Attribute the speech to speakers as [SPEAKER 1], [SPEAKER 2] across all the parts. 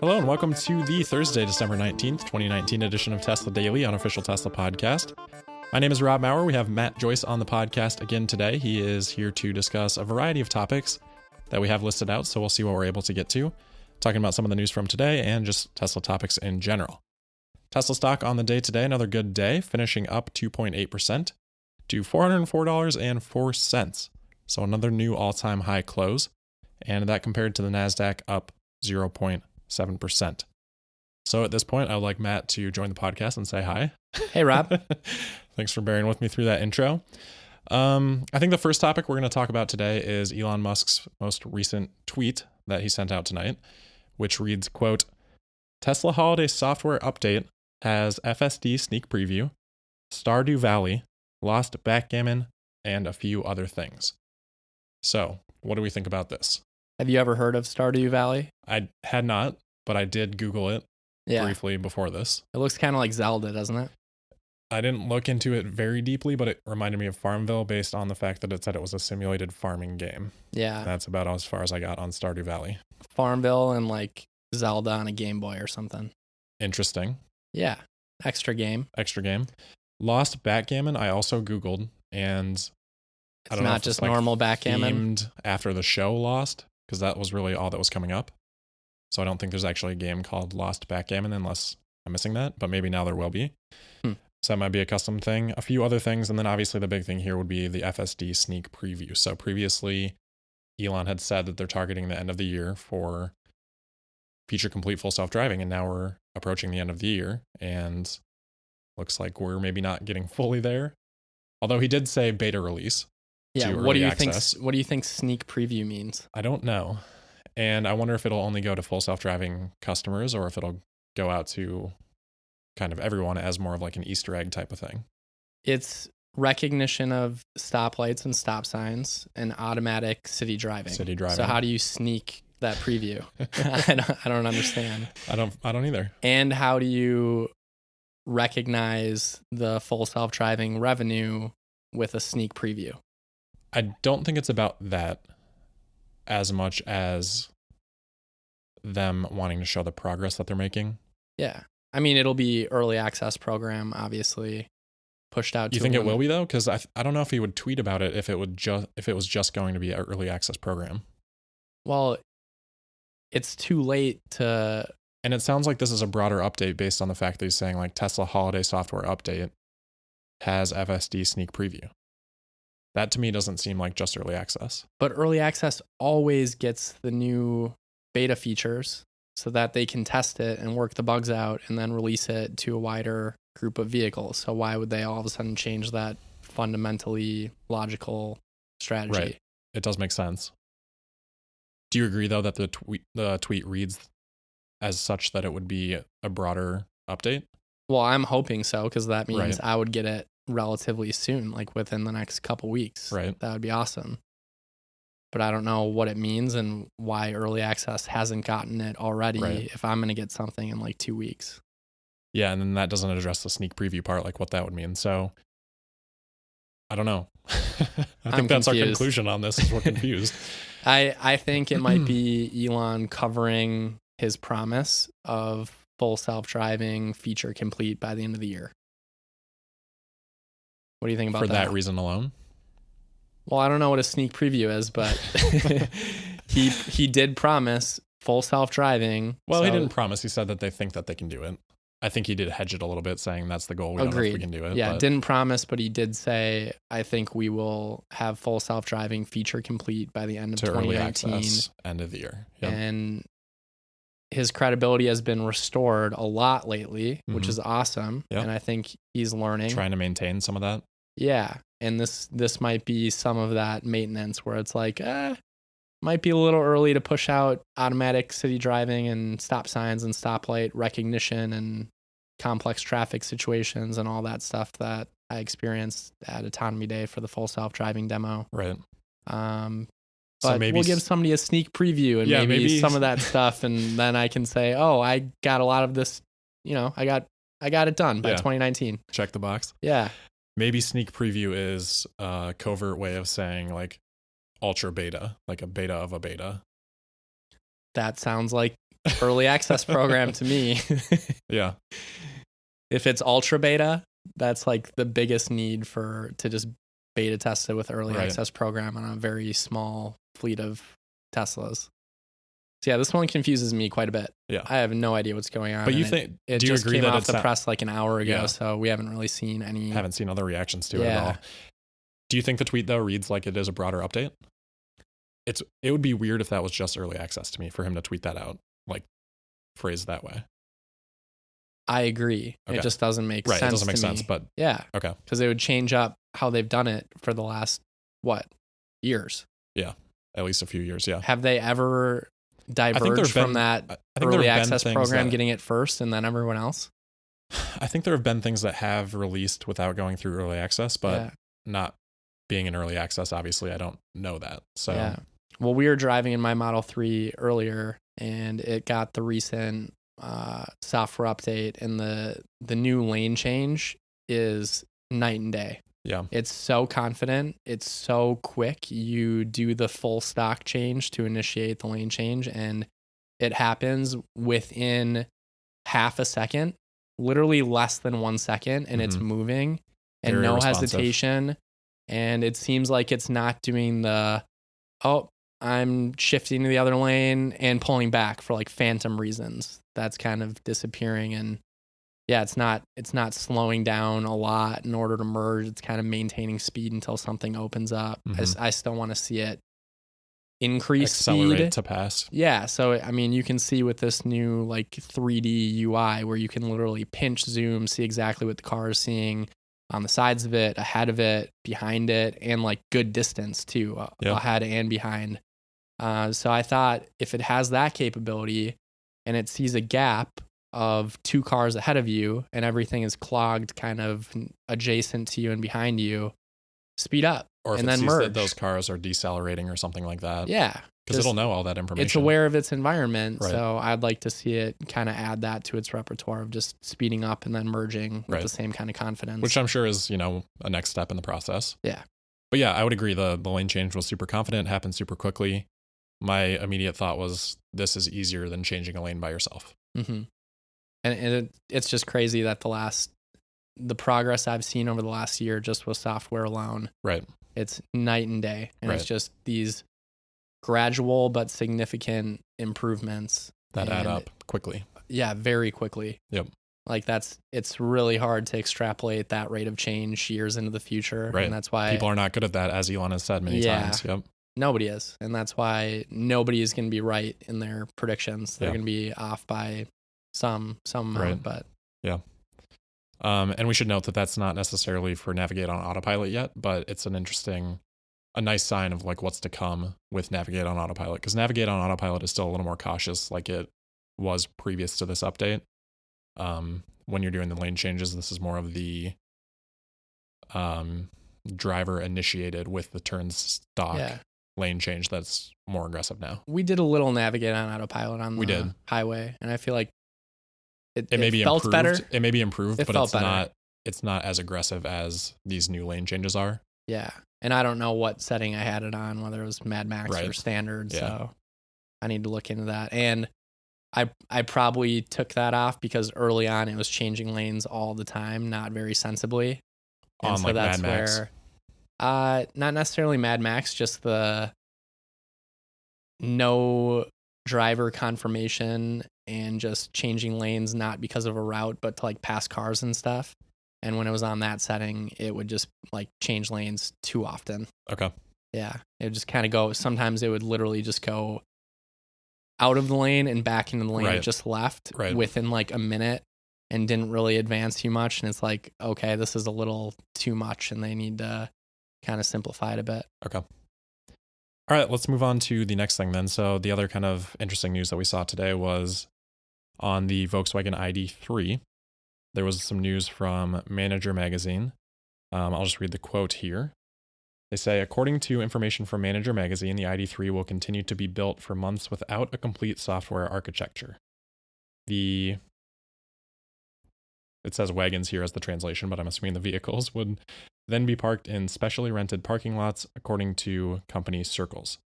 [SPEAKER 1] Hello and welcome to the Thursday, December 19th, 2019 edition of Tesla Daily, unofficial Tesla podcast. My name is Rob Maurer. We have Matt Joyce on the podcast again today. He is here to discuss a variety of topics that we have listed out, so we'll see what we're able to get to. Talking about some of the news from today and just Tesla topics in general. Tesla stock on the day today, another good day, finishing up 2.8% to $404.04. So another new all-time high close, and that compared to the NASDAQ up 0.7%. So at this point, I would like Matt to join the podcast and say hi.
[SPEAKER 2] Hey, Rob.
[SPEAKER 1] Thanks for bearing with me through that intro. I think the first topic we're going to talk about today is Elon Musk's most recent tweet that he sent out tonight, which reads, quote, Tesla holiday software update has FSD Sneak Preview, Stardew Valley, Lost Backgammon, and a few other things. So, what do we think about this?
[SPEAKER 2] Have you ever heard of Stardew Valley?
[SPEAKER 1] I had not, but I did Google it briefly before this.
[SPEAKER 2] It looks kind of like Zelda, doesn't it?
[SPEAKER 1] I didn't look into it very deeply, but it reminded me of Farmville based on the fact that it said it was a simulated farming game.
[SPEAKER 2] Yeah.
[SPEAKER 1] That's about as far as I got on Stardew Valley.
[SPEAKER 2] Farmville and like Zelda on a Game Boy or something.
[SPEAKER 1] Interesting.
[SPEAKER 2] Yeah. Extra game.
[SPEAKER 1] Lost Backgammon, I also Googled, and
[SPEAKER 2] It's not just normal backgammon.
[SPEAKER 1] Themed after the show Lost, because that was really all that was coming up. So I don't think there's actually a game called Lost Backgammon unless I'm missing that, but maybe now there will be. So that might be a custom thing. A few other things, and then obviously the big thing here would be the FSD Sneak Preview. So previously, Elon had said that they're targeting the end of the year for feature complete full self-driving, and now we're approaching the end of the year, and looks like we're maybe not getting fully there. Although he did say beta release.
[SPEAKER 2] Yeah, what do you think sneak preview means?
[SPEAKER 1] I don't know. And I wonder if it'll only go to full self-driving customers or if it'll go out to kind of everyone as more of like an Easter egg type of thing.
[SPEAKER 2] It's recognition of stoplights and stop signs and automatic city driving. So how do you sneak that preview? I don't understand.
[SPEAKER 1] I don't either.
[SPEAKER 2] And how do you recognize the full self-driving revenue with a sneak preview?
[SPEAKER 1] I don't think it's about that as much as them wanting to show the progress that they're making.
[SPEAKER 2] Yeah. I mean, it'll be early access program, obviously, pushed out to
[SPEAKER 1] You think it will be, though? Because I don't know if he would tweet about it if it was just going to be an early access program.
[SPEAKER 2] Well, it's too late to...
[SPEAKER 1] And it sounds like this is a broader update based on the fact that he's saying, like, Tesla holiday software update has FSD Sneak Preview. That, to me, doesn't seem like just early access.
[SPEAKER 2] But early access always gets the new beta features so that they can test it and work the bugs out and then release it to a wider group of vehicles. So why would they all of a sudden change that fundamentally logical strategy?
[SPEAKER 1] Right. It does make sense. Do you agree, though, that the tweet reads as such that it would be a broader update?
[SPEAKER 2] Well, I'm hoping so, because that means
[SPEAKER 1] Right.
[SPEAKER 2] I would get it relatively soon, like within the next couple weeks.
[SPEAKER 1] Right.
[SPEAKER 2] That would be awesome. But I don't know what it means and why early access hasn't gotten it already if I'm going to get something in like 2 weeks.
[SPEAKER 1] Yeah, and then that doesn't address the sneak preview part, like what that would mean. So, I don't know. I think that's our conclusion on this, is we're confused.
[SPEAKER 2] I think it might be Elon covering his promise of full self-driving feature complete by the end of the year. What do you think about that?
[SPEAKER 1] For that reason alone?
[SPEAKER 2] Well, I don't know what a sneak preview is, but he did promise full self-driving.
[SPEAKER 1] Well, he didn't promise. He said that they think that they can do it. I think he did hedge it a little bit, saying that's the goal. We don't know if we can do it.
[SPEAKER 2] Yeah, didn't promise, but he did say, I think we will have full self-driving feature complete by the end of 2019. Early access,
[SPEAKER 1] end of the year. Yep.
[SPEAKER 2] And his credibility has been restored a lot lately, which is awesome. Yep. And I think he's learning.
[SPEAKER 1] Trying to maintain some of that.
[SPEAKER 2] Yeah. And this might be some of that maintenance where it's like, might be a little early to push out automatic city driving and stop signs and stoplight recognition and complex traffic situations and all that stuff that I experienced at Autonomy Day for the full self-driving demo.
[SPEAKER 1] Right.
[SPEAKER 2] But maybe we'll give somebody a sneak preview and maybe some of that stuff, and then I can say, oh, I got a lot of this, I got it done by 2019.
[SPEAKER 1] Check the box.
[SPEAKER 2] Yeah.
[SPEAKER 1] Maybe sneak preview is a covert way of saying like ultra beta, like a beta of a beta.
[SPEAKER 2] That sounds like early access program to me.
[SPEAKER 1] Yeah.
[SPEAKER 2] If it's ultra beta, that's like the biggest need to just beta test it with early access program on a very small fleet of Teslas. So yeah, this one confuses me quite a bit.
[SPEAKER 1] Yeah.
[SPEAKER 2] I have no idea what's going on.
[SPEAKER 1] But you think,
[SPEAKER 2] it
[SPEAKER 1] do you
[SPEAKER 2] just
[SPEAKER 1] agree
[SPEAKER 2] came
[SPEAKER 1] that
[SPEAKER 2] off the press like an hour ago, so we haven't really seen any.
[SPEAKER 1] Haven't seen other reactions to it at all. Do you think the tweet though reads like it is a broader update? It would be weird if that was just early access to me for him to tweet that out, like phrased that way.
[SPEAKER 2] I agree. Okay. It just doesn't make sense.
[SPEAKER 1] Right, it doesn't make
[SPEAKER 2] to
[SPEAKER 1] sense,
[SPEAKER 2] me.
[SPEAKER 1] but
[SPEAKER 2] yeah.
[SPEAKER 1] Okay.
[SPEAKER 2] Because it would change up how they've done it for the last, years?
[SPEAKER 1] Yeah, at least a few years, yeah.
[SPEAKER 2] Have they ever diverged from that early access program getting it first and then everyone else?
[SPEAKER 1] I think there have been things that have released without going through early access, but not being in early access, obviously, I don't know that. So
[SPEAKER 2] yeah. Well, we were driving in my Model 3 earlier, and it got the recent software update, and the new lane change is night and day.
[SPEAKER 1] Yeah.
[SPEAKER 2] It's so confident. It's so quick. You do the full stock change to initiate the lane change, and it happens within half a second, literally less than 1 second, and it's moving and
[SPEAKER 1] very
[SPEAKER 2] no
[SPEAKER 1] responsive.
[SPEAKER 2] hesitation. And it seems like it's not doing I'm shifting to the other lane and pulling back for like phantom reasons. That's kind of disappearing. And yeah, it's not slowing down a lot in order to merge. It's kind of maintaining speed until something opens up. I still want to see it increase
[SPEAKER 1] accelerate
[SPEAKER 2] speed
[SPEAKER 1] to pass.
[SPEAKER 2] Yeah. So, I mean, you can see with this new like 3D UI where you can literally pinch zoom, see exactly what the car is seeing on the sides of it, ahead of it, behind it, and like good distance too, ahead and behind. So I thought if it has that capability and it sees a gap of 2 cars ahead of you and everything is clogged kind of adjacent to you and behind you, speed up
[SPEAKER 1] or if
[SPEAKER 2] and
[SPEAKER 1] it
[SPEAKER 2] then
[SPEAKER 1] sees
[SPEAKER 2] merge.
[SPEAKER 1] That those cars are decelerating or something like that.
[SPEAKER 2] Yeah.
[SPEAKER 1] Because it'll know all that information.
[SPEAKER 2] It's aware of its environment.
[SPEAKER 1] Right.
[SPEAKER 2] So I'd like to see it kind of add that to its repertoire of just speeding up and then merging with the same kind of confidence.
[SPEAKER 1] Which I'm sure is, a next step in the process.
[SPEAKER 2] Yeah.
[SPEAKER 1] But yeah, I would agree. The lane change was super confident, happened super quickly. My immediate thought was this is easier than changing a lane by yourself.
[SPEAKER 2] Mm-hmm. And it's just crazy that the progress I've seen over the last year just with software alone.
[SPEAKER 1] Right.
[SPEAKER 2] It's night and day. And it's just these gradual but significant improvements
[SPEAKER 1] that add up quickly.
[SPEAKER 2] Yeah, very quickly.
[SPEAKER 1] Yep.
[SPEAKER 2] Like it's really hard to extrapolate that rate of change years into the future.
[SPEAKER 1] Right.
[SPEAKER 2] And that's why
[SPEAKER 1] people are not good at that, as Elon has said many times. Yep.
[SPEAKER 2] Nobody is. And that's why nobody is going to be right in their predictions. They're going to be off by some amount, but
[SPEAKER 1] yeah. And we should note that that's not necessarily for Navigate on Autopilot yet, but it's a nice sign of like what's to come with Navigate on Autopilot, because Navigate on Autopilot is still a little more cautious like it was previous to this update. When you're doing the lane changes, this is more of the driver initiated with the turn stock lane change that's more aggressive now.
[SPEAKER 2] We did a little Navigate on Autopilot on the highway, and I feel like it
[SPEAKER 1] may be
[SPEAKER 2] felt
[SPEAKER 1] improved.
[SPEAKER 2] Better.
[SPEAKER 1] It may be improved, but it's
[SPEAKER 2] better.
[SPEAKER 1] not as aggressive as these new lane changes are.
[SPEAKER 2] Yeah. And I don't know what setting I had it on, whether it was Mad Max or standard. Yeah. So I need to look into that. And I probably took that off because early on it was changing lanes all the time, not very sensibly. And
[SPEAKER 1] on so like
[SPEAKER 2] that's
[SPEAKER 1] Mad Max.
[SPEAKER 2] Where, not necessarily Mad Max, just the no driver confirmation and just changing lanes, not because of a route, but to like pass cars and stuff. And when it was on that setting, it would just like change lanes too often.
[SPEAKER 1] Okay.
[SPEAKER 2] Yeah. It would just kind of go, sometimes it would literally just go out of the lane and back into the lane it just left within like a minute and didn't really advance too much. And it's like, okay, this is a little too much and they need to kind of simplify it a bit.
[SPEAKER 1] Okay. All right, let's move on to the next thing then. So the other kind of interesting news that we saw today was on the Volkswagen Id3. There was some news from Manager Magazine. I'll just read the quote here. They say, according to information from Manager Magazine, the Id3 will continue to be built for months without a complete software architecture. It says wagons here as the translation, but I'm assuming the vehicles would then be parked in specially rented parking lots according to company circles.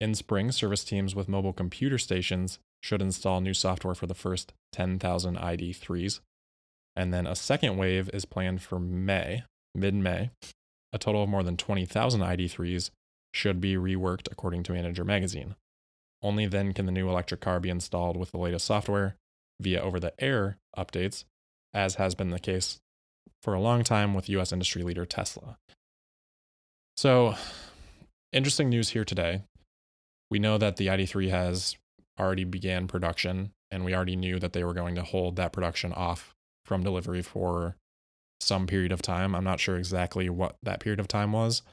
[SPEAKER 1] In spring, service teams with mobile computer stations should install new software for the first 10,000 ID3s. And then a second wave is planned for mid-May. A total of more than 20,000 ID3s should be reworked according to Manager Magazine. Only then can the new electric car be installed with the latest software via over-the-air updates, as has been the case for a long time with US industry leader Tesla. So, interesting news here today. We know that the ID3 has already began production, and we already knew that they were going to hold that production off from delivery for some period of time. I'm not sure exactly what that period of time was.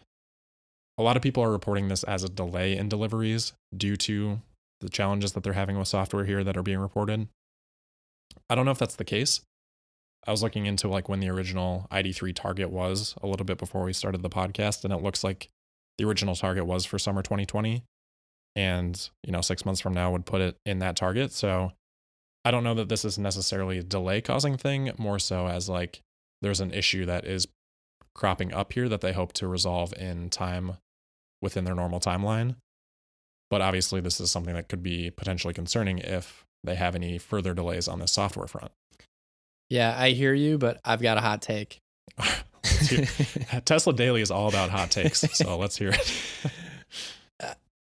[SPEAKER 1] A lot of people are reporting this as a delay in deliveries due to the challenges that they're having with software here that are being reported. I don't know if that's the case. I was looking into like when the original ID3 target was a little bit before we started the podcast, and it looks like the original target was for summer 2020. And, 6 months from now would put it in that target. So I don't know that this is necessarily a delay causing thing, more so as like there's an issue that is cropping up here that they hope to resolve in time within their normal timeline. But obviously this is something that could be potentially concerning if they have any further delays on the software front.
[SPEAKER 2] Yeah, I hear you, but I've got a hot take.
[SPEAKER 1] Tesla Daily is all about hot takes, so let's hear it.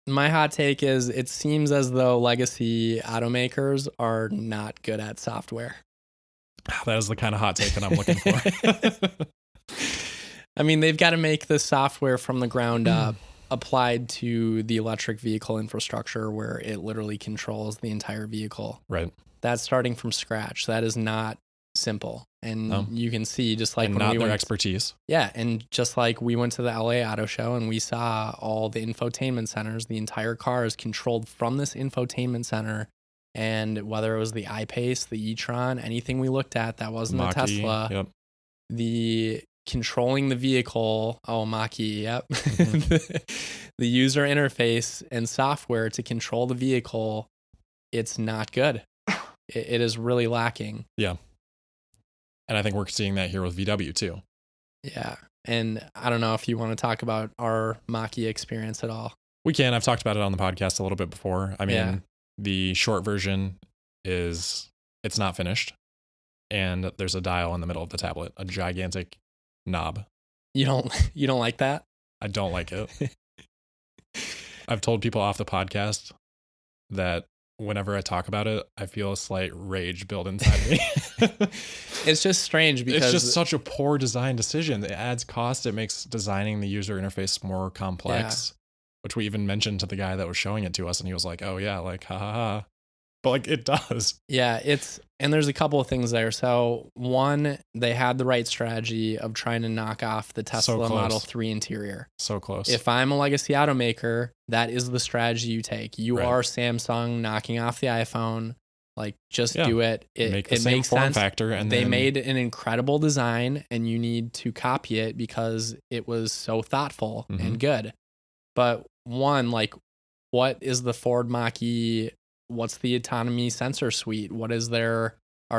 [SPEAKER 2] My hot take is it seems as though legacy automakers are not good at software.
[SPEAKER 1] That is the kind of hot take that I'm looking for.
[SPEAKER 2] I mean, they've got to make the software from the ground up applied to the electric vehicle infrastructure where it literally controls the entire vehicle.
[SPEAKER 1] Right.
[SPEAKER 2] That's starting from scratch. That is not simple. And you can see just like
[SPEAKER 1] and
[SPEAKER 2] when
[SPEAKER 1] not
[SPEAKER 2] we
[SPEAKER 1] their
[SPEAKER 2] went,
[SPEAKER 1] expertise.
[SPEAKER 2] Yeah. And just like we went to the LA Auto Show and we saw all the infotainment centers, the entire car is controlled from this infotainment center. And whether it was the iPace, the e-tron, anything we looked at that wasn't a Tesla, the controlling the vehicle, Mach-E, yep. The user interface and software to control the vehicle, it's not good. It is really lacking.
[SPEAKER 1] Yeah. And I think we're seeing that here with VW too.
[SPEAKER 2] Yeah. And I don't know if you want to talk about our Mach-E experience at all.
[SPEAKER 1] We can. I've talked about it on the podcast a little bit before. I mean, the short version is it's not finished. And there's a dial in the middle of the tablet, a gigantic knob.
[SPEAKER 2] You don't like that?
[SPEAKER 1] I don't like it. I've told people off the podcast that whenever I talk about it, I feel a slight rage build inside me.
[SPEAKER 2] It's just strange because
[SPEAKER 1] it's just such a poor design decision. It adds cost. It makes designing the user interface more complex, which we even mentioned to the guy that was showing it to us. And he was like, oh yeah, like, ha ha ha. But like it does. Yeah,
[SPEAKER 2] and there's a couple of things there. So one, they had the right strategy of trying to knock off the Tesla Model 3 interior.
[SPEAKER 1] So close.
[SPEAKER 2] If I'm a legacy automaker, that is the strategy you take. You are Samsung knocking off the iPhone. Like just do it. It makes
[SPEAKER 1] form
[SPEAKER 2] sense.
[SPEAKER 1] Factor and
[SPEAKER 2] they made an incredible design and you need to copy it because it was so thoughtful and good. But one, like what is the Ford Mach-E? What's the autonomy sensor suite? What is are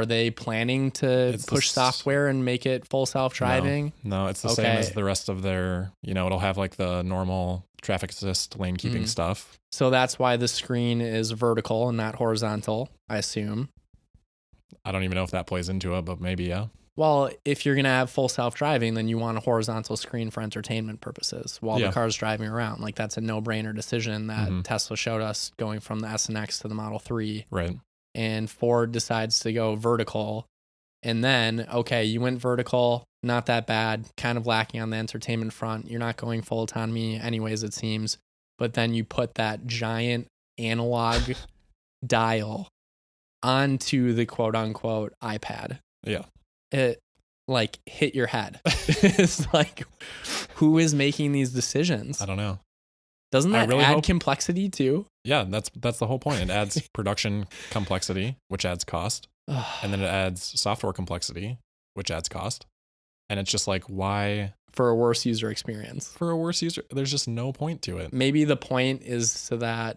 [SPEAKER 2] they planning to push software and make it full self-driving?
[SPEAKER 1] No, it's the same as the rest of their, it'll have like the normal traffic assist lane keeping stuff.
[SPEAKER 2] So that's why the screen is vertical and not horizontal, I assume.
[SPEAKER 1] I don't even know if that plays into it, but maybe, yeah.
[SPEAKER 2] Well, if you're going to have full self-driving, then you want a horizontal screen for entertainment purposes while the car's driving around. Like that's a no-brainer decision that Tesla showed us going from the S and X to the Model 3.
[SPEAKER 1] Right.
[SPEAKER 2] And Ford decides to go vertical. And then, okay, you went vertical, not that bad, kind of lacking on the entertainment front. You're not going full autonomy anyways, it seems. But then you put that giant analog dial onto the quote-unquote iPad.
[SPEAKER 1] Yeah.
[SPEAKER 2] It like hit your head. It's like, who is making these decisions?
[SPEAKER 1] I don't know.
[SPEAKER 2] Doesn't that add complexity too?
[SPEAKER 1] Yeah, that's the whole point. It adds production complexity, which adds cost. And then it adds software complexity, which adds cost. And it's just like, why?
[SPEAKER 2] For a worse user experience.
[SPEAKER 1] There's just no point to it.
[SPEAKER 2] Maybe the point is so that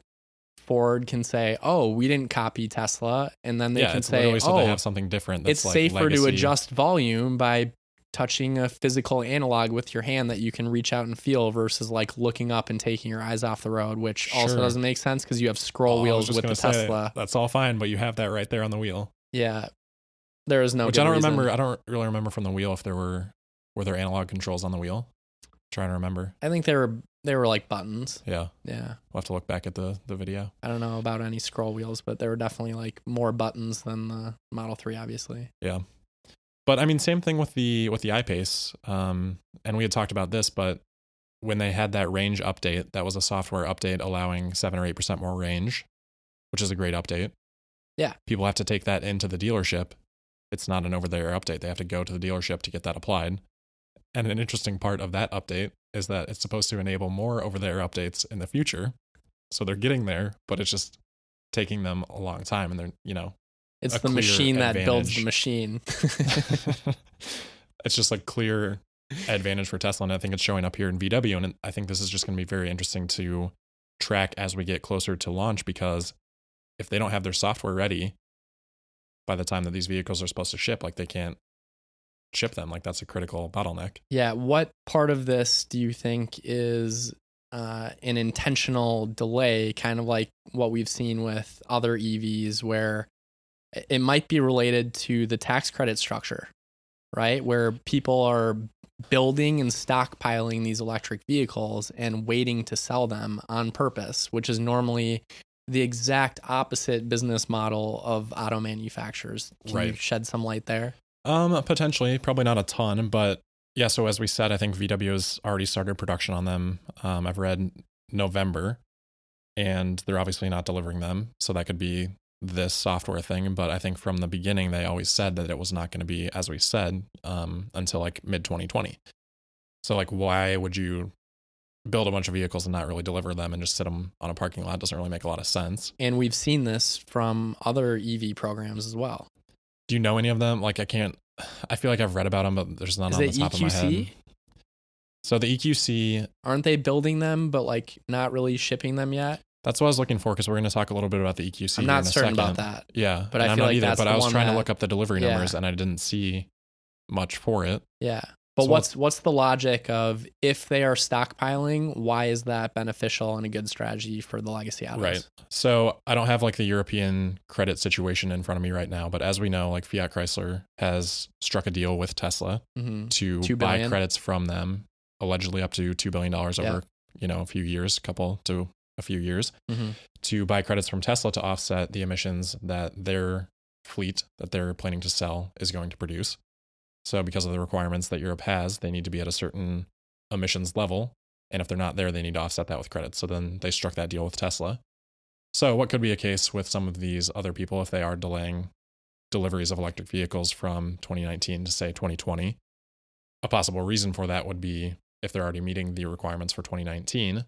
[SPEAKER 2] Ford can say, oh, we didn't copy Tesla. And then they can say,
[SPEAKER 1] so they have something different. That's
[SPEAKER 2] it's safer to adjust volume by touching a physical analog with your hand that you can reach out and feel versus like looking up and taking your eyes off the road, which also doesn't make sense because you have scroll wheels with the Tesla.
[SPEAKER 1] That's all fine, but you have that right there on the wheel.
[SPEAKER 2] Yeah. There is no
[SPEAKER 1] Which I don't remember. I don't really remember from the wheel if were there analog controls on the wheel. I'm trying to remember.
[SPEAKER 2] I think they were like buttons.
[SPEAKER 1] Yeah.
[SPEAKER 2] Yeah.
[SPEAKER 1] We'll have to look back at the video.
[SPEAKER 2] I don't know about any scroll wheels, but there were definitely like more buttons than the Model 3, obviously.
[SPEAKER 1] Yeah. But I mean, same thing with the I-Pace. And we had talked about this, but when they had that range update, that was a software update allowing 7 or 8% more range, which is a great update.
[SPEAKER 2] Yeah.
[SPEAKER 1] People have to take that into the dealership. It's not an over-the-air update. They have to go to the dealership to get that applied. And an interesting part of that update is that it's supposed to enable more over-the-air updates in the future. So they're getting there, but it's just taking them a long time. And they're,
[SPEAKER 2] it's the machine that builds the machine.
[SPEAKER 1] It's just like clear advantage for Tesla. And I think it's showing up here in VW. And I think this is just going to be very interesting to track as we get closer to launch, because if they don't have their software ready by the time that these vehicles are supposed to ship, like they can't ship them. Like that's a critical bottleneck.
[SPEAKER 2] Yeah. What part of this do you think is an intentional delay, kind of like what we've seen with other EVs, where it might be related to the tax credit structure, right? Where people are building and stockpiling these electric vehicles and waiting to sell them on purpose, which is normally the exact opposite business model of auto manufacturers. Can you shed some light there?
[SPEAKER 1] Potentially, probably not a ton, but yeah. So as we said, I think VW has already started production on them. I've read November, and they're obviously not delivering them. So that could be this software thing. But I think from the beginning, they always said that it was not going to be, as we said, until like mid 2020. So like, why would you build a bunch of vehicles and not really deliver them and just sit them on a parking lot? Doesn't really make a lot of sense.
[SPEAKER 2] And we've seen this from other EV programs as well.
[SPEAKER 1] Do you know any of them? Like I feel like I've read about them, but there's none on the top of my head. So the EQC,
[SPEAKER 2] aren't they building them, but like not really shipping them yet?
[SPEAKER 1] That's what I was looking for, because we're going to talk a little bit about the EQC.
[SPEAKER 2] I'm not certain
[SPEAKER 1] about
[SPEAKER 2] that.
[SPEAKER 1] Yeah,
[SPEAKER 2] but I feel like that's
[SPEAKER 1] but I was trying
[SPEAKER 2] to
[SPEAKER 1] look up the delivery numbers and I didn't see much for it.
[SPEAKER 2] Yeah. But so what's the logic of, if they are stockpiling, why is that beneficial and a good strategy for the legacy autos?
[SPEAKER 1] Right. So I don't have like the European credit situation in front of me right now, but as we know, like Fiat Chrysler has struck a deal with Tesla to buy credits from them, allegedly up to $2 billion over a few years, to buy credits from Tesla to offset the emissions that their fleet that they're planning to sell is going to produce. So because of the requirements that Europe has, they need to be at a certain emissions level. And if they're not there, they need to offset that with credits. So then they struck that deal with Tesla. So what could be a case with some of these other people if they are delaying deliveries of electric vehicles from 2019 to say 2020? A possible reason for that would be if they're already meeting the requirements for 2019,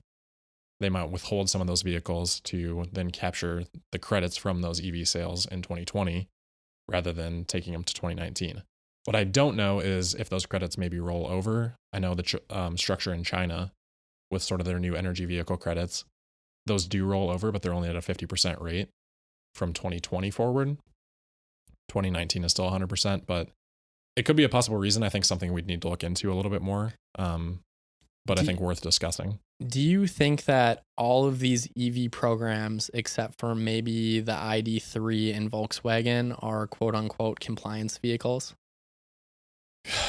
[SPEAKER 1] they might withhold some of those vehicles to then capture the credits from those EV sales in 2020 rather than taking them to 2019. What I don't know is if those credits maybe roll over. I know the structure in China with sort of their new energy vehicle credits, those do roll over, but they're only at a 50% rate from 2020 forward. 2019 is still 100%, but it could be a possible reason. I think something we'd need to look into a little bit more, but I think worth discussing.
[SPEAKER 2] Do you think that all of these EV programs, except for maybe the ID3 and Volkswagen, are quote unquote compliance vehicles?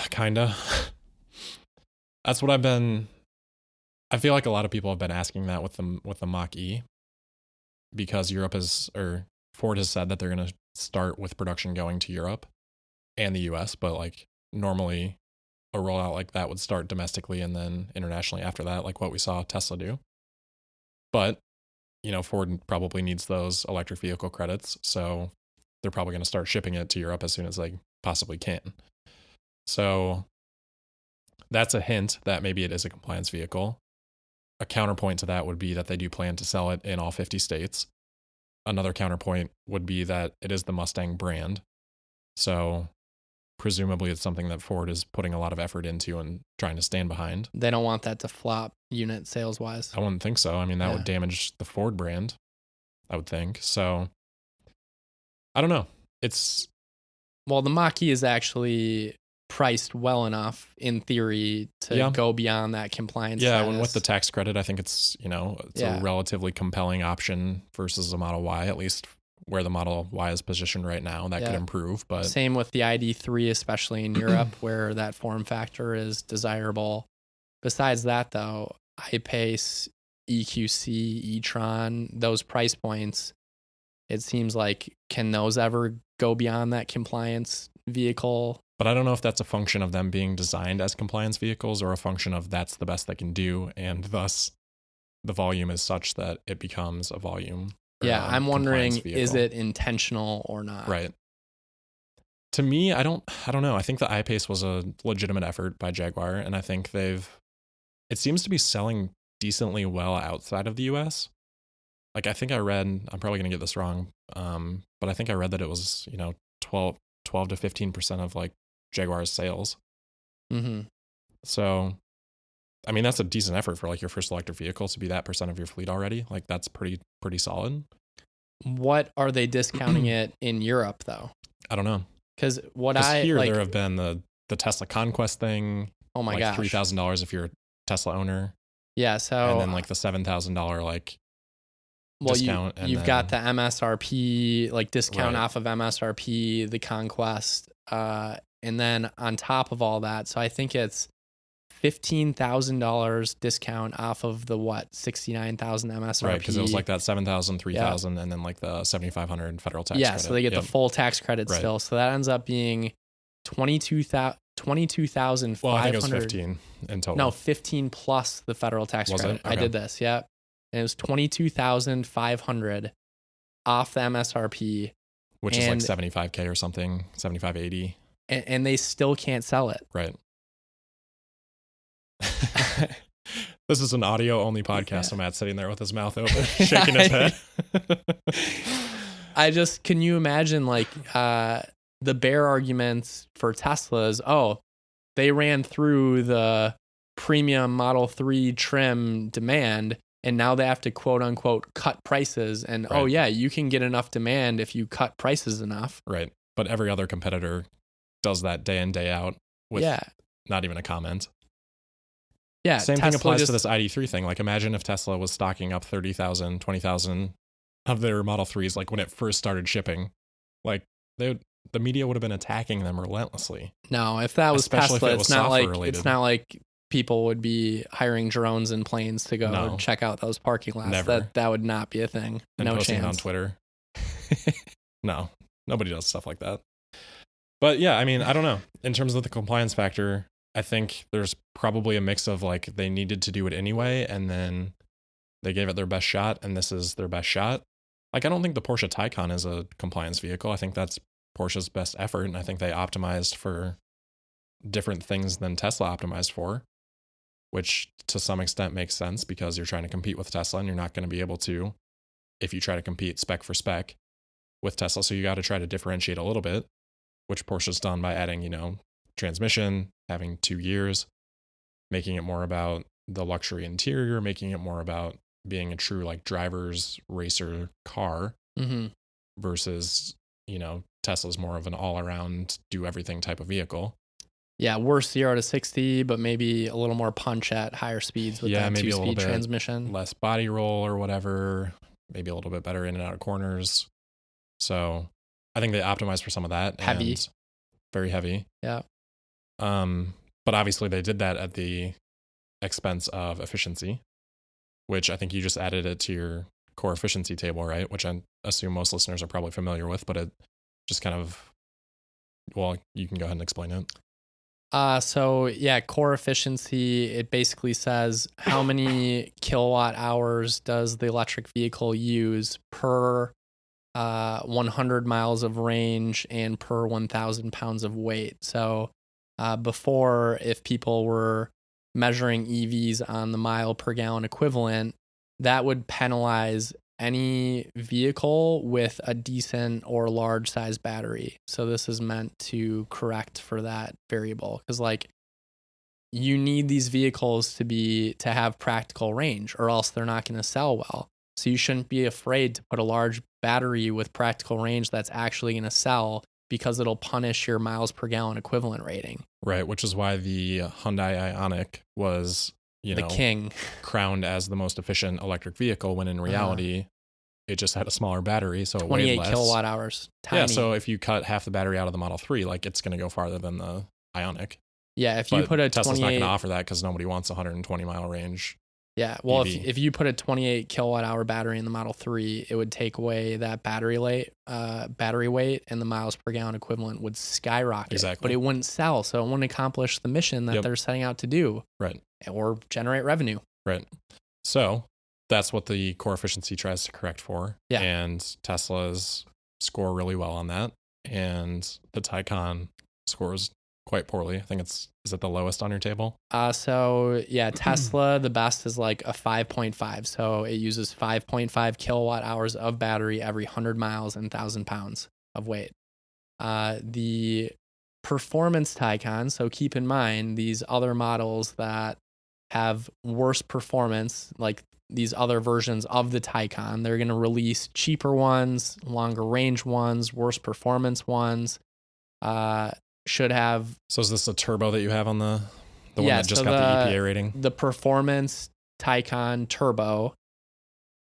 [SPEAKER 1] Kinda. That's what I feel like a lot of people have been asking that with the Mach-E, because Ford has said that they're going to start with production going to Europe and the US, but like normally a rollout like that would start domestically and then internationally after that, like what we saw Tesla do. But, Ford probably needs those electric vehicle credits, so they're probably going to start shipping it to Europe as soon as they possibly can. So that's a hint that maybe it is a compliance vehicle. A counterpoint to that would be that they do plan to sell it in all 50 states. Another counterpoint would be that it is the Mustang brand. So presumably it's something that Ford is putting a lot of effort into and trying to stand behind.
[SPEAKER 2] They don't want that to flop unit sales wise.
[SPEAKER 1] I wouldn't think so. I mean, that would damage the Ford brand, I would think. So I don't know.
[SPEAKER 2] Well, the Mach-E is actually priced well enough in theory to go beyond that compliance status.
[SPEAKER 1] When with the tax credit, I think it's, it's a relatively compelling option versus the Model Y, at least where the Model Y is positioned right now. That could improve, but
[SPEAKER 2] same with the ID3, especially in Europe where that form factor is desirable. Besides that though, I-Pace, EQC, e-tron, those price points, it seems like, can those ever go beyond that compliance vehicle?
[SPEAKER 1] But I don't know if that's a function of them being designed as compliance vehicles or a function of that's the best they can do, and thus the volume is such that it becomes a volume.
[SPEAKER 2] I'm wondering, is it intentional or not?
[SPEAKER 1] Right. To me, I don't know. I think the I-Pace was a legitimate effort by Jaguar, and I think it seems to be selling decently well outside of the US. Like I think I read, I'm probably going to get this wrong, but I think I read that it was, 12 to 15% of like Jaguar's sales.
[SPEAKER 2] Mm-hmm.
[SPEAKER 1] So, I mean, that's a decent effort for like your first electric vehicle to be that % of your fleet already. Like that's pretty solid.
[SPEAKER 2] What are they discounting it in Europe though?
[SPEAKER 1] I don't know.
[SPEAKER 2] Because
[SPEAKER 1] there have been the Tesla Conquest thing.
[SPEAKER 2] Oh my gosh.
[SPEAKER 1] $3,000 if you're a Tesla owner.
[SPEAKER 2] Yeah. So,
[SPEAKER 1] and then like the $7,000 discount.
[SPEAKER 2] You've got the MSRP discount off of MSRP, the Conquest, and then on top of all that, so I think it's $15,000 discount off of the $69,000 MSRP.
[SPEAKER 1] Right, because it was like that $7,000, $3,000, and then like the $7,500 federal tax credit.
[SPEAKER 2] So they get the full tax credit still. So that ends up being $22,500.
[SPEAKER 1] Well, I think it was 15 in total.
[SPEAKER 2] No, 15 plus the federal tax credit.
[SPEAKER 1] Okay.
[SPEAKER 2] I did this. Yeah. And it was $22,500 off the MSRP,
[SPEAKER 1] which is like $75K or something, $75.80,
[SPEAKER 2] and they still can't sell it.
[SPEAKER 1] Right. This is an audio only podcast. So Matt's sitting there with his mouth open, shaking his head.
[SPEAKER 2] Can you imagine the bear arguments for Teslas? Oh, they ran through the premium Model 3 trim demand, and now they have to quote unquote cut prices. And you can get enough demand if you cut prices enough.
[SPEAKER 1] Right. But every other competitor does that day in, day out with not even a comment.
[SPEAKER 2] Yeah.
[SPEAKER 1] Same thing applies to this ID3 thing. Like imagine if Tesla was stocking up 30,000, 20,000 of their Model 3s, like when it first started shipping, like the media would have been attacking them relentlessly.
[SPEAKER 2] No, if that was
[SPEAKER 1] especially
[SPEAKER 2] Tesla,
[SPEAKER 1] it's not
[SPEAKER 2] like people would be hiring drones and planes to go check out those parking lots.
[SPEAKER 1] Never.
[SPEAKER 2] That would not be a thing.
[SPEAKER 1] And
[SPEAKER 2] no
[SPEAKER 1] posting
[SPEAKER 2] chance.
[SPEAKER 1] On Twitter. No, nobody does stuff like that. But yeah, I mean, I don't know. In terms of the compliance factor, I think there's probably a mix of like they needed to do it anyway, and then they gave it their best shot, and this is their best shot. Like, I don't think the Porsche Taycan is a compliance vehicle. I think that's Porsche's best effort, and I think they optimized for different things than Tesla optimized for, which to some extent makes sense because you're trying to compete with Tesla, and you're not going to be able to if you try to compete spec for spec with Tesla. So you got to try to differentiate a little bit, which Porsche's done by adding, transmission, having 2 gears, making it more about the luxury interior, making it more about being a true like driver's racer car versus, Tesla's more of an all around do everything type of vehicle.
[SPEAKER 2] Yeah. Worse 0 to 60, but maybe a little more punch at higher speeds with that
[SPEAKER 1] maybe
[SPEAKER 2] 2-speed transmission.
[SPEAKER 1] Less body roll or whatever, maybe a little bit better in and out of corners. So I think they optimized for some of that.
[SPEAKER 2] Heavy.
[SPEAKER 1] And very heavy.
[SPEAKER 2] Yeah.
[SPEAKER 1] But obviously they did that at the expense of efficiency, which I think you just added it to your core efficiency table, right? Which I assume most listeners are probably familiar with, but it just kind of, well, you can go ahead and explain it.
[SPEAKER 2] Core efficiency, it basically says how many kilowatt hours does the electric vehicle use per 100 miles of range and per 1,000 pounds of weight. So before, if people were measuring EVs on the mile per gallon equivalent, that would penalize any vehicle with a decent or large size battery. So this is meant to correct for that variable, because you need these vehicles to have practical range, or else they're not going to sell well. So you shouldn't be afraid to put a large battery with practical range that's actually going to sell because it'll punish your miles per gallon equivalent rating.
[SPEAKER 1] Right, which is why the Hyundai Ioniq was,
[SPEAKER 2] The king.
[SPEAKER 1] crowned as the most efficient electric vehicle, when in reality, it just had a smaller battery, so it weighed
[SPEAKER 2] 28
[SPEAKER 1] less.
[SPEAKER 2] kilowatt hours. Tiny.
[SPEAKER 1] Yeah, so if you cut half the battery out of the Model 3, like, it's going to go farther than the Ioniq.
[SPEAKER 2] Yeah, if you put a
[SPEAKER 1] Tesla's
[SPEAKER 2] 28...
[SPEAKER 1] not going to offer that because nobody wants a 120-mile range.
[SPEAKER 2] Yeah, well,
[SPEAKER 1] EV.
[SPEAKER 2] if you put a 28 kilowatt hour battery in the Model 3, it would take away that battery weight, and the miles per gallon equivalent would skyrocket.
[SPEAKER 1] Exactly.
[SPEAKER 2] But it wouldn't sell, so it wouldn't accomplish the mission that they're setting out to do.
[SPEAKER 1] Right.
[SPEAKER 2] Or generate revenue.
[SPEAKER 1] Right. So that's what the core efficiency tries to correct for.
[SPEAKER 2] Yeah.
[SPEAKER 1] And Tesla's score really well on that. And the Taycan scores quite poorly. I think is it the lowest on your table?
[SPEAKER 2] So yeah, Tesla, the best is like a 5.5. So it uses 5.5 kilowatt hours of battery every 100 miles and 1,000 pounds of weight. The performance Taycan, so keep in mind these other models that have worse performance, like these other versions of the Taycan, they're going to release cheaper ones, longer range ones, worse performance ones. Should have.
[SPEAKER 1] So is this a turbo that you have on the one that just got the EPA rating?
[SPEAKER 2] The performance Taycan turbo,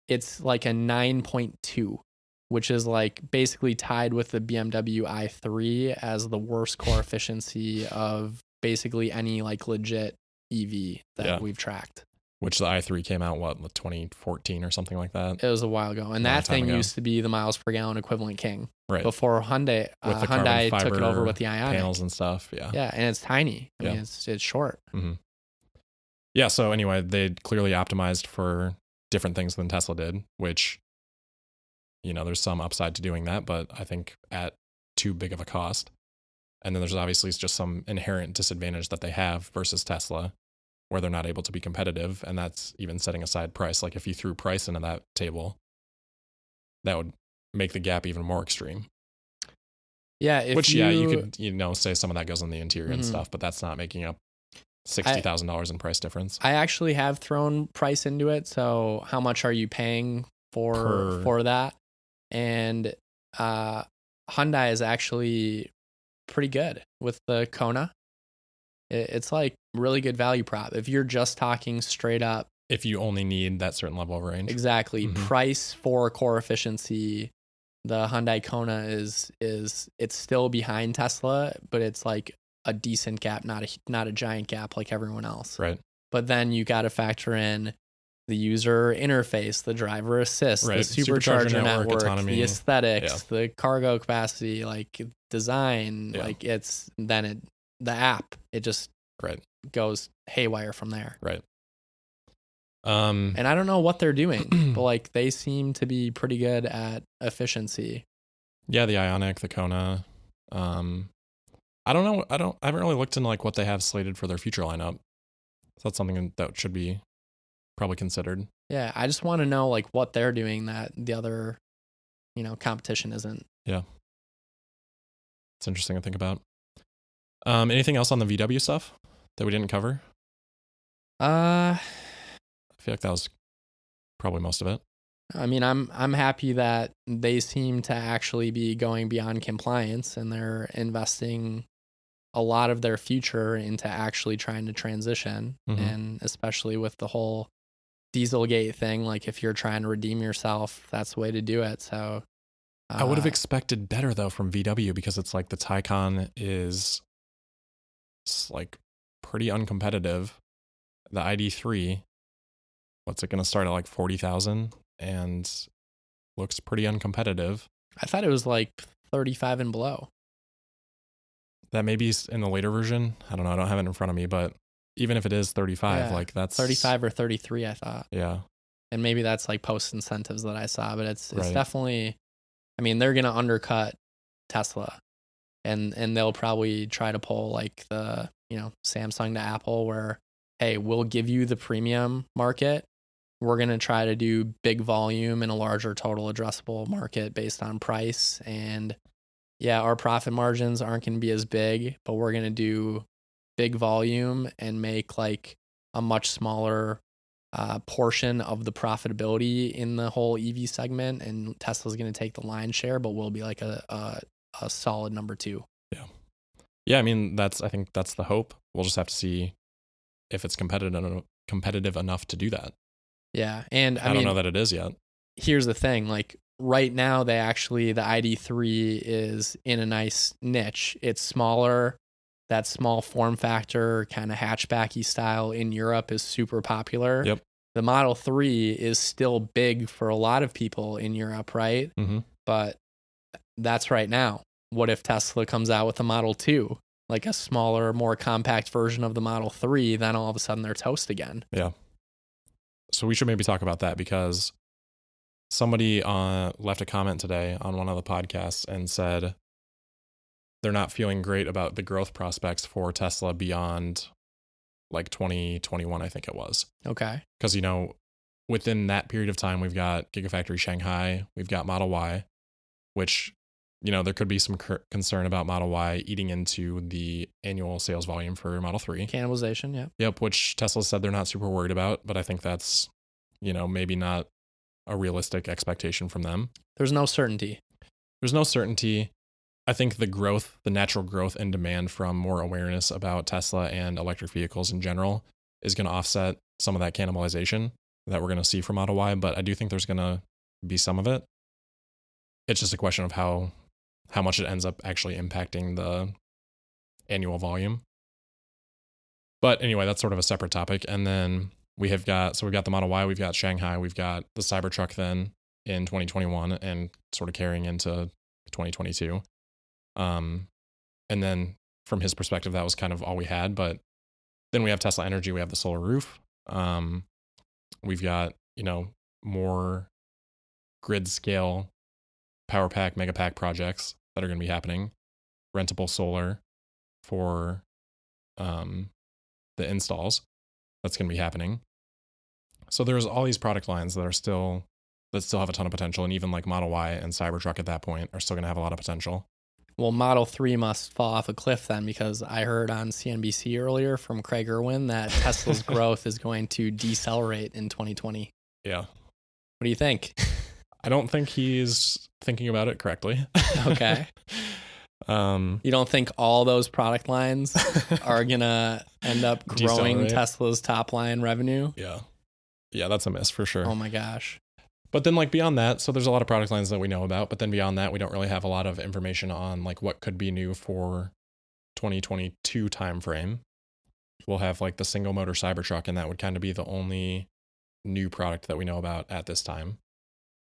[SPEAKER 2] it's like a 9.2, which is like basically tied with the BMW i3 as the worst core efficiency of basically any like legit EV that we've tracked.
[SPEAKER 1] Which the i3 came out, 2014 or something like that?
[SPEAKER 2] It was a while ago. And that thing used to be the miles per gallon equivalent king.
[SPEAKER 1] Right.
[SPEAKER 2] Before Hyundai took it over with the Ioniq.
[SPEAKER 1] Panels and stuff, yeah.
[SPEAKER 2] Yeah, and it's tiny. I mean, it's short.
[SPEAKER 1] Mm-hmm. Yeah, so anyway, they clearly optimized for different things than Tesla did, which, there's some upside to doing that, but I think at too big of a cost. And then there's obviously just some inherent disadvantage that they have versus Tesla, where they're not able to be competitive, and that's even setting aside price. Like if you threw price into that table, that would make the gap even more extreme.
[SPEAKER 2] Yeah,
[SPEAKER 1] you could say some of that goes on the interior and stuff, but that's not making up $60,000 in price difference.
[SPEAKER 2] I actually have thrown price into it. So how much are you paying for that? And Hyundai is actually pretty good with the Kona. It's like really good value prop. If you're just talking straight up,
[SPEAKER 1] if you only need that certain level of range.
[SPEAKER 2] Exactly. Mm-hmm. Price for core efficiency, the Hyundai Kona is it's still behind Tesla, but it's like a decent gap, not a giant gap like everyone else.
[SPEAKER 1] Right.
[SPEAKER 2] But then you got to factor in the user interface, the driver assist, the supercharger network, autonomy, the aesthetics, the cargo capacity, like design, like the app, it just goes haywire from there.
[SPEAKER 1] Right.
[SPEAKER 2] And I don't know what they're doing, but like they seem to be pretty good at efficiency.
[SPEAKER 1] Yeah, the Ioniq, the Kona. I don't know. I haven't really looked into like what they have slated for their future lineup. So that's something that should be probably considered.
[SPEAKER 2] Yeah, I just want to know like what they're doing that the other, competition isn't.
[SPEAKER 1] Yeah. It's interesting to think about. Anything else on the VW stuff that we didn't cover? I feel like that was probably most of it.
[SPEAKER 2] I mean, I'm happy that they seem to actually be going beyond compliance and they're investing a lot of their future into actually trying to transition. Mm-hmm. And especially with the whole Dieselgate thing, like if you're trying to redeem yourself, that's the way to do it. So
[SPEAKER 1] I would have expected better though from VW, because it's like the Taycan is like pretty uncompetitive. The ID3, what's it going to start at like 40,000 and looks pretty uncompetitive.
[SPEAKER 2] I thought it was like 35 and below.
[SPEAKER 1] That may be in the later version. I don't know. I don't have it in front of me, but even if it is 35, like that's
[SPEAKER 2] 35 or 33, I thought.
[SPEAKER 1] Yeah.
[SPEAKER 2] And maybe that's like post incentives that I saw, but it's definitely, I mean, they're going to undercut Tesla and they'll probably try to pull like the, Samsung to Apple where, hey, we'll give you the premium market. We're going to try to do big volume in a larger total addressable market based on price. And yeah, our profit margins aren't going to be as big, but we're going to do big volume and make like a much smaller portion of the profitability in the whole EV segment. And Tesla's going to take the lion's share, but we'll be like a a solid number 2.
[SPEAKER 1] Yeah, I mean, I think that's the hope. We'll just have to see if it's competitive enough to do that.
[SPEAKER 2] Yeah, and
[SPEAKER 1] I don't know that it is yet.
[SPEAKER 2] Here's the thing, like right now the ID3 is in a nice niche. It's smaller. That small form factor, kind of hatchbacky style in Europe is super popular.
[SPEAKER 1] Yep.
[SPEAKER 2] The Model 3 is still big for a lot of people in Europe, right?
[SPEAKER 1] Mm-hmm.
[SPEAKER 2] But that's right now. What if Tesla comes out with a Model 2, like a smaller, more compact version of the Model 3, then all of a sudden they're toast again.
[SPEAKER 1] Yeah. So we should maybe talk about that because somebody left a comment today on one of the podcasts and said they're not feeling great about the growth prospects for Tesla beyond like 2021, I think it was.
[SPEAKER 2] Okay.
[SPEAKER 1] Because, within that period of time, we've got Gigafactory Shanghai, we've got Model Y, which, there could be some concern about Model Y eating into the annual sales volume for Model 3.
[SPEAKER 2] Cannibalization, yeah.
[SPEAKER 1] Yep, which Tesla said they're not super worried about, but I think that's, maybe not a realistic expectation from them.
[SPEAKER 2] There's no certainty.
[SPEAKER 1] I think the natural growth in demand from more awareness about Tesla and electric vehicles in general is going to offset some of that cannibalization that we're going to see from Model Y, but I do think there's going to be some of it. It's just a question of how much it ends up actually impacting the annual volume. But anyway, that's sort of a separate topic. And then we've got the Model Y, we've got Shanghai, we've got the Cybertruck then in 2021 and sort of carrying into 2022. And then from his perspective, that was kind of all we had. But then we have Tesla Energy, we have the solar roof. We've got, more grid scale power pack, mega pack projects that are going to be happening. Rentable solar for the installs. That's going to be happening. So there's all these product lines that still have a ton of potential. And even like Model Y and Cybertruck at that point are still going to have a lot of potential.
[SPEAKER 2] Well, Model 3 must fall off a cliff then, because I heard on CNBC earlier from Craig Irwin that Tesla's growth is going to decelerate in 2020.
[SPEAKER 1] Yeah.
[SPEAKER 2] What do you think?
[SPEAKER 1] I don't think he's thinking about it correctly.
[SPEAKER 2] Okay. You don't think all those product lines are going to end up growing Tesla's top line revenue?
[SPEAKER 1] Yeah. Yeah, that's a miss for sure.
[SPEAKER 2] Oh my gosh.
[SPEAKER 1] But then like beyond that, so there's a lot of product lines that we know about, but then beyond that, we don't really have a lot of information on like what could be new for 2022 timeframe. We'll have like the single motor Cybertruck, and that would kind of be the only new product that we know about at this time.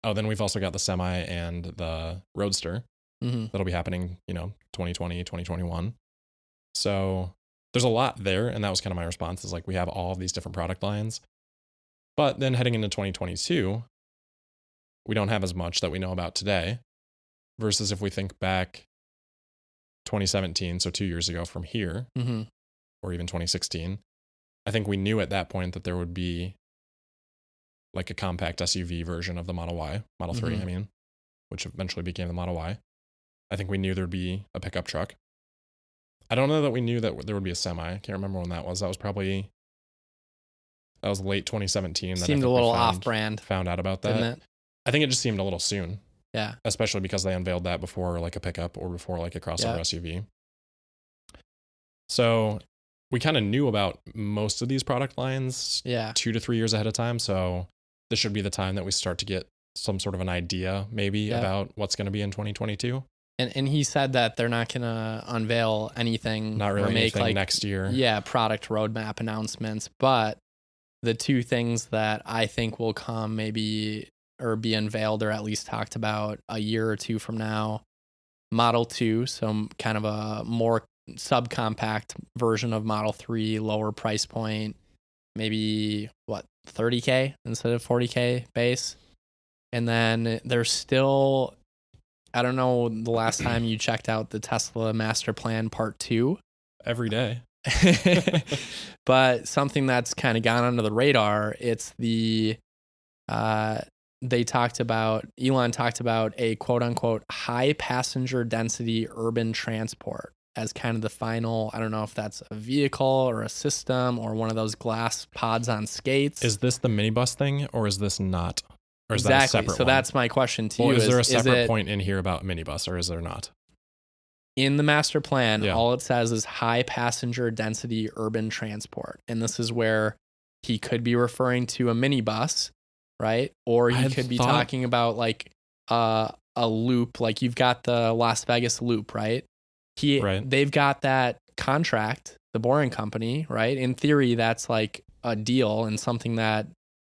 [SPEAKER 1] Oh, then we've also got the Semi and the Roadster.
[SPEAKER 2] Mm-hmm.
[SPEAKER 1] That'll be happening, 2020, 2021. So there's a lot there. And that was kind of my response, is like, we have all of these different product lines. But then heading into 2022, we don't have as much that we know about today, versus if we think back 2017, so 2 years ago from here,
[SPEAKER 2] mm-hmm.
[SPEAKER 1] or even 2016, I think we knew at that point that there would be like a compact SUV version of the Model Y, Model 3,
[SPEAKER 2] mm-hmm.
[SPEAKER 1] I mean, which eventually became the Model Y. I think we knew there'd be a pickup truck. I don't know that we knew that there would be a Semi. I can't remember when that was. That was late 2017.
[SPEAKER 2] Seemed a little off-brand.
[SPEAKER 1] Found out about that.
[SPEAKER 2] Didn't it?
[SPEAKER 1] I think it just seemed a little soon.
[SPEAKER 2] Yeah.
[SPEAKER 1] Especially because they unveiled that before like a pickup or before like a crossover SUV. So we kind of knew about most of these product lines 2 to 3 years ahead of time. So this should be the time that we start to get some sort of an idea maybe about what's going to be in 2022.
[SPEAKER 2] And he said that they're not going to unveil anything.
[SPEAKER 1] Not really
[SPEAKER 2] or make
[SPEAKER 1] anything
[SPEAKER 2] like,
[SPEAKER 1] next year.
[SPEAKER 2] Yeah, product roadmap announcements. But the two things that I think will come maybe or be unveiled or at least talked about a year or two from now, Model 2, so kind of a more subcompact version of Model 3, lower price point, maybe $30K instead of $40K base. And then there's still, I don't know the last time you checked out the Tesla Master Plan Part 2.
[SPEAKER 1] Every day.
[SPEAKER 2] But something that's kind of gone under the radar, it's the Elon talked about a quote unquote high passenger density urban transport as kind of the final, I don't know if that's a vehicle or a system or one of those glass pods on skates.
[SPEAKER 1] Is this the minibus thing or is this not? Or is
[SPEAKER 2] exactly.
[SPEAKER 1] that a separate
[SPEAKER 2] so
[SPEAKER 1] one?
[SPEAKER 2] That's my question to you.
[SPEAKER 1] Is there a separate point in here about minibus or is there not?
[SPEAKER 2] in the master plan,
[SPEAKER 1] Yeah.
[SPEAKER 2] all it says is high passenger density urban transport. And this is where he could be referring to a minibus, right? Or he could be talking about like a loop, like you've got the Las Vegas loop, right? They've got that contract, the Boring Company, right? In theory, that's like a deal and something that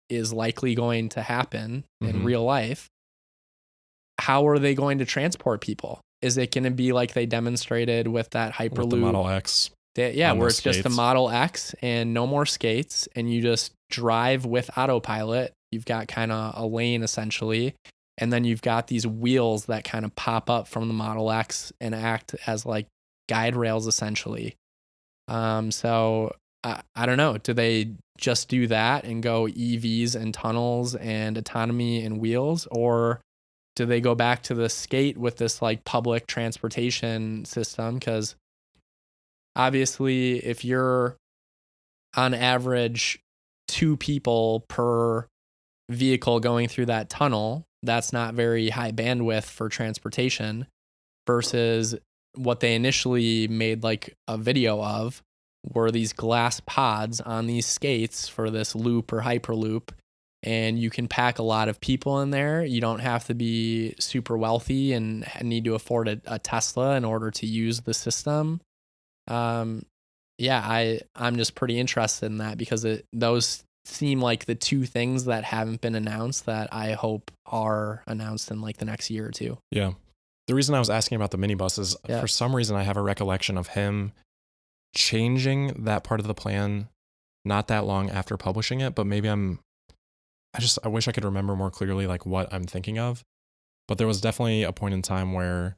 [SPEAKER 2] is likely going to happen in real life. How are they going to transport people? Is it going to be like they demonstrated with that Hyperloop? With
[SPEAKER 1] the Model X.
[SPEAKER 2] Where it's just a Model X and no more skates, and you just drive with autopilot. You've got kind of a lane essentially, and then you've got these wheels that kind of pop up from the Model X and act as like guide rails essentially. So I don't know. Do they just do that and go EVs and tunnels and autonomy and wheels, or do they go back to the skate with this like public transportation system? Because obviously, if you're on average 2 people per vehicle going through that tunnel, that's not very high bandwidth for transportation versus what they initially made like a video of were these glass pods on these skates for this loop or hyperloop. And you can pack a lot of people in there. You don't have to be super wealthy and need to afford a Tesla in order to use the system. I'm just pretty interested in that because those seem like the 2 things that haven't been announced that I hope are announced in like the next year or 2.
[SPEAKER 1] Yeah. The reason I was asking about the minibus is for some reason I have a recollection of him changing that part of the plan not that long after publishing it, but maybe I wish I could remember more clearly like what I'm thinking of. But there was definitely a point in time where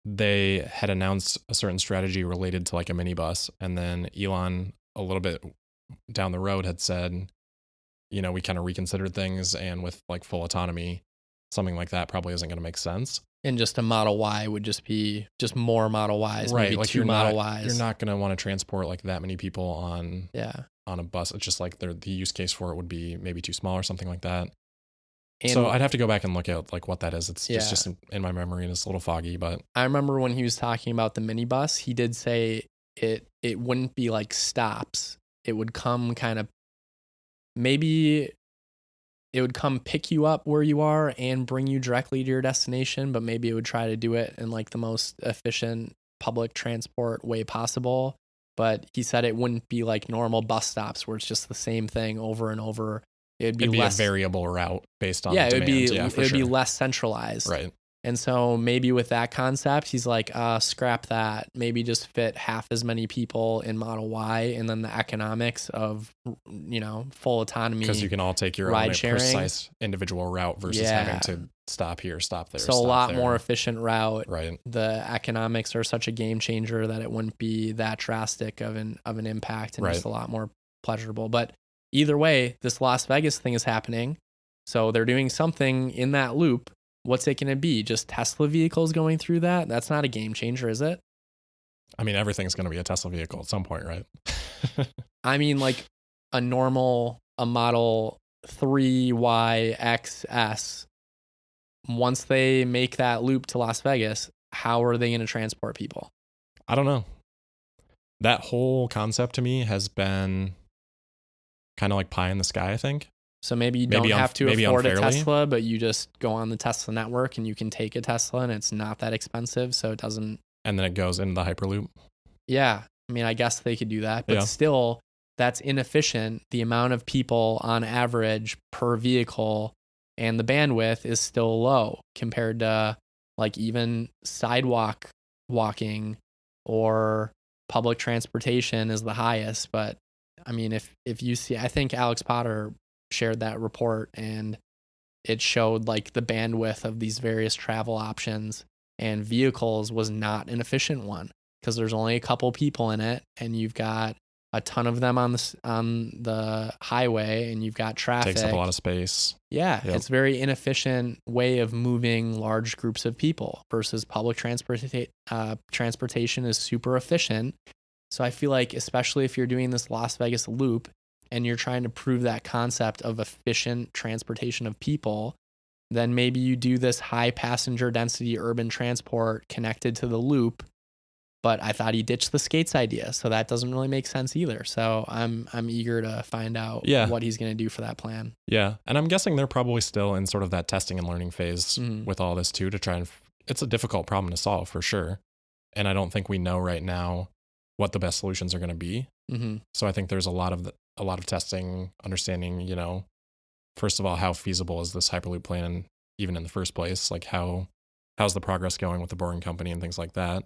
[SPEAKER 1] they had announced a certain strategy related to like a minibus, and then Elon a little bit down the road had said, you know, we kind of reconsidered things, and with like full autonomy, something like that probably isn't going to make sense.
[SPEAKER 2] And just a Model Y would just be just more Model Ys, right? Maybe like 2 Model Ys.
[SPEAKER 1] You're not going to want to transport like that many people on a bus. It's just like the use case for it would be maybe too small or something like that. And so I'd have to go back and look at like what that is. It's just in my memory and it's a little foggy, but
[SPEAKER 2] I remember when he was talking about the minibus, he did say it wouldn't be like stops. It would come kind of, maybe it would come pick you up where you are and bring you directly to your destination, but maybe it would try to do it in like the most efficient public transport way possible. But he said it wouldn't be like normal bus stops where it's just the same thing over and over. It'd be less,
[SPEAKER 1] a variable route based on demand.
[SPEAKER 2] It would be less centralized.
[SPEAKER 1] Right.
[SPEAKER 2] And so maybe with that concept, he's like, scrap that. Maybe just fit half as many people in Model Y, and then the economics of, you know, full autonomy.
[SPEAKER 1] Because you can all take your own precise individual route versus having to stop here, stop there.
[SPEAKER 2] So a lot more efficient route.
[SPEAKER 1] Right.
[SPEAKER 2] The economics are such a game changer that it wouldn't be that drastic of an impact, and just a lot more pleasurable. But either way, this Las Vegas thing is happening. So they're doing something in that loop. What's it going to be? Just Tesla vehicles going through that? That's not a game changer, is it?
[SPEAKER 1] I mean, everything's going to be a Tesla vehicle at some point, right?
[SPEAKER 2] I mean, like a Model 3 Y XS, once they make that loop to Las Vegas, how are they going to transport people?
[SPEAKER 1] I don't know. That whole concept to me has been kind of like pie in the sky, I think.
[SPEAKER 2] So maybe you don't have to afford a Tesla, but you just go on the Tesla network and you can take a Tesla and it's not that expensive. So it doesn't.
[SPEAKER 1] And then it goes into the Hyperloop.
[SPEAKER 2] Yeah. I mean, I guess they could do that, but still that's inefficient. The amount of people on average per vehicle and the bandwidth is still low compared to like even sidewalk walking or public transportation is the highest. But I mean, if you see, I think Alex Potter shared that report and it showed like the bandwidth of these various travel options, and vehicles was not an efficient one because there's only a couple people in it and you've got a ton of them on the highway and you've got traffic.
[SPEAKER 1] Takes up a lot of space.
[SPEAKER 2] Yeah. It's a very inefficient way of moving large groups of people versus public transportation is super efficient. So I feel like, especially if you're doing this Las Vegas loop and you're trying to prove that concept of efficient transportation of people, then maybe you do this high passenger density urban transport connected to the loop. But I thought he ditched the skates idea, so that doesn't really make sense either. So I'm eager to find out what he's going to do for that plan.
[SPEAKER 1] Yeah, and I'm guessing they're probably still in sort of that testing and learning phase with all this too, to try and it's a difficult problem to solve for sure. And I don't think we know right now what the best solutions are going to be. So I think there's a lot of testing, understanding, you know, first of all, how feasible is this Hyperloop plan even in the first place? Like how's the progress going with the Boring Company and things like that?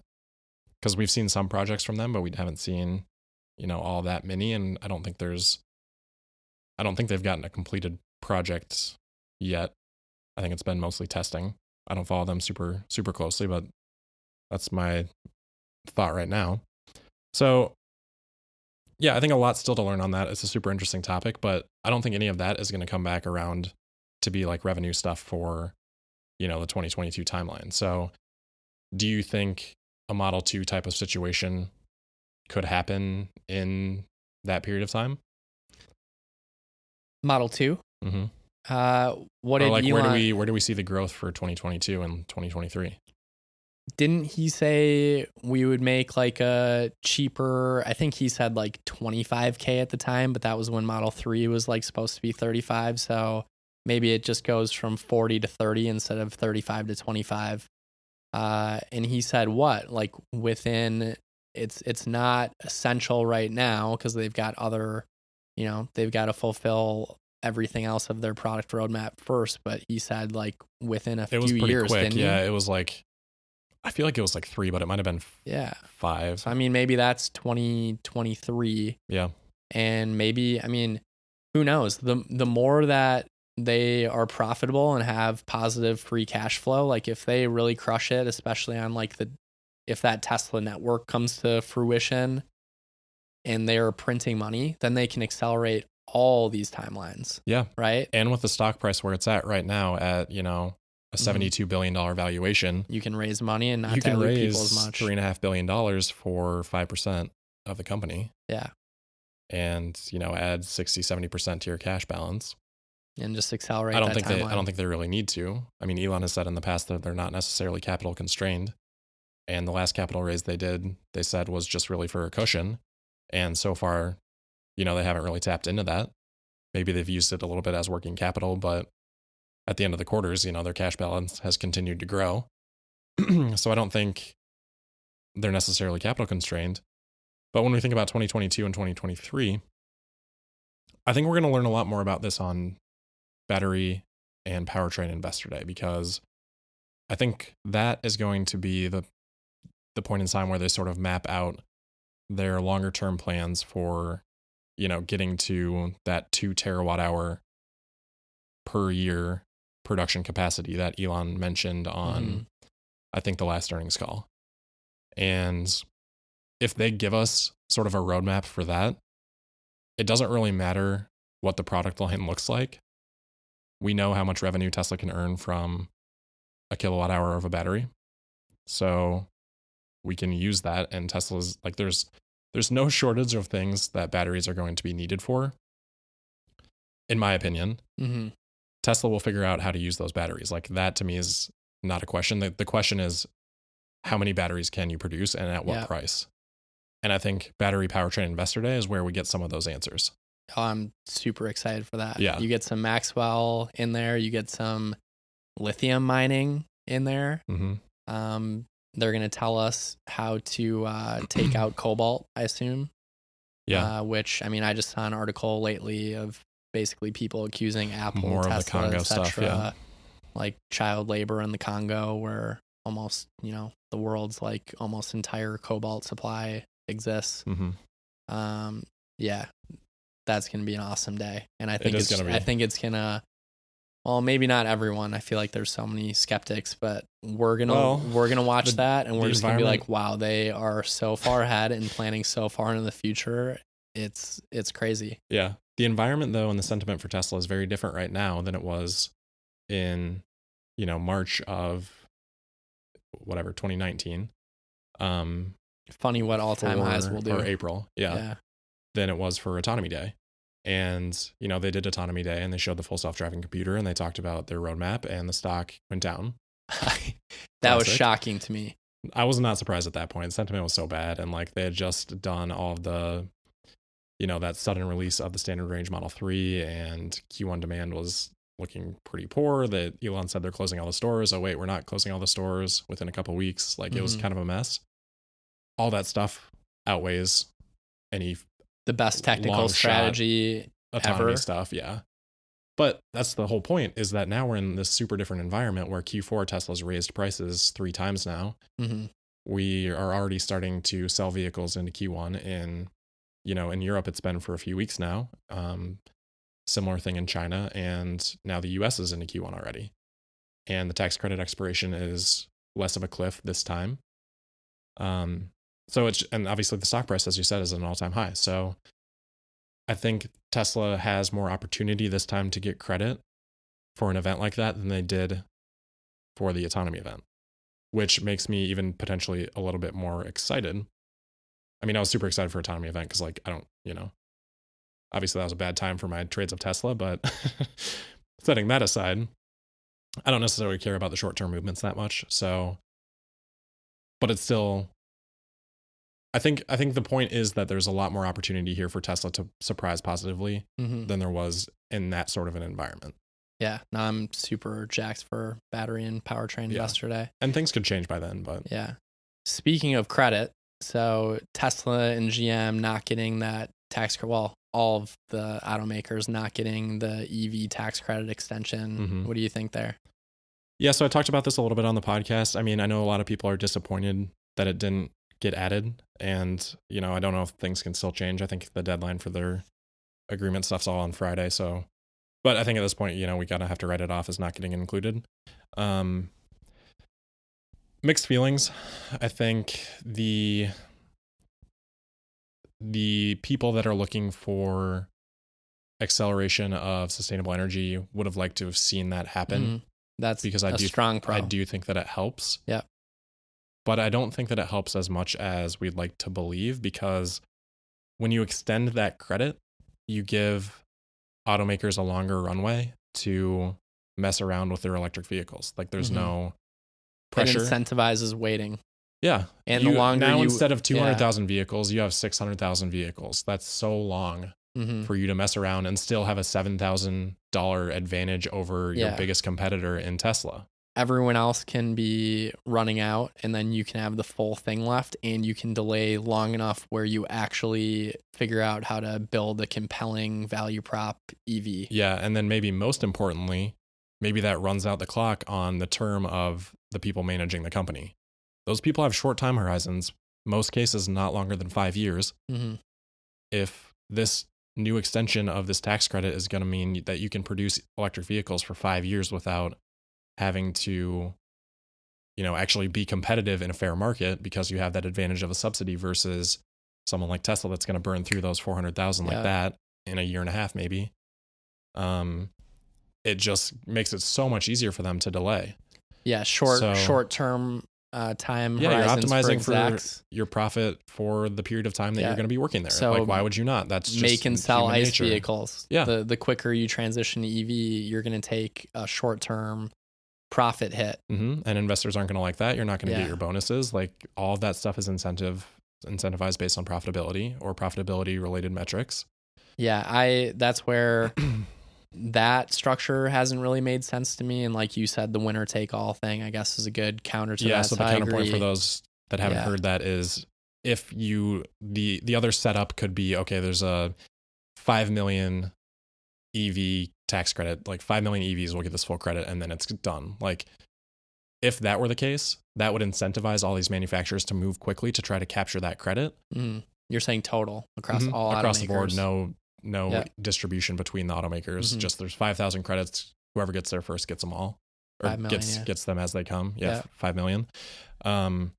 [SPEAKER 1] Because we've seen some projects from them, but we haven't seen, you know, all that many. And I don't think they've gotten a completed project yet. I think it's been mostly testing. I don't follow them super, super closely, but that's my thought right now. So yeah, I think a lot still to learn on that. It's a super interesting topic, but I don't think any of that is going to come back around to be like revenue stuff for, you know, the 2022 timeline. So do you think a Model 2 type of situation could happen in that period of time?
[SPEAKER 2] Model 2? What did
[SPEAKER 1] like
[SPEAKER 2] Elon...
[SPEAKER 1] where do we see the growth for 2022 and 2023?
[SPEAKER 2] Didn't he say we would make like a cheaper, I think he said like 25K at the time, but that was when Model 3 was like supposed to be 35. So maybe it just goes from 40 to 30 instead of 35 to 25. And he said what? Like within, it's not essential right now because they've got other, you know, they've got to fulfill everything else of their product roadmap first. But he said like within a few years,
[SPEAKER 1] quick.
[SPEAKER 2] Didn't
[SPEAKER 1] Yeah,
[SPEAKER 2] he?
[SPEAKER 1] it was like, I feel like it was like 3, but it might have been 5.
[SPEAKER 2] So, I mean, maybe that's 2023.
[SPEAKER 1] Yeah.
[SPEAKER 2] And maybe, I mean, who knows? The more that they are profitable and have positive free cash flow, like if they really crush it, especially on like if that Tesla network comes to fruition and they're printing money, then they can accelerate all these timelines.
[SPEAKER 1] Yeah.
[SPEAKER 2] Right.
[SPEAKER 1] And with the stock price where it's at right now at, you know, a $72 billion valuation,
[SPEAKER 2] you can raise money and not dilute people as much.
[SPEAKER 1] $3.5 billion for 5% of the company.
[SPEAKER 2] Yeah.
[SPEAKER 1] And, you know, add 60-70% to your cash balance.
[SPEAKER 2] And just accelerate
[SPEAKER 1] I don't
[SPEAKER 2] timeline.
[SPEAKER 1] think they really need to. I mean, Elon has said in the past that they're not necessarily capital constrained. And the last capital raise they did, they said was just really for a cushion. And so far, you know, they haven't really tapped into that. Maybe they've used it a little bit as working capital, but at the end of the quarters, you know, their cash balance has continued to grow. So I don't think they're necessarily capital constrained. But when we think about 2022 and 2023, I think we're going to learn a lot more about this on Battery and Powertrain Investor Day, because I think that is going to be the point in time where they sort of map out their longer term plans for, you know, getting to that 2 terawatt hour per year production capacity that Elon mentioned on, I think, the last earnings call. And if they give us sort of a roadmap for that, it doesn't really matter what the product line looks like. We know how much revenue Tesla can earn from a kilowatt hour of a battery. So we can use that, and Tesla's like, there's no shortage of things that batteries are going to be needed for, in my opinion. Tesla will figure out how to use those batteries. Like, that to me is not a question. The question is, how many batteries can you produce and at what price? And I think Battery Powertrain Investor Day is where we get some of those answers.
[SPEAKER 2] Oh, I'm super excited for that.
[SPEAKER 1] Yeah.
[SPEAKER 2] You get some Maxwell in there. You get some lithium mining in there. They're going to tell us how to take out cobalt, I assume.
[SPEAKER 1] Yeah.
[SPEAKER 2] Which, I mean, I just saw an article lately of basically people accusing Apple,
[SPEAKER 1] more
[SPEAKER 2] Tesla,
[SPEAKER 1] of the Congo stuff, yeah.
[SPEAKER 2] Like child labor in the Congo, where almost, you know, the world's like almost entire cobalt supply exists. Yeah, that's going to be an awesome day. And I think it's going to, well, maybe not everyone. I feel like there's so many skeptics, but we're going to watch that, and we're just going to be like, wow, they are so far ahead and planning so far into the future. It's crazy.
[SPEAKER 1] Yeah. The environment, though, and the sentiment for Tesla is very different right now than it was in, you know, March of 2019.
[SPEAKER 2] Funny what all-time highs will do.
[SPEAKER 1] Or April. Yeah. Than it was for Autonomy Day. And, they did Autonomy Day and they showed the full self-driving computer and they talked about their roadmap and the stock went down.
[SPEAKER 2] That was shocking to me.
[SPEAKER 1] I was not surprised at that point. Sentiment was so bad. And like they had just done all of the, that sudden release of the standard range Model 3 and Q1 demand was looking pretty poor. That Elon said they're closing all the stores. Oh, wait, we're not closing all the stores within a couple of weeks. Like it was kind of a mess. All that stuff outweighs the
[SPEAKER 2] best technical strategy
[SPEAKER 1] autonomy
[SPEAKER 2] ever.
[SPEAKER 1] Stuff. Yeah. But that's the whole point, is that now we're in this super different environment where Q4 Tesla's raised prices 3 times now.
[SPEAKER 2] Mm-hmm.
[SPEAKER 1] We are already starting to sell vehicles into Q1 in Europe. It's been for a few weeks now. Similar thing in China. And now the US is into Q1 already. And the tax credit expiration is less of a cliff this time. And obviously the stock price, as you said, is at an all-time high. So I think Tesla has more opportunity this time to get credit for an event like that than they did for the autonomy event, which makes me even potentially a little bit more excited. I mean, I was super excited for autonomy event because like, I don't, obviously that was a bad time for my trades of Tesla, but setting that aside, I don't necessarily care about the short-term movements that much. So, but it's still, I think the point is that there's a lot more opportunity here for Tesla to surprise positively than there was in that sort of an environment.
[SPEAKER 2] Yeah, no, I'm super jacked for battery and powertrain yesterday.
[SPEAKER 1] And things could change by then, but
[SPEAKER 2] yeah. Speaking of credit, so Tesla and GM not getting that tax credit. Well, all of the automakers not getting the EV tax credit extension. What do you think there?
[SPEAKER 1] Yeah, so I talked about this a little bit on the podcast. I mean, I know a lot of people are disappointed that it didn't get added, and I don't know if things can still change. I think the deadline for their agreement stuff's all on Friday, so but I think at this point we gotta have to write it off as not getting included. Mixed feelings. I think the people that are looking for acceleration of sustainable energy would have liked to have seen that happen.
[SPEAKER 2] That's
[SPEAKER 1] because
[SPEAKER 2] I
[SPEAKER 1] do think that it helps.
[SPEAKER 2] Yeah.
[SPEAKER 1] But I don't think that it helps as much as we'd like to believe, because when you extend that credit, you give automakers a longer runway to mess around with their electric vehicles. Like there's no pressure.
[SPEAKER 2] It incentivizes waiting.
[SPEAKER 1] Yeah.
[SPEAKER 2] And the longer
[SPEAKER 1] now instead of 200,000 vehicles, you have 600,000 vehicles. That's so long for you to mess around and still have a $7,000 advantage over your biggest competitor in Tesla.
[SPEAKER 2] Everyone else can be running out, and then you can have the full thing left, and you can delay long enough where you actually figure out how to build a compelling value prop EV.
[SPEAKER 1] Yeah, and then maybe most importantly, maybe that runs out the clock on the term of the people managing the company. Those people have short time horizons, most cases not longer than 5 years. If this new extension of this tax credit is going to mean that you can produce electric vehicles for 5 years without having to, actually be competitive in a fair market, because you have that advantage of a subsidy versus someone like Tesla that's going to burn through those 400,000 like that in a year and a half, maybe. It just makes it so much easier for them to delay.
[SPEAKER 2] Yeah. Short term time.
[SPEAKER 1] Yeah. You're optimizing
[SPEAKER 2] for
[SPEAKER 1] your profit for the period of time that you're going to be working there.
[SPEAKER 2] So
[SPEAKER 1] like, why would you not? That's just
[SPEAKER 2] make and sell ICE
[SPEAKER 1] nature.
[SPEAKER 2] Vehicles.
[SPEAKER 1] Yeah.
[SPEAKER 2] The quicker you transition to EV, you're going to take a short term profit hit.
[SPEAKER 1] And investors aren't going to like that. You're not going to get your bonuses. Like all of that stuff is incentivized based on profitability or profitability related metrics.
[SPEAKER 2] Yeah, that's where that structure hasn't really made sense to me. And like you said, the winner take all thing, I guess, is a good counter to that.
[SPEAKER 1] Yeah, so the counterpoint for those that haven't heard that is, if the other setup could be, okay, there's a 5 million EV tax credit, like 5 million EVs will get this full credit and then it's done. Like if that were the case, that would incentivize all these manufacturers to move quickly to try to capture that credit.
[SPEAKER 2] You're saying total across all
[SPEAKER 1] across
[SPEAKER 2] automakers.
[SPEAKER 1] The board, no distribution between the automakers. Just there's 5,000 credits. Whoever gets there first gets them all, or
[SPEAKER 2] 5 million,
[SPEAKER 1] gets them as they come. 5 million. The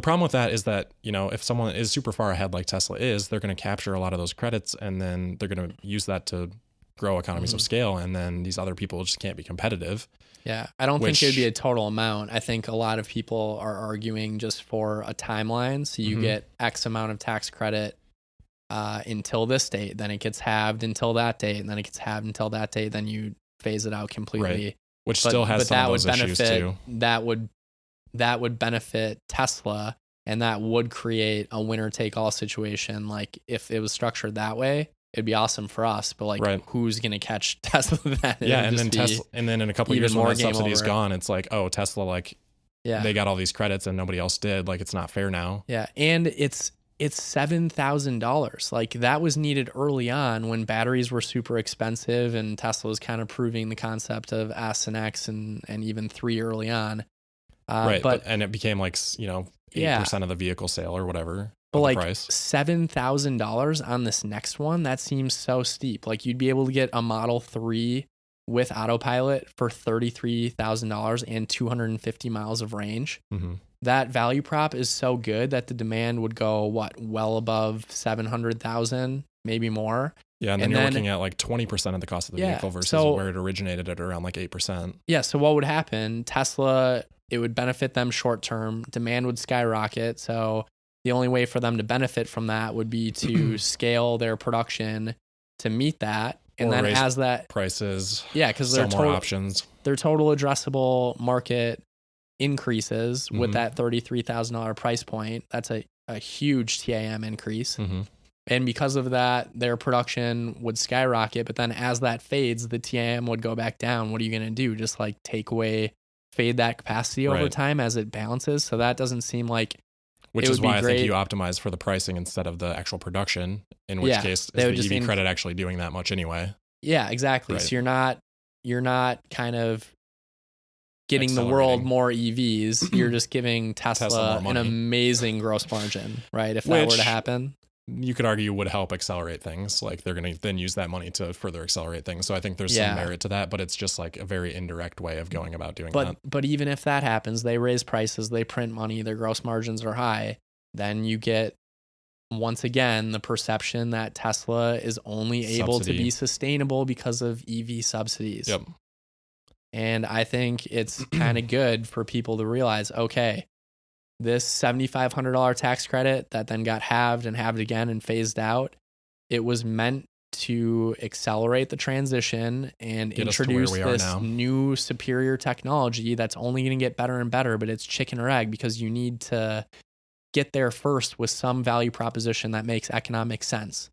[SPEAKER 1] problem with that is that, if someone is super far ahead like Tesla is, they're going to capture a lot of those credits and then they're going to use that to grow economies of scale, and then these other people just can't be competitive.
[SPEAKER 2] Yeah, I don't think it would be a total amount. I think a lot of people are arguing just for a timeline. So you get X amount of tax credit until this date, then it gets halved until that date, and then it gets halved until that date, then you phase it out completely.
[SPEAKER 1] Right. Which still has some of those issues too.
[SPEAKER 2] That would benefit Tesla, and that would create a winner-take-all situation. Like, if it was structured that way, it'd be awesome for us, but like, who's going to catch Tesla then?
[SPEAKER 1] Yeah, and then in a couple of years when that subsidy's gone, it's like, oh, Tesla, like, they got all these credits and nobody else did. Like, it's not fair now.
[SPEAKER 2] Yeah, and it's $7,000. Like, that was needed early on when batteries were super expensive, and Tesla was kind of proving the concept of S and X and even 3 early on.
[SPEAKER 1] But it became like, 8% of the vehicle sale or whatever.
[SPEAKER 2] But like $7,000 on this next one, that seems so steep. Like, you'd be able to get a Model 3 with autopilot for $33,000 and 250 miles of range.
[SPEAKER 1] Mm-hmm.
[SPEAKER 2] That value prop is so good that the demand would go well above 700,000, maybe more.
[SPEAKER 1] Yeah, and then you're looking at like 20% of the cost of the vehicle versus where it originated at around like 8%.
[SPEAKER 2] Yeah, so what would happen? Tesla, it would benefit them short term. Demand would skyrocket. So the only way for them to benefit from that would be to scale their production to meet that. And
[SPEAKER 1] or
[SPEAKER 2] then as that
[SPEAKER 1] prices,
[SPEAKER 2] because
[SPEAKER 1] their more options.
[SPEAKER 2] Their total addressable market increases with that $33,000 price point. That's a huge TAM increase.
[SPEAKER 1] Mm-hmm.
[SPEAKER 2] And because of that, their production would skyrocket. But then as that fades, the TAM would go back down. What are you going to do? Just like fade that capacity over time as it balances? So that doesn't seem like...
[SPEAKER 1] Which is why I think you optimize for the pricing instead of the actual production, in which case is the EV credit actually doing that much anyway.
[SPEAKER 2] Yeah, exactly. Right. So you're not kind of getting the world more EVs. You're just giving Tesla an amazing gross margin, right? If that were to happen.
[SPEAKER 1] You could argue would help accelerate things. Like, they're going to then use that money to further accelerate things. So I think there's some merit to that, but it's just like a very indirect way of going about doing that.
[SPEAKER 2] But even if that happens, they raise prices, they print money, their gross margins are high, then you get, once again, the perception that Tesla is only able to be sustainable because of EV subsidies.
[SPEAKER 1] Yep.
[SPEAKER 2] And I think it's kind of good for people to realize, okay, this $7,500 tax credit that then got halved and halved again and phased out, it was meant to accelerate the transition and introduce this new superior technology that's only going to get better and better, but it's chicken or egg, because you need to get there first with some value proposition that makes economic sense.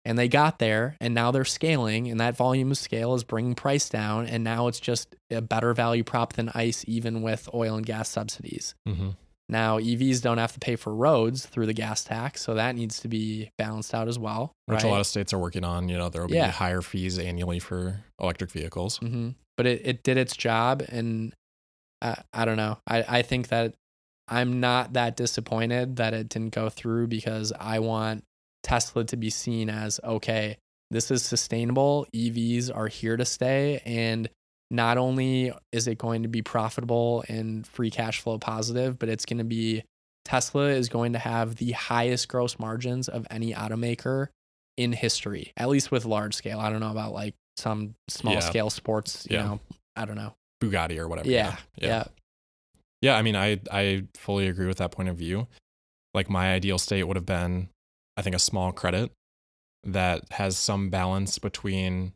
[SPEAKER 2] And they got there, and now they're scaling, and that volume of scale is bringing price down, and now it's just a better value prop than ICE, even with oil and gas subsidies.
[SPEAKER 1] Mm-hmm.
[SPEAKER 2] Now, EVs don't have to pay for roads through the gas tax, so that needs to be balanced out as well.
[SPEAKER 1] Which a lot of states are working on. There will be higher fees annually for electric vehicles.
[SPEAKER 2] Mm-hmm. But it did its job, and I don't know. I think that I'm not that disappointed that it didn't go through, because I want Tesla to be seen as, okay, this is sustainable. EVs are here to stay, and not only is it going to be profitable and free cash flow positive, but Tesla is going to have the highest gross margins of any automaker in history, at least with large scale. I don't know about like some small scale sports, you know, I don't know.
[SPEAKER 1] Bugatti or whatever.
[SPEAKER 2] Yeah.
[SPEAKER 1] I mean, I fully agree with that point of view. Like, my ideal state would have been, I think, a small credit that has some balance between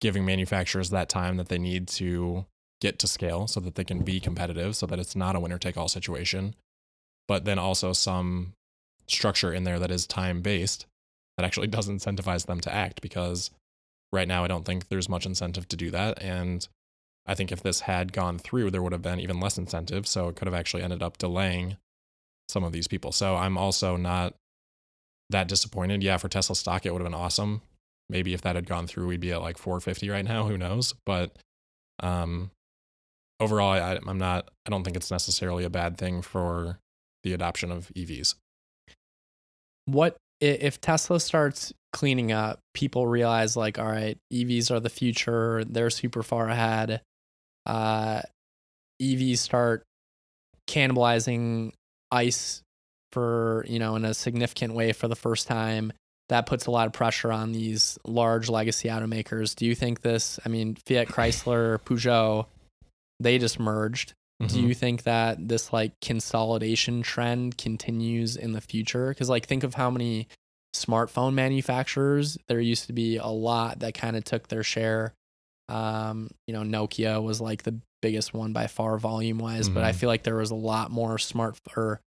[SPEAKER 1] giving manufacturers that time that they need to get to scale so that they can be competitive, so that it's not a winner-take-all situation, but then also some structure in there that is time-based that actually does incentivize them to act, because right now I don't think there's much incentive to do that. And I think if this had gone through, there would have been even less incentive, so it could have actually ended up delaying some of these people. So I'm also not that disappointed. Yeah, for Tesla stock, it would have been awesome. Maybe if that had gone through, we'd be at like 450 right now. Who knows? But overall, I don't think it's necessarily a bad thing for the adoption of EVs.
[SPEAKER 2] What if Tesla starts cleaning up, people realize like, all right, EVs are the future. They're super far ahead. EVs start cannibalizing ICE for, in a significant way for the first time. That puts a lot of pressure on these large legacy automakers. Do you think Fiat Chrysler, Peugeot, they just merged. Mm-hmm. Do you think that this like consolidation trend continues in the future? Because like, think of how many smartphone manufacturers. There used to be a lot that kind of took their share. Nokia was like the biggest one by far volume wise, but I feel like there was a lot more smart or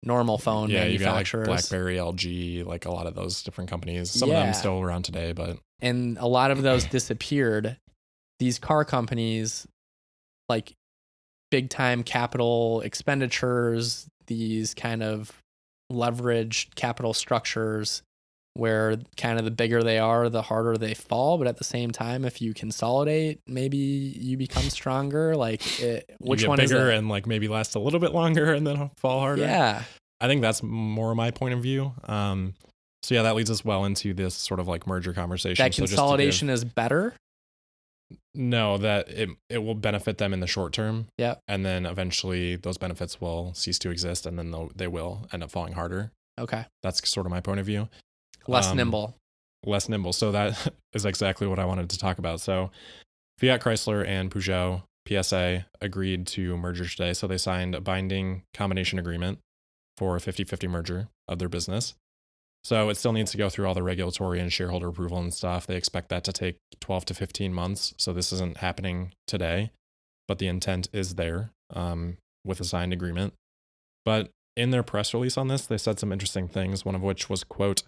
[SPEAKER 2] normal phone manufacturers. You got like
[SPEAKER 1] BlackBerry, LG, like a lot of those different companies. Some of them still around today, but
[SPEAKER 2] and a lot of those disappeared. These car companies, like big time capital expenditures, these kind of leveraged capital structures where kind of the bigger they are, the harder they fall. But at the same time, if you consolidate, maybe you become stronger. Like which one is
[SPEAKER 1] bigger and like maybe last a little bit longer and then fall harder?
[SPEAKER 2] Yeah.
[SPEAKER 1] I think that's more my point of view. So yeah, that leads us well into this sort of like merger conversation.
[SPEAKER 2] That consolidation is better?
[SPEAKER 1] No, that it will benefit them in the short term.
[SPEAKER 2] Yeah.
[SPEAKER 1] And then eventually those benefits will cease to exist and then they will end up falling harder.
[SPEAKER 2] Okay.
[SPEAKER 1] That's sort of my point of view.
[SPEAKER 2] Less nimble.
[SPEAKER 1] So that is exactly what I wanted to talk about. So Fiat Chrysler and Peugeot, PSA, agreed to merger today. So they signed a binding combination agreement for a 50-50 merger of their business. So it still needs to go through all the regulatory and shareholder approval and stuff. They expect that to take 12 to 15 months. So this isn't happening today, but the intent is there with a signed agreement. But in their press release on this, they said some interesting things, one of which was, quote,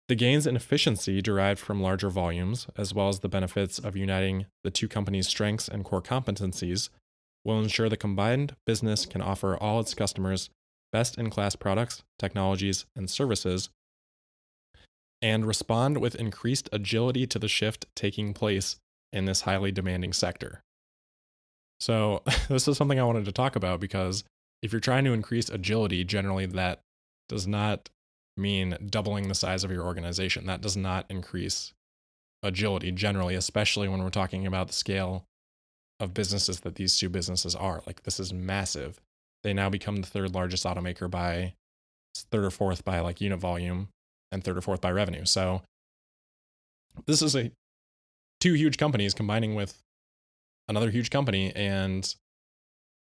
[SPEAKER 1] "The gains in efficiency derived from larger volumes, as well as the benefits of uniting the two companies' strengths and core competencies, will ensure the combined business can offer all its customers best-in-class products, technologies, and services, and respond with increased agility to the shift taking place in this highly demanding sector." So this is something I wanted to talk about because if you're trying to increase agility, generally that does not mean doubling the size of your organization. That does not increase agility generally, especially when we're talking about the scale of businesses that these two businesses are. Like, this is massive. They now become the third largest automaker by third or fourth by like unit volume and third or fourth by revenue. So this is two huge companies combining with another huge company, and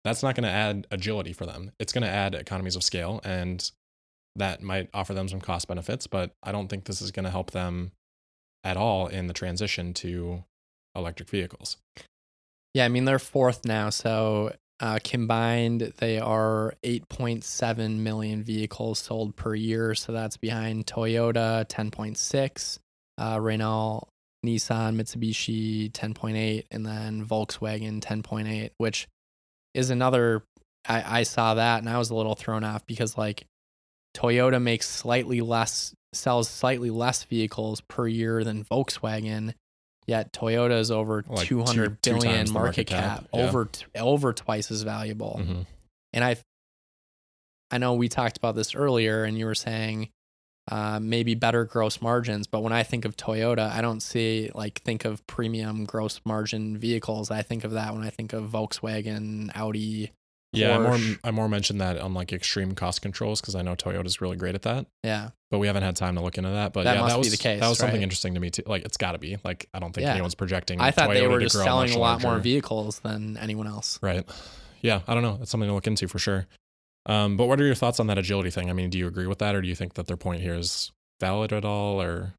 [SPEAKER 1] that's not going to add agility for them. It's going to add economies of scale, and that might offer them some cost benefits, but I don't think this is going to help them at all in the transition to electric vehicles.
[SPEAKER 2] Yeah, I mean, they're fourth now, so combined, they are 8.7 million vehicles sold per year. So that's behind Toyota, 10.6, Renault, Nissan, Mitsubishi, 10.8, and then Volkswagen, 10.8, which is another, I saw that and I was a little thrown off because like Toyota sells slightly less vehicles per year than Volkswagen. Yet Toyota is over like 200 billion market cap, yeah. over twice as valuable. Mm-hmm. And I know we talked about this earlier, and you were saying maybe better gross margins. But when I think of Toyota, I don't think of premium gross margin vehicles. I think of that when I think of Volkswagen, Audi.
[SPEAKER 1] Yeah, I more mentioned that on like extreme cost controls because I know Toyota's really great at that.
[SPEAKER 2] Yeah.
[SPEAKER 1] But we haven't had time to look into that. But
[SPEAKER 2] that must be the case.
[SPEAKER 1] That was something
[SPEAKER 2] right?
[SPEAKER 1] interesting to me too. Like, it's got to be. Like, I don't think anyone's projecting.
[SPEAKER 2] I thought
[SPEAKER 1] Toyota
[SPEAKER 2] they were just selling a lot more
[SPEAKER 1] larger.
[SPEAKER 2] vehicles than anyone else.
[SPEAKER 1] Right. Yeah, I don't know. That's something to look into for sure. But what are your thoughts on that agility thing? I mean, do you agree with that, or do you think that their point here is valid at all, or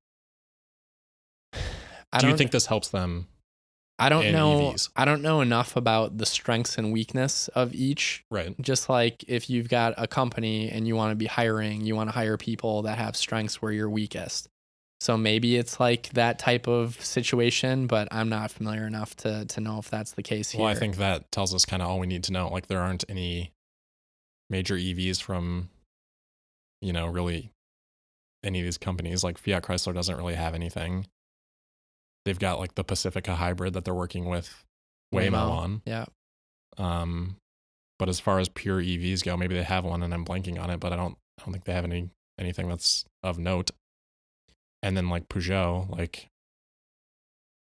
[SPEAKER 1] do you think this helps them?
[SPEAKER 2] I don't know.
[SPEAKER 1] EVs?
[SPEAKER 2] I don't know enough about the strengths and weakness of each.
[SPEAKER 1] Right.
[SPEAKER 2] Just like if you've got a company and you want to be hiring, you want to hire people that have strengths where you're weakest. So maybe it's like that type of situation, but I'm not familiar enough to know if that's the case here.
[SPEAKER 1] Well, I think that tells us kind of all we need to know. Like, there aren't any major EVs from, really any of these companies. Like Fiat Chrysler doesn't really have anything. They've got like the Pacifica hybrid that they're working with Waymo on.
[SPEAKER 2] Yeah.
[SPEAKER 1] But as far as pure EVs go, maybe they have one and I'm blanking on it, but I don't think they have anything that's of note. And then like Peugeot, like,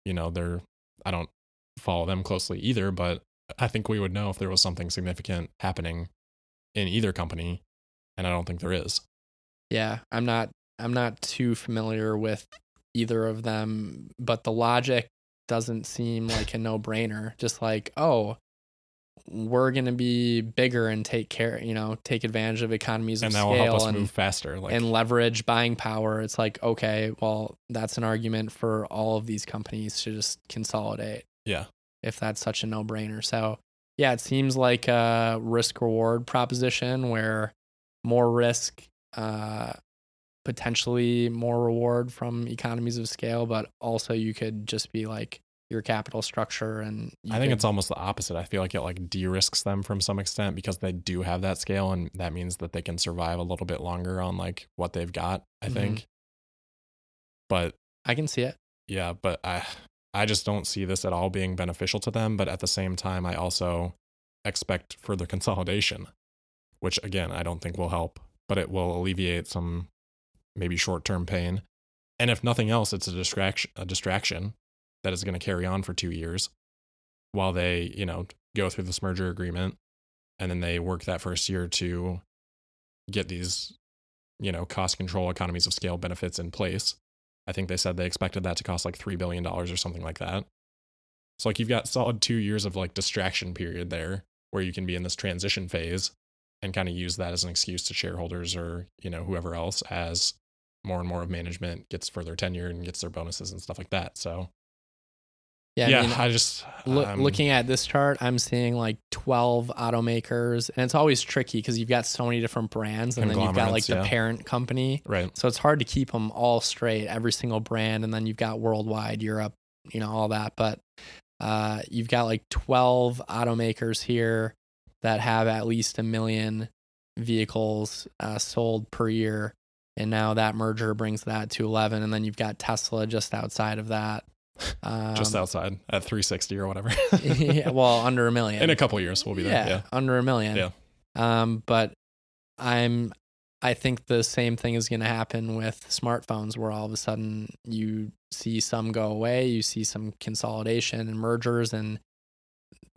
[SPEAKER 1] I don't follow them closely either, but I think we would know if there was something significant happening in either company, and I don't think there is.
[SPEAKER 2] Yeah, I'm not too familiar with either of them, but the logic doesn't seem like a no-brainer. Just like, we're going to be bigger and take advantage of economies of
[SPEAKER 1] and
[SPEAKER 2] scale
[SPEAKER 1] that will help us move faster,
[SPEAKER 2] and leverage buying power. It's like, okay, well, that's an argument for all of these companies to just consolidate.
[SPEAKER 1] Yeah.
[SPEAKER 2] If that's such a no-brainer. So yeah, it seems like a risk reward proposition where more risk, potentially more reward from economies of scale, but also you could just be like your capital structure. And
[SPEAKER 1] I think it's almost the opposite. I feel like it like de-risks them from some extent because they do have that scale, and that means that they can survive a little bit longer on like what they've got, I think. But
[SPEAKER 2] I can see it.
[SPEAKER 1] Yeah, but I just don't see this at all being beneficial to them. But at the same time, I also expect further consolidation, which again, I don't think will help, but it will alleviate some maybe short-term pain. And if nothing else, it's a distraction that is going to carry on for 2 years while they, go through this merger agreement, and then they work that first year to get these, cost control, economies of scale benefits in place. I think they said they expected that to cost like $3 billion or something like that. So like you've got solid 2 years of like distraction period there where you can be in this transition phase and kind of use that as an excuse to shareholders or, whoever else as more and more of management gets further tenure and gets their bonuses and stuff like that. So yeah, I just
[SPEAKER 2] looking at this chart, I'm seeing like 12 automakers, and it's always tricky because you've got so many different brands, and then you've got like the parent company,
[SPEAKER 1] right?
[SPEAKER 2] So it's hard to keep them all straight, every single brand, and then you've got worldwide, Europe, all that. But you've got like 12 automakers here that have at least 1 million vehicles sold per year, and now that merger brings that to 11, and then you've got Tesla just outside of that.
[SPEAKER 1] Just outside at 360 or whatever.
[SPEAKER 2] Yeah, well, under 1 million.
[SPEAKER 1] In a couple of years, we'll be there. Yeah,
[SPEAKER 2] under 1 million.
[SPEAKER 1] Yeah.
[SPEAKER 2] But I think the same thing is going to happen with smartphones, where all of a sudden you see some go away, you see some consolidation and mergers, and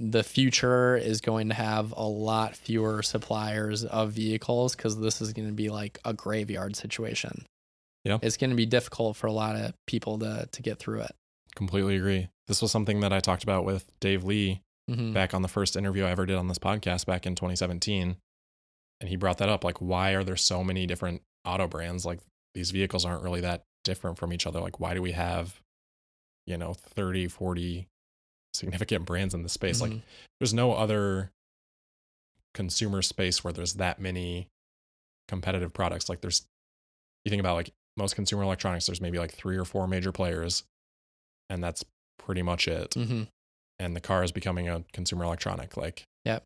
[SPEAKER 2] the future is going to have a lot fewer suppliers of vehicles because this is going to be like a graveyard situation.
[SPEAKER 1] Yeah,
[SPEAKER 2] it's going to be difficult for a lot of people to get through it.
[SPEAKER 1] Completely agree. This was something that I talked about with Dave Lee back on the first interview I ever did on this podcast back in 2017. And he brought that up. Like, why are there so many different auto brands? Like, these vehicles aren't really that different from each other. Like, why do we have, 30, 40 significant brands in this space? Like, there's no other consumer space where there's that many competitive products. Like, you think about like most consumer electronics, there's maybe like 3 or 4 major players. And that's pretty much it. And the car is becoming a consumer electronic. Like,
[SPEAKER 2] yep,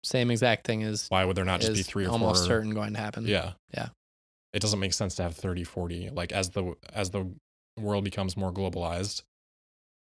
[SPEAKER 2] same exact thing is.
[SPEAKER 1] Why would there not just be 3 or 4?
[SPEAKER 2] Almost certain going to happen.
[SPEAKER 1] Yeah.
[SPEAKER 2] Yeah.
[SPEAKER 1] It doesn't make sense to have 30, 40. Like as the world becomes more globalized,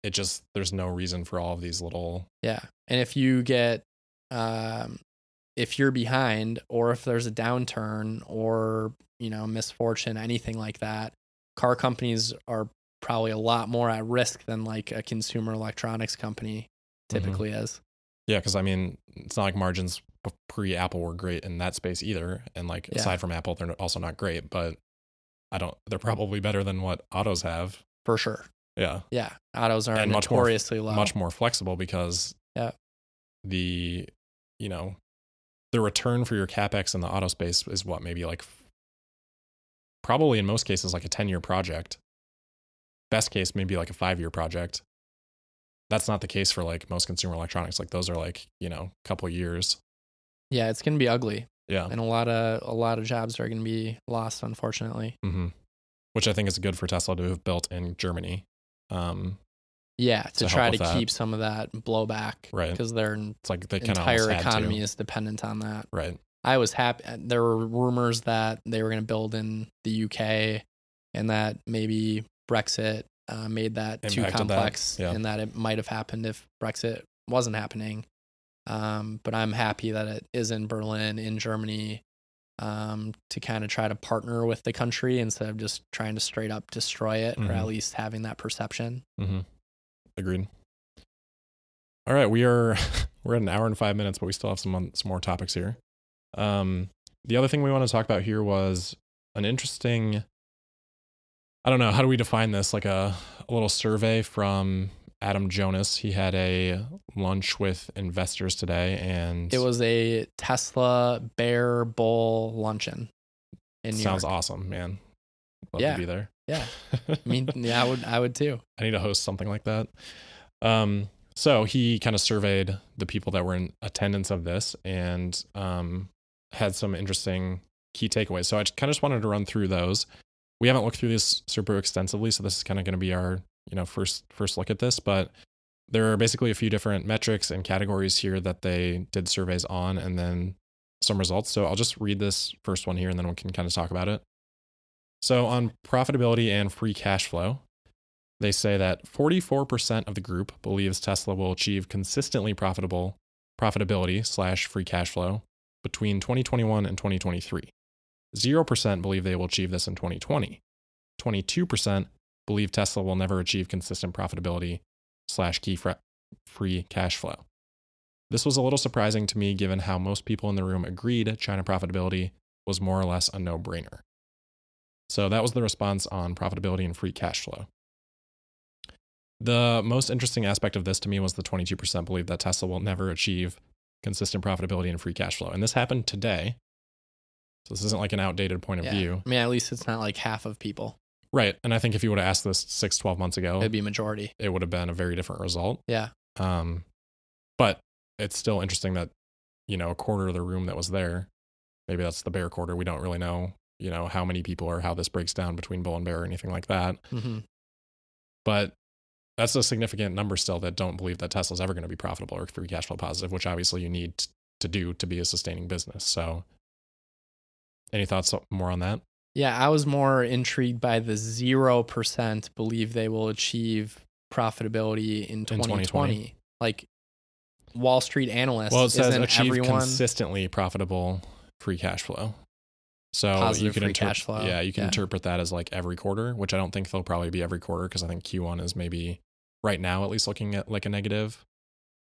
[SPEAKER 1] there's no reason for all of these little.
[SPEAKER 2] Yeah. And if you get, if you're behind, or if there's a downturn or, misfortune, anything like that, car companies are probably a lot more at risk than like a consumer electronics company typically is.
[SPEAKER 1] Yeah, because I mean, it's not like margins pre-Apple were great in that space either. And like aside from Apple, they're also not great, but they're probably better than what autos have.
[SPEAKER 2] For sure.
[SPEAKER 1] Yeah.
[SPEAKER 2] Yeah. Autos are notoriously low.
[SPEAKER 1] Much more flexible because the return for your CapEx in the auto space is what, maybe like probably in most cases like a 10-year project. Best case, maybe like a 5-year project. That's not the case for like most consumer electronics. Like those are like, a couple years.
[SPEAKER 2] Yeah, it's going to be ugly.
[SPEAKER 1] Yeah.
[SPEAKER 2] And a lot of jobs are going to be lost, unfortunately.
[SPEAKER 1] Which I think is good for Tesla to have built in Germany.
[SPEAKER 2] To try to keep some of that blowback.
[SPEAKER 1] Right.
[SPEAKER 2] Because their entire economy is dependent on that.
[SPEAKER 1] Right.
[SPEAKER 2] I was happy. There were rumors that they were going to build in the UK and that maybe Brexit made that too complex and that it might have happened if Brexit wasn't happening. But I'm happy that it is in Berlin, in Germany, to kind of try to partner with the country instead of just trying to straight up destroy it, or at least having that perception.
[SPEAKER 1] Agreed. All right, we're at an hour and 5 minutes, but we still have some more topics here. The other thing we want to talk about here was an interesting, I don't know, how do we define this? Like a little survey from Adam Jonas. He had a lunch with investors today, and
[SPEAKER 2] it was a Tesla Bear Bowl luncheon in New
[SPEAKER 1] sounds
[SPEAKER 2] York.
[SPEAKER 1] awesome, man. Love
[SPEAKER 2] Yeah.
[SPEAKER 1] to be there.
[SPEAKER 2] Yeah. I mean, yeah, I would too.
[SPEAKER 1] I need to host something like that. So he kind of surveyed the people that were in attendance of this and had some interesting key takeaways. So I kind of just wanted to run through those. We haven't looked through this super extensively, so this is kind of going to be our first look at this. But there are basically a few different metrics and categories here that they did surveys on, and then some results. So I'll just read this first one here, and then we can kind of talk about it. So on profitability and free cash flow, they say that 44% of the group believes Tesla will achieve consistently profitability / free cash flow between 2021 and 2023. 0% believe they will achieve this in 2020. 22% believe Tesla will never achieve consistent profitability / key free cash flow. This was a little surprising to me given how most people in the room agreed China profitability was more or less a no-brainer. So that was the response on profitability and free cash flow. The most interesting aspect of this to me was the 22% believe that Tesla will never achieve consistent profitability and free cash flow. And this happened today. So this isn't like an outdated point of view.
[SPEAKER 2] I mean, at least it's not like half of people.
[SPEAKER 1] Right. And I think if you would have asked this 6-12 months ago,
[SPEAKER 2] It'd be majority.
[SPEAKER 1] It would have been a very different result.
[SPEAKER 2] Yeah.
[SPEAKER 1] But it's still interesting that, a quarter of the room that was there, maybe that's the bear quarter. We don't really know, how many people or how this breaks down between bull and bear or anything like that.
[SPEAKER 2] Mm-hmm.
[SPEAKER 1] But that's a significant number still that don't believe that Tesla's ever going to be profitable or free cash flow positive, which obviously you need to do to be a sustaining business. So any thoughts more on that?
[SPEAKER 2] Yeah, I was more intrigued by the 0% believe they will achieve profitability in 2020. Like Wall Street analysts.
[SPEAKER 1] Well, it says achieve
[SPEAKER 2] everyone
[SPEAKER 1] consistently profitable free cash flow. So
[SPEAKER 2] positive
[SPEAKER 1] you can
[SPEAKER 2] free cash flow.
[SPEAKER 1] Yeah, you can interpret that as like every quarter, which I don't think they'll probably be every quarter because I think Q1 is maybe right now at least looking at like a negative.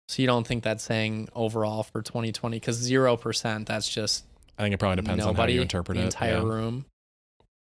[SPEAKER 2] So you don't think that's saying overall for 2020? Because 0%, that's just
[SPEAKER 1] I think it probably depends on how you interpret
[SPEAKER 2] the
[SPEAKER 1] it.
[SPEAKER 2] Entire room.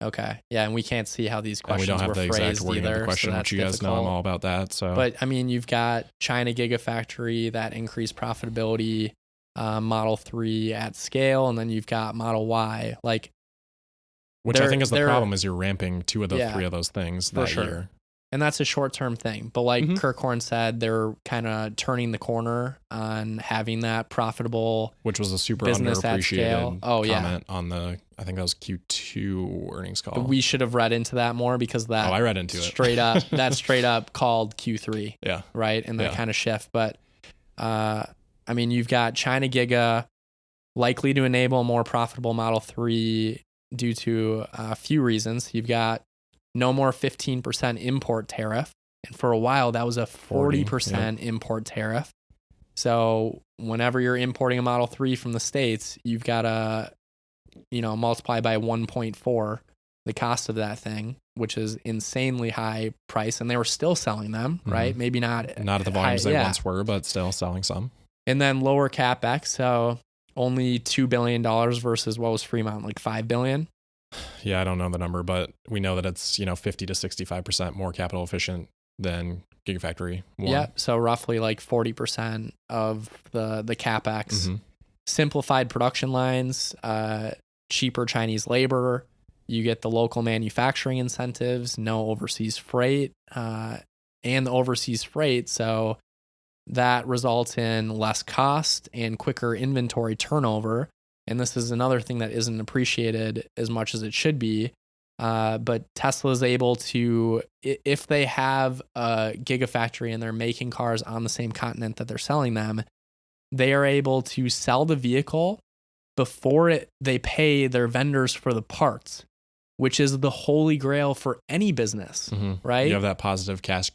[SPEAKER 2] Okay. Yeah, and we can't see how these questions were phrased either.
[SPEAKER 1] We don't have the exact wording of the question, which you guys know I'm all about that. So,
[SPEAKER 2] but I mean, you've got China Gigafactory that increased profitability, Model 3 at scale, and then you've got Model Y.
[SPEAKER 1] Which I think is the problem is you're ramping 2 of the 3 of those things that year.
[SPEAKER 2] And that's a short-term thing. But like Kirkhorn said, they're kind of turning the corner on having that profitable
[SPEAKER 1] which was a super underappreciated comment on the, I think that was Q2 earnings call.
[SPEAKER 2] We should have read into that more because that
[SPEAKER 1] I read into it.
[SPEAKER 2] That's straight up called Q3.
[SPEAKER 1] Yeah.
[SPEAKER 2] Right? And that kind of shift. But I mean, you've got China Giga likely to enable a more profitable Model 3 due to a few reasons. You've got no more 15% import tariff. And for a while, that was a 40% import tariff. So whenever you're importing a Model 3 from the States, you've got to, multiply by 1.4 the cost of that thing, which is insanely high price. And they were still selling them, right? Maybe not
[SPEAKER 1] at the volumes they once were, but still selling some.
[SPEAKER 2] And then lower CapEx. So only $2 billion versus what was Fremont, like $5 billion.
[SPEAKER 1] Yeah, I don't know the number, but we know that it's 50 to 65% more capital efficient than Gigafactory 1.
[SPEAKER 2] Yeah, so roughly like 40% of the CapEx. Simplified production lines, cheaper Chinese labor. You get the local manufacturing incentives, no overseas freight, and the overseas freight. So that results in less cost and quicker inventory turnover. And this is another thing that isn't appreciated as much as it should be. But Tesla is able to, if they have a Gigafactory and they're making cars on the same continent that they're selling them, they are able to sell the vehicle before they pay their vendors for the parts, which is the holy grail for any business, right?
[SPEAKER 1] You have that positive cash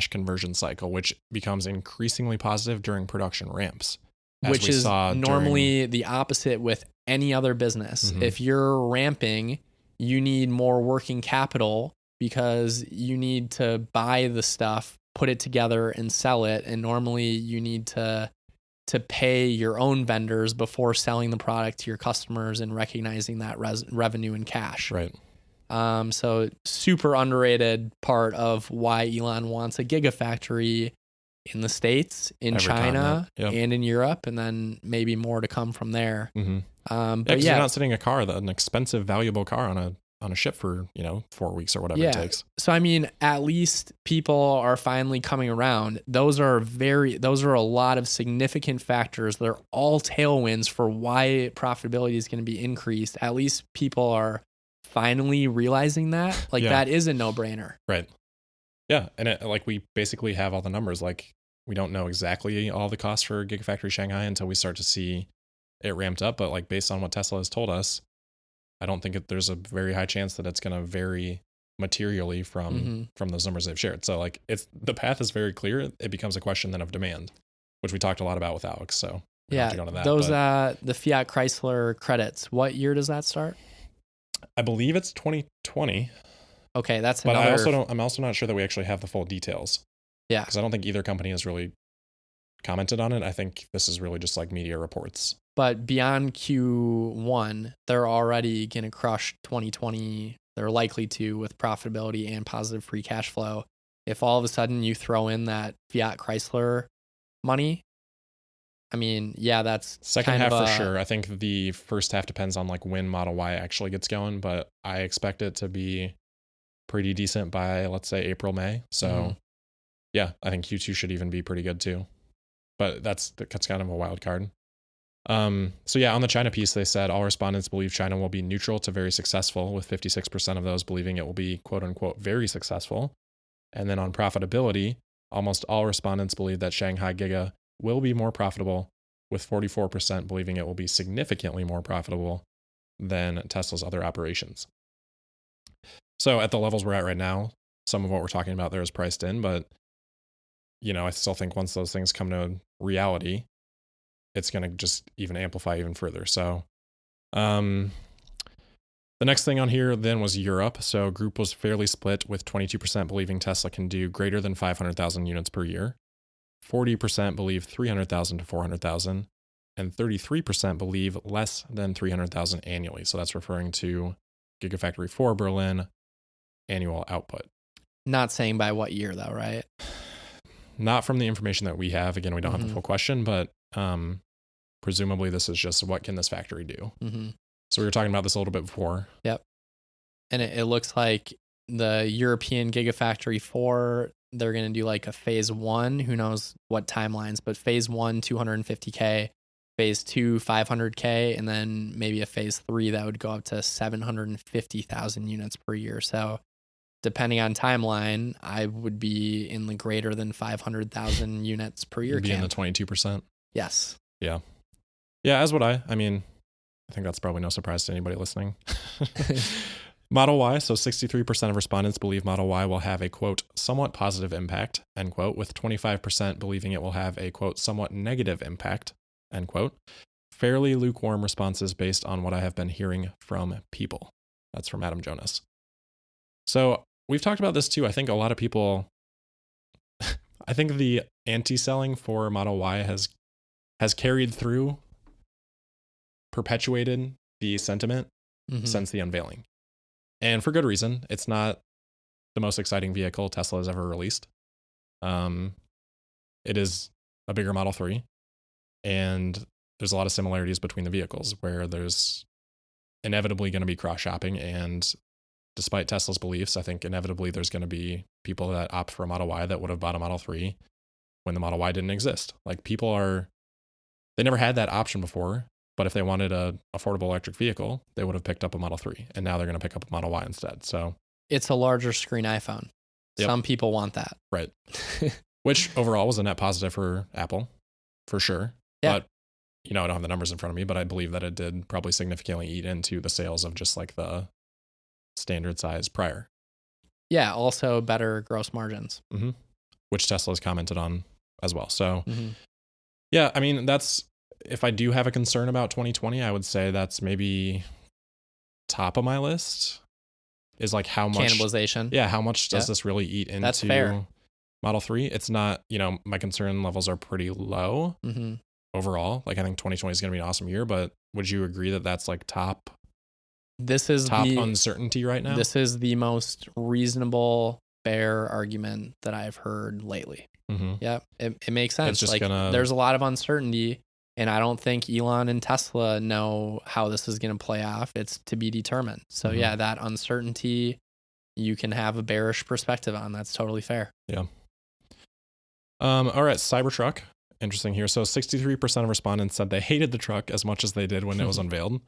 [SPEAKER 1] conversion cycle, which becomes increasingly positive during production ramps.
[SPEAKER 2] Which is normally the opposite with any other business. If you're ramping, you need more working capital because you need to buy the stuff, put it together, and sell it. And normally you need to pay your own vendors before selling the product to your customers and recognizing that revenue in cash.
[SPEAKER 1] Right.
[SPEAKER 2] So super underrated part of why Elon wants a Gigafactory in the States, in
[SPEAKER 1] Every
[SPEAKER 2] China,
[SPEAKER 1] continent. Yep.
[SPEAKER 2] and in Europe, and then maybe more to come from there.
[SPEAKER 1] Mm-hmm.
[SPEAKER 2] But
[SPEAKER 1] you're not sitting a car, an expensive, valuable car on a ship for 4 weeks or whatever it takes.
[SPEAKER 2] So I mean, at least people are finally coming around. Those are a lot of significant factors. They're all tailwinds for why profitability is going to be increased. At least people are finally realizing that. Like that is a no-brainer.
[SPEAKER 1] Right. Yeah, and we basically have all the numbers. Like we don't know exactly all the costs for Gigafactory Shanghai until we start to see it ramped up. But like based on what Tesla has told us, I don't think there's a very high chance that it's going to vary materially from those numbers they've shared. So like the path is very clear. It becomes a question then of demand, which we talked a lot about with Alex. So we don't have to go into that,
[SPEAKER 2] those the Fiat Chrysler credits. What year does that start?
[SPEAKER 1] I believe it's 2020.
[SPEAKER 2] Okay, that's
[SPEAKER 1] but
[SPEAKER 2] another...
[SPEAKER 1] I'm also not sure that we actually have the full details.
[SPEAKER 2] Yeah,
[SPEAKER 1] because I don't think either company has really commented on it. I think this is really just like media reports.
[SPEAKER 2] But beyond Q1, they're already going to crush 2020. They're likely to, with profitability and positive free cash flow. If all of a sudden you throw in that Fiat Chrysler money, I mean, that's
[SPEAKER 1] second half for sure. I think the first half depends on like when Model Y actually gets going, but I expect it to be pretty decent by, let's say, April, May. So yeah, I think Q2 should even be pretty good too. But that's kind of a wild card. So yeah, on the China piece, they said all respondents believe China will be neutral to very successful, with 56% of those believing it will be quote unquote very successful. And then on profitability, almost all respondents believe that Shanghai Giga will be more profitable, with 44% believing it will be significantly more profitable than Tesla's other operations. So at the levels we're at right now, some of what we're talking about there is priced in, but I still think once those things come to reality, it's going to just even amplify even further. So the next thing on here then was Europe. So group was fairly split, with 22% believing Tesla can do greater than 500,000 units per year. 40% believe 300,000 to 400,000, and 33% believe less than 300,000 annually. So that's referring to Gigafactory 4 Berlin annual output.
[SPEAKER 2] Not saying by what year though, right?
[SPEAKER 1] Not from the information that we have. Again, we don't have the full question, but presumably this is just what can this factory do? So we were talking about this a little bit before.
[SPEAKER 2] Yep. And it looks like the European Gigafactory 4, they're going to do like a phase 1, who knows what timelines, but phase 1, 250K, phase 2, 500K, and then maybe a phase 3 that would go up to 750,000 units per year. So depending on timeline, I would be in the greater than 500,000 units per year.
[SPEAKER 1] You'd be in the 22%.
[SPEAKER 2] Yes.
[SPEAKER 1] Yeah. Yeah, as would I. I mean, I think that's probably no surprise to anybody listening. Model Y. So 63% of respondents believe Model Y will have a, quote, somewhat positive impact, end quote, with 25% believing it will have a, quote, somewhat negative impact, end quote. Fairly lukewarm responses based on what I have been hearing from people. That's from Adam Jonas. So we've talked about this too. I think a lot of people, I think the anti-selling for Model Y has carried through, perpetuated the sentiment since the unveiling. And for good reason. It's not the most exciting vehicle Tesla has ever released. It is a bigger Model 3. And there's a lot of similarities between the vehicles, where there's inevitably going to be cross-shopping. And despite Tesla's beliefs, I think inevitably there's going to be people that opt for a Model Y that would have bought a Model 3 when the Model Y didn't exist. Like they never had that option before. But if they wanted a affordable electric vehicle, they would have picked up a Model 3, and now they're going to pick up a Model Y instead. So
[SPEAKER 2] it's a larger screen iPhone.
[SPEAKER 1] Yep.
[SPEAKER 2] Some people want that.
[SPEAKER 1] Right. Which overall was a net positive for Apple, for sure.
[SPEAKER 2] Yeah.
[SPEAKER 1] But, I don't have the numbers in front of me, but I believe that it did probably significantly eat into the sales of just like the standard size prior.
[SPEAKER 2] Yeah. Also better gross margins.
[SPEAKER 1] Which Tesla's commented on as well. So yeah, I mean, if I do have a concern about 2020, I would say that's maybe top of my list, is like how much
[SPEAKER 2] cannibalization.
[SPEAKER 1] Yeah. How much does this really eat into
[SPEAKER 2] That's fair.
[SPEAKER 1] Model 3? It's not, my concern levels are pretty low overall. Like I think 2020 is going to be an awesome year, but would you agree that that's like top uncertainty right now?
[SPEAKER 2] This is the most reasonable, fair argument that I've heard lately. Yep. It makes sense.
[SPEAKER 1] It's just
[SPEAKER 2] like there's a lot of uncertainty, and I don't think Elon and Tesla know how this is going to play off. It's to be determined. So yeah, that uncertainty you can have a bearish perspective on. That's totally fair.
[SPEAKER 1] Yeah. All right, Cybertruck. Interesting here. So 63% of respondents said they hated the truck as much as they did when it was unveiled.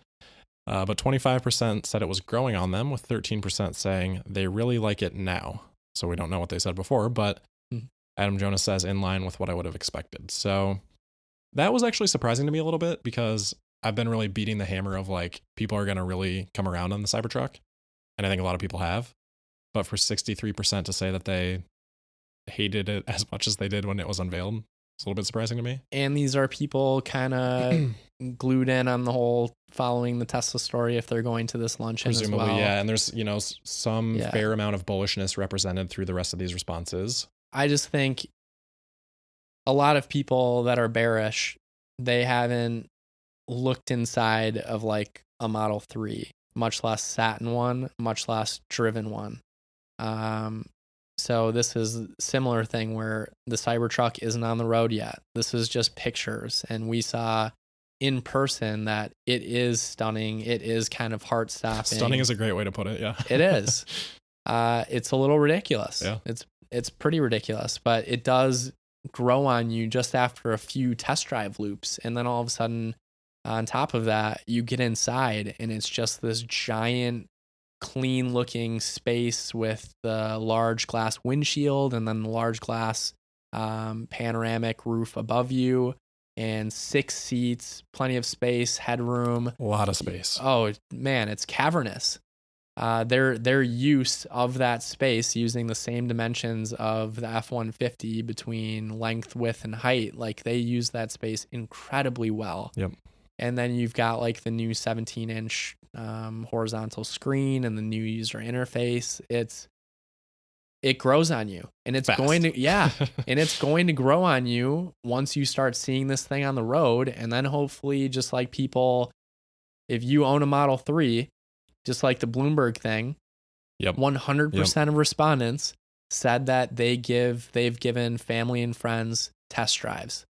[SPEAKER 1] But 25% said it was growing on them, with 13% saying they really like it now. So we don't know what they said before, but Adam Jonas says in line with what I would have expected. So that was actually surprising to me a little bit, because I've been really beating the hammer of like people are going to really come around on the Cybertruck. And I think a lot of people have. But for 63% to say that they hated it as much as they did when it was unveiled, it's a little bit surprising to me.
[SPEAKER 2] And these are people kind of glued in on the whole following the Tesla story if they're going to this luncheon
[SPEAKER 1] Presumably,
[SPEAKER 2] as well.
[SPEAKER 1] yeah. And there's, some fair amount of bullishness represented through the rest of these responses.
[SPEAKER 2] I just think a lot of people that are bearish, they haven't looked inside of like a Model 3, much less sat in one, much less driven one. So this is a similar thing where the Cybertruck isn't on the road yet. This is just pictures, and we saw in person that it is stunning. It is kind of heart-stopping.
[SPEAKER 1] Stunning is a great way to put it, yeah.
[SPEAKER 2] It is. It's a little ridiculous.
[SPEAKER 1] Yeah.
[SPEAKER 2] It's pretty ridiculous, but it does grow on you just after a few test drive loops, and then all of a sudden, on top of that, you get inside, and it's just this giant, clean looking space with the large glass windshield and then the large glass panoramic roof above you, and 6 seats, plenty of space, headroom,
[SPEAKER 1] a lot of space.
[SPEAKER 2] Oh man, it's cavernous. Their use of that space, using the same dimensions of the F-150 between length, width, and height, like they use that space incredibly well.
[SPEAKER 1] Yep.
[SPEAKER 2] And then you've got like the new 17-inch horizontal screen and the new user interface. It grows on you, and it's going to, and it's going to grow on you once you start seeing this thing on the road. And then hopefully, just like people, if you own a Model 3, just like the Bloomberg thing, 100% of respondents said that they've given family and friends test drives.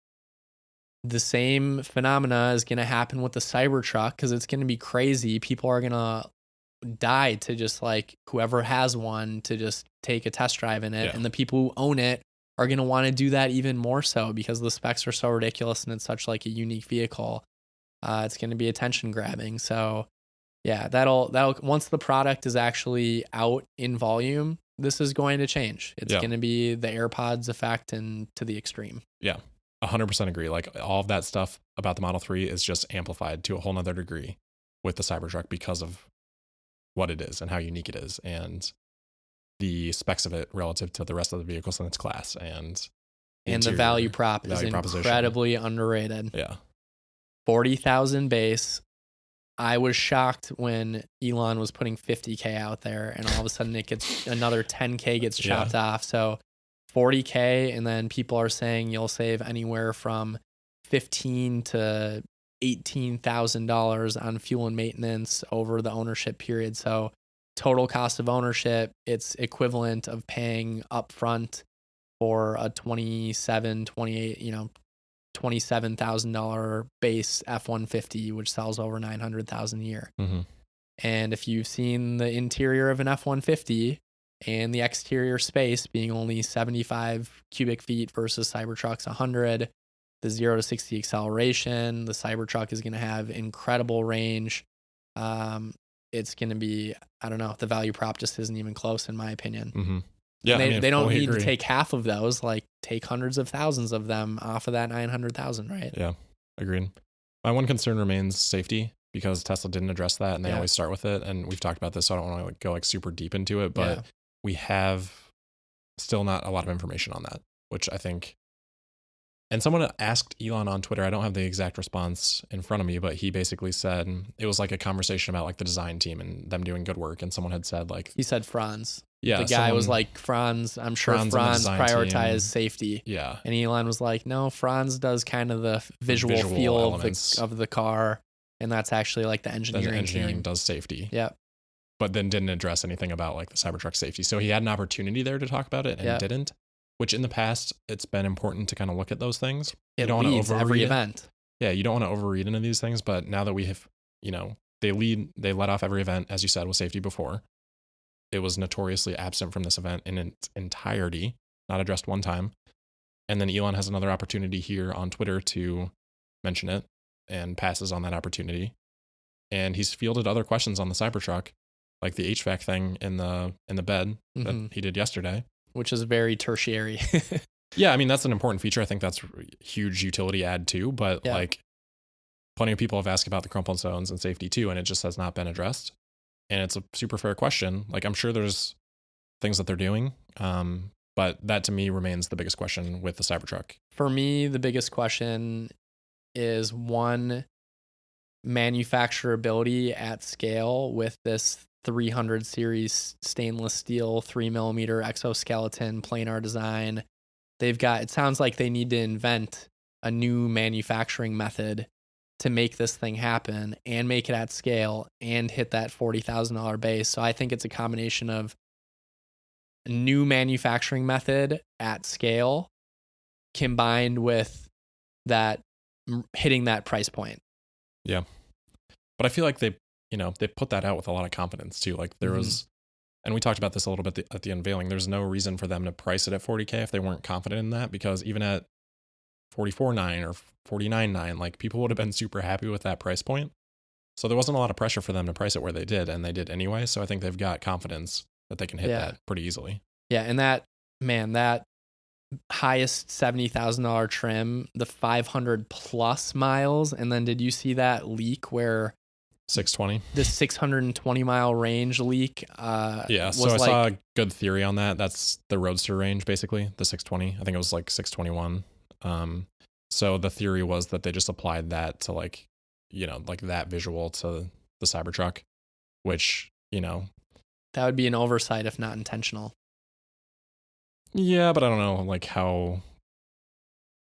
[SPEAKER 2] The same phenomena is going to happen with the Cybertruck, because it's going to be crazy. People are going to die to just like whoever has one to just take a test drive in it. Yeah. And the people who own it are going to want to do that even more so, because the specs are so ridiculous and it's such like a unique vehicle. It's going to be attention grabbing. So yeah, that'll once the product is actually out in volume, this is going to change. It's going to be the AirPods effect and to the extreme.
[SPEAKER 1] Yeah. 100% agree. Like all of that stuff about the Model 3 is just amplified to a whole nother degree with the Cybertruck because of what it is and how unique it is, and the specs of it relative to the rest of the vehicles in its class, and
[SPEAKER 2] the value prop is incredibly underrated.
[SPEAKER 1] Yeah.
[SPEAKER 2] 40,000 base. I was shocked when Elon was putting 50K out there, and all of a sudden it gets another 10K gets chopped off. So 40K, and then people are saying you'll save anywhere from $15,000 to $18,000 on fuel and maintenance over the ownership period. So total cost of ownership, it's equivalent of paying upfront for a $27,000 base F-150, which sells over 900,000 a year.
[SPEAKER 1] Mm-hmm.
[SPEAKER 2] And if you've seen the interior of an F-150, and the exterior space being only 75 cubic feet versus Cybertruck's 100, the 0 to 60 acceleration, the Cybertruck is going to have incredible range. It's going to be, I don't know, the value prop just isn't even close in my opinion.
[SPEAKER 1] Mm-hmm. Yeah,
[SPEAKER 2] they don't need to take half of those, like take hundreds of thousands of them off of that 900,000, right?
[SPEAKER 1] Yeah, agreed. My one concern remains safety, because Tesla didn't address that, and they always start with it. And we've talked about this, so I don't want to go like super deep into it, but we have still not a lot of information on that, which I think, and someone asked Elon on Twitter, I don't have the exact response in front of me, but he basically said it was like a conversation about like the design team and them doing good work. And someone had said like,
[SPEAKER 2] he said Franz.
[SPEAKER 1] Yeah.
[SPEAKER 2] The guy was like, Franz, I'm sure Franz prioritizes safety.
[SPEAKER 1] Yeah.
[SPEAKER 2] And Elon was like, no, Franz does kind of the visual feel of the car. And that's actually like the engineering team
[SPEAKER 1] does safety.
[SPEAKER 2] Yeah.
[SPEAKER 1] But then didn't address anything about like the Cybertruck safety. So he had an opportunity there to talk about it and didn't. which in the past, it's been important to kind of look at those things. You
[SPEAKER 2] It
[SPEAKER 1] don't want to
[SPEAKER 2] leads
[SPEAKER 1] overread
[SPEAKER 2] every
[SPEAKER 1] it.
[SPEAKER 2] event.
[SPEAKER 1] Yeah, you don't want to overread into these things, but now that we have, they let off every event, as you said, with safety before. It was notoriously absent from this event in its entirety, not addressed one time. And then Elon has another opportunity here on Twitter to mention it and passes on that opportunity. And he's fielded other questions on the Cybertruck, like the HVAC thing in the bed that he did yesterday.
[SPEAKER 2] Which is very tertiary.
[SPEAKER 1] Yeah, I mean, that's an important feature. I think that's a huge utility add too, but like plenty of people have asked about the crumpled zones and safety too, and it just has not been addressed. And it's a super fair question. Like, I'm sure there's things that they're doing, but that to me remains the biggest question with the Cybertruck.
[SPEAKER 2] For me, the biggest question is one, manufacturability at scale with this 300 series stainless steel 3mm exoskeleton planar design. It sounds like they need to invent a new manufacturing method to make this thing happen and make it at scale and hit that $40,000 base. So I think it's a combination of a new manufacturing method at scale combined with that hitting that price point.
[SPEAKER 1] Yeah. But I feel like they put that out with a lot of confidence too. Like there was, and we talked about this a little bit at the unveiling, there's no reason for them to price it at $40K if they weren't confident in that, because even at $44,900 or $49,900, like people would have been super happy with that price point. So there wasn't a lot of pressure for them to price it where they did, and they did anyway. So I think they've got confidence that they can hit that pretty easily. Yeah.
[SPEAKER 2] And that highest $70,000 trim, the 500 plus miles. And then did you see that leak where
[SPEAKER 1] 620,
[SPEAKER 2] the 620 mile range leak?
[SPEAKER 1] So I saw a good theory on that. That's the Roadster range, basically, the 620. I think it was like 621. So the theory was that they just applied that to like that visual to the Cybertruck, which,
[SPEAKER 2] that would be an oversight if not intentional.
[SPEAKER 1] Yeah, but I don't know, like how.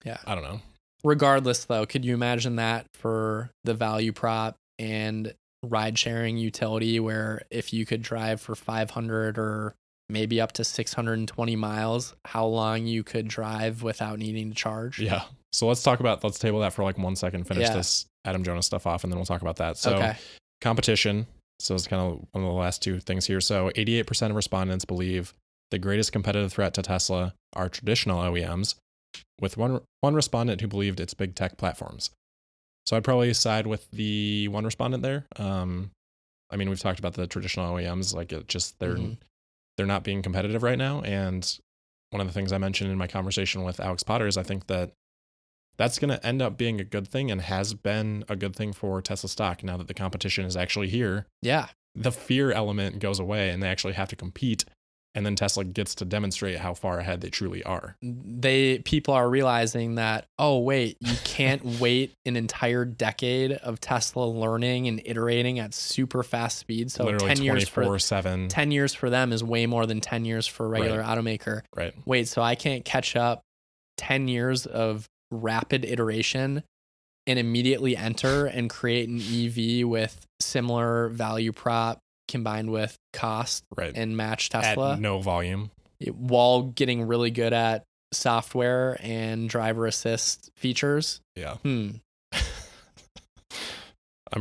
[SPEAKER 2] Yeah.
[SPEAKER 1] I don't know.
[SPEAKER 2] Regardless, though, could you imagine that for the value prop and ride sharing utility, where if you could drive for 500 or maybe up to 620 miles, how long you could drive without needing to charge?
[SPEAKER 1] Yeah. So let's table that for like 1 second, finish this Adam Jonas stuff off, and then we'll talk about that. So competition. So it's kind of one of the last two things here. So 88% of respondents believe the greatest competitive threat to Tesla are traditional OEMs, with one respondent who believed it's big tech platforms. So I'd probably side with the one respondent there. I mean, we've talked about the traditional OEMs, like it just they're not being competitive right now. And one of the things I mentioned in my conversation with Alex Potter is I think that's going to end up being a good thing, and has been a good thing for Tesla stock now that the competition is actually here.
[SPEAKER 2] Yeah.
[SPEAKER 1] The fear element goes away and they actually have to compete. And then Tesla gets to demonstrate how far ahead they truly are.
[SPEAKER 2] People are realizing that, oh, wait, you can't wait an entire decade of Tesla learning and iterating at super fast speed. So
[SPEAKER 1] literally
[SPEAKER 2] 10 years
[SPEAKER 1] 24/7.
[SPEAKER 2] 10 years for them is way more than 10 years for a regular automaker.
[SPEAKER 1] Right.
[SPEAKER 2] Wait, so I can't catch up 10 years of rapid iteration and immediately enter and create an EV with similar value prop combined with cost and match Tesla
[SPEAKER 1] at no volume,
[SPEAKER 2] while getting really good at software and driver assist features.
[SPEAKER 1] Yeah. I'm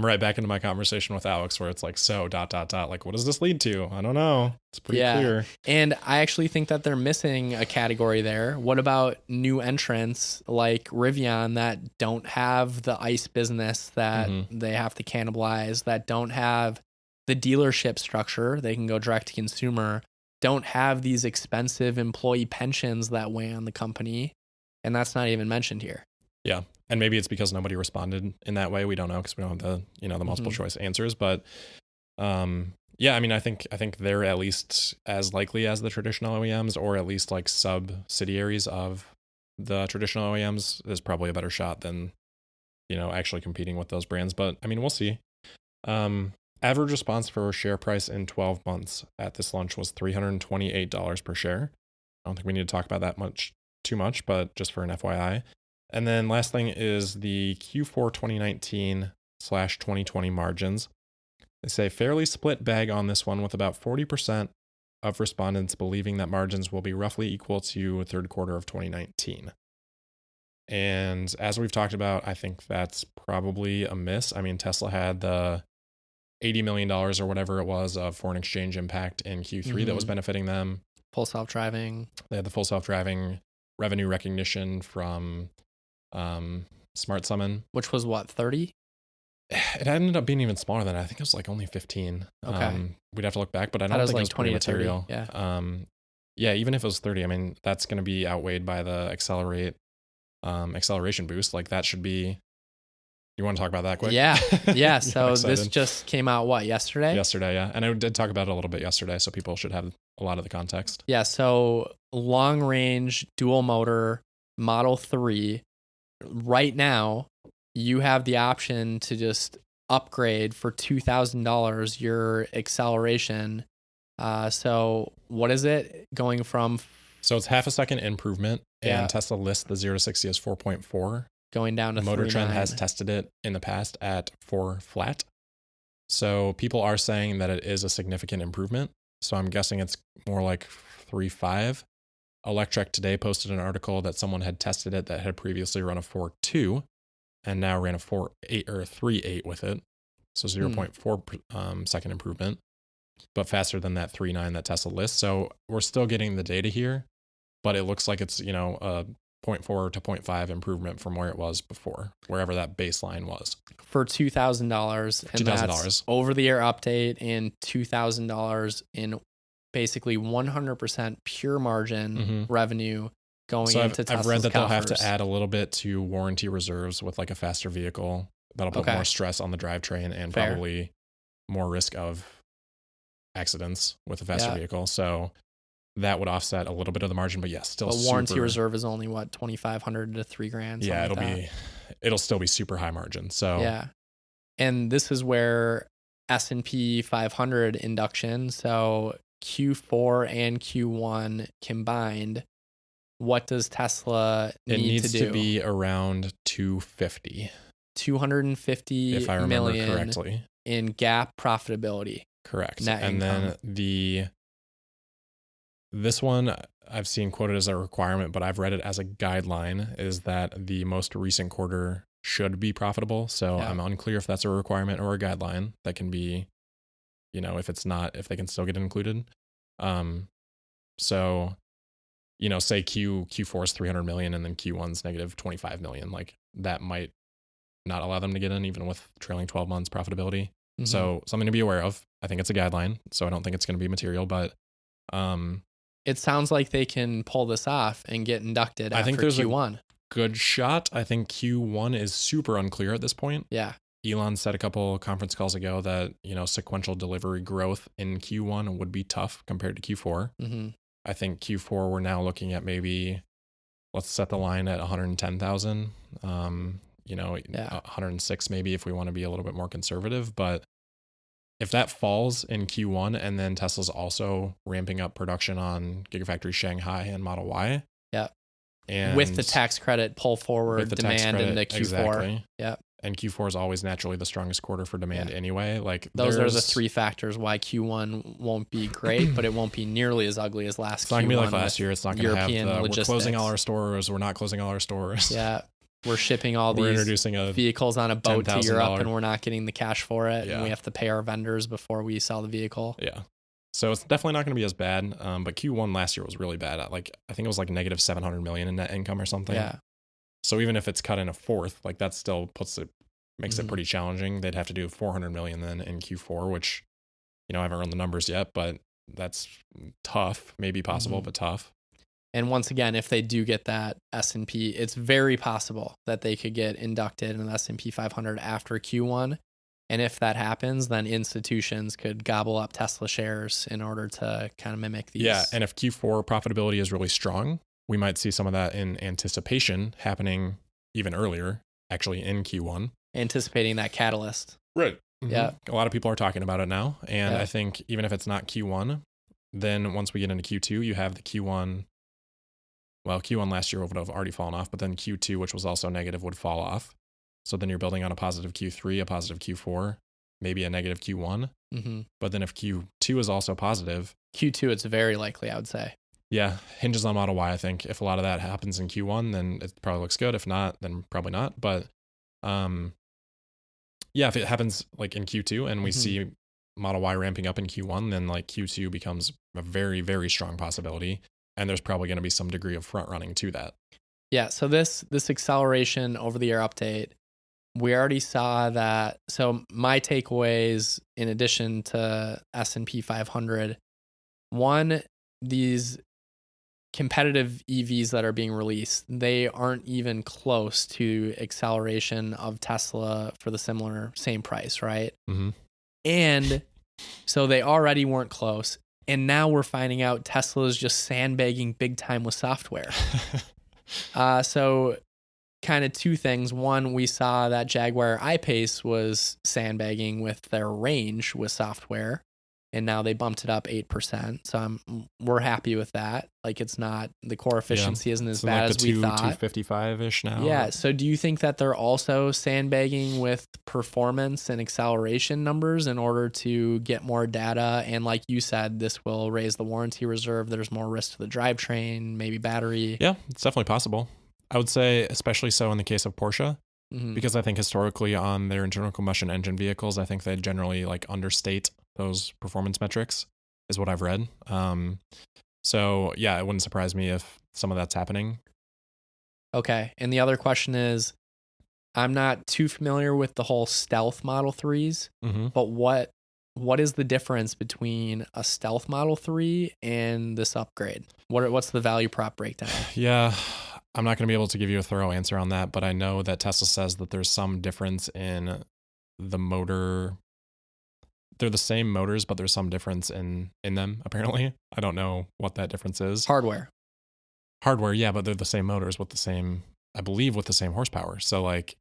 [SPEAKER 1] right back into my conversation with Alex where it's like, so ... like, what does this lead to? I don't know. It's pretty clear.
[SPEAKER 2] And I actually think that they're missing a category there. What about new entrants like Rivian that don't have the ICE business that they have to cannibalize, that don't have the dealership structure, they can go direct to consumer, don't have these expensive employee pensions that weigh on the company. And that's not even mentioned here.
[SPEAKER 1] Yeah. And maybe it's because nobody responded in that way. We don't know because we don't have the multiple choice answers. But I mean, I think they're at least as likely as the traditional OEMs, or at least like subsidiaries of the traditional OEMs is probably a better shot than, actually competing with those brands. But I mean, we'll see. Average response for share price in 12 months at this launch was $328 per share. I don't think we need to talk about that too much, but just for an FYI. And then last thing is the Q4 2019/2020 margins. They say fairly split bag on this one, with about 40% of respondents believing that margins will be roughly equal to third quarter of 2019. And as we've talked about, I think that's probably a miss. I mean, Tesla had the $80 million or whatever it was of foreign exchange impact in Q3 that was benefiting them.
[SPEAKER 2] Full self-driving.
[SPEAKER 1] They had the full self-driving revenue recognition from Smart Summon.
[SPEAKER 2] Which was what, 30?
[SPEAKER 1] It ended up being even smaller than that. I think it was like only 15.
[SPEAKER 2] Okay.
[SPEAKER 1] We'd have to look back, but I don't think it was
[SPEAKER 2] 20
[SPEAKER 1] pretty
[SPEAKER 2] to 30.
[SPEAKER 1] material.
[SPEAKER 2] Yeah.
[SPEAKER 1] Yeah, even if it was 30, I mean, that's going to be outweighed by the acceleration boost. Like that should be. You want to talk about that quick?
[SPEAKER 2] Yeah. Yeah. So this just came out, what, yesterday?
[SPEAKER 1] Yesterday, yeah. And I did talk about it a little bit yesterday, so people should have a lot of the context.
[SPEAKER 2] Yeah. So long range dual motor Model 3. Right now, you have the option to just upgrade for $2,000 your acceleration. So what is it going from?
[SPEAKER 1] So it's half a second improvement,
[SPEAKER 2] Yeah.
[SPEAKER 1] and Tesla lists the 0 to 60 as 4.4.
[SPEAKER 2] Going down to
[SPEAKER 1] Motor Trend
[SPEAKER 2] 3.9.
[SPEAKER 1] has tested it in the past at 4 flat. So people are saying that it is a significant improvement. So I'm guessing it's more like 3.5. Electrek today posted an article that someone had tested it that had previously run a 4.2 and now ran a 4.8 or a 3.8 with it. So 0.4 second improvement, but faster than that 3.9 that Tesla lists. So we're still getting the data here, but it looks like it's, a 0.4 to 0.5 improvement from where it was before, wherever that baseline was.
[SPEAKER 2] For $2,000. And
[SPEAKER 1] $2,000.
[SPEAKER 2] that's over-the-air update and $2,000 in basically 100% pure margin revenue going into Tesla's
[SPEAKER 1] I've read that they'll have
[SPEAKER 2] coffers.
[SPEAKER 1] to add a little bit to warranty reserves with like a faster vehicle. That'll put more stress on the drivetrain and probably more risk of accidents with a faster vehicle. So that would offset a little bit of the margin, but yes, still.
[SPEAKER 2] The warranty reserve is only what, $2,500 to $3,000.
[SPEAKER 1] Yeah, it'll still be super high margin. So
[SPEAKER 2] yeah, and this is where S&P 500 induction. So Q4 and Q1 combined. What does Tesla need to do? It
[SPEAKER 1] needs to be around 250.
[SPEAKER 2] 250
[SPEAKER 1] if I remember
[SPEAKER 2] million
[SPEAKER 1] correctly.
[SPEAKER 2] In GAAP profitability.
[SPEAKER 1] Correct.
[SPEAKER 2] Net
[SPEAKER 1] and
[SPEAKER 2] income.
[SPEAKER 1] then this one I've seen quoted as a requirement, but I've read it as a guideline, is that the most recent quarter should be profitable. So I'm unclear if that's a requirement or a guideline that can be, if it's not, if they can still get included. So, say Q4 is 300 million and then Q1's negative 25 million, like that might not allow them to get in even with trailing 12 months profitability. So something to be aware of. I think it's a guideline, so I don't think it's going to be material, but
[SPEAKER 2] it sounds like they can pull this off and get inducted after
[SPEAKER 1] I think there's
[SPEAKER 2] Q1.
[SPEAKER 1] a good shot. I think Q1 is super unclear at this point.
[SPEAKER 2] Yeah.
[SPEAKER 1] Elon said a couple conference calls ago that, sequential delivery growth in Q1 would be tough compared to Q4. I think Q4 we're now looking at maybe, let's set the line at 110,000. 106 maybe if we want to be a little bit more conservative. But if that falls in Q1 and then Tesla's also ramping up production on Gigafactory Shanghai and Model Y.
[SPEAKER 2] Yeah.
[SPEAKER 1] And
[SPEAKER 2] with the tax credit pull forward demand into Q4.
[SPEAKER 1] Exactly.
[SPEAKER 2] Yeah.
[SPEAKER 1] And Q4 is always naturally the strongest quarter for demand anyway. Like
[SPEAKER 2] those are the three factors why Q1 won't be great, but it won't be nearly as ugly as last Q1.
[SPEAKER 1] It's not going to be like last year. It's not going to have we're closing all our stores. We're not closing all our stores.
[SPEAKER 2] Yeah. We're shipping all these vehicles on a boat to Europe and we're not getting the cash for it. And we have to pay our vendors before we sell the vehicle.
[SPEAKER 1] Yeah. So it's definitely not going to be as bad. But Q1 last year was really bad. I think it was like negative 700 million in net income or something.
[SPEAKER 2] Yeah.
[SPEAKER 1] So even if it's cut in a fourth, like that still makes it pretty challenging. They'd have to do 400 million then in Q4, which, I haven't run the numbers yet, but that's tough. Maybe possible, but tough.
[SPEAKER 2] And once again, if they do get that S&P, it's very possible that they could get inducted in the S&P 500 after Q1. And if that happens, then institutions could gobble up Tesla shares in order to kind of mimic these.
[SPEAKER 1] Yeah, and if Q4 profitability is really strong, we might see some of that in anticipation happening even earlier, actually in Q1.
[SPEAKER 2] Anticipating that catalyst.
[SPEAKER 1] Right.
[SPEAKER 2] Yeah.
[SPEAKER 1] A lot of people are talking about it now. And I think even if it's not Q1, then once we get into Q2, you have the Q1. Well, Q1 last year would have already fallen off, but then Q2, which was also negative, would fall off. So then you're building on a positive Q3, a positive Q4. maybe a negative Q1.
[SPEAKER 2] Mm-hmm.
[SPEAKER 1] But then if Q2 is also positive,
[SPEAKER 2] Q2, it's very likely, I would say.
[SPEAKER 1] Yeah, hinges on Model Y, I think. If a lot of that happens in Q1, then it probably looks good. If not, then probably not. But yeah, if it happens like in Q2 and we see Model Y ramping up in Q1, then like Q2 becomes a very, very strong possibility. And there's probably going to be some degree of front running to that.
[SPEAKER 2] Yeah, so this acceleration over the air update, we already saw that. So my takeaways, in addition to S&P 500, one, these competitive EVs that are being released, they aren't even close to acceleration of Tesla for the same price, right?
[SPEAKER 1] Mm-hmm.
[SPEAKER 2] And so they already weren't close. And now we're finding out Tesla is just sandbagging big time with software. So kind of two things. One, we saw that Jaguar I-Pace was sandbagging with their range with software, and now they bumped it up 8%. So we're happy with that. Like, it's not, the core efficiency isn't as bad as we thought.
[SPEAKER 1] 255-ish now.
[SPEAKER 2] Yeah. So do you think that they're also sandbagging with performance and acceleration numbers in order to get more data? And like you said, this will raise the warranty reserve. There's more risk to the drivetrain, maybe battery.
[SPEAKER 1] Yeah, it's definitely possible. I would say especially so in the case of Porsche, because I think historically on their internal combustion engine vehicles, I think they generally like understate those performance metrics, is what I've read. So yeah, it wouldn't surprise me if some of that's happening.
[SPEAKER 2] Okay. And the other question is, I'm not too familiar with the whole stealth Model 3s, but what is the difference between a stealth Model 3 and this upgrade? What's the value prop breakdown?
[SPEAKER 1] Yeah, I'm not going to be able to give you a thorough answer on that, but I know that Tesla says that there's some difference in the motor. They're the same motors, but there's some difference in them, apparently. I don't know what that difference is.
[SPEAKER 2] Hardware,
[SPEAKER 1] yeah, but they're the same motors with the same, I believe, with the same horsepower. So like,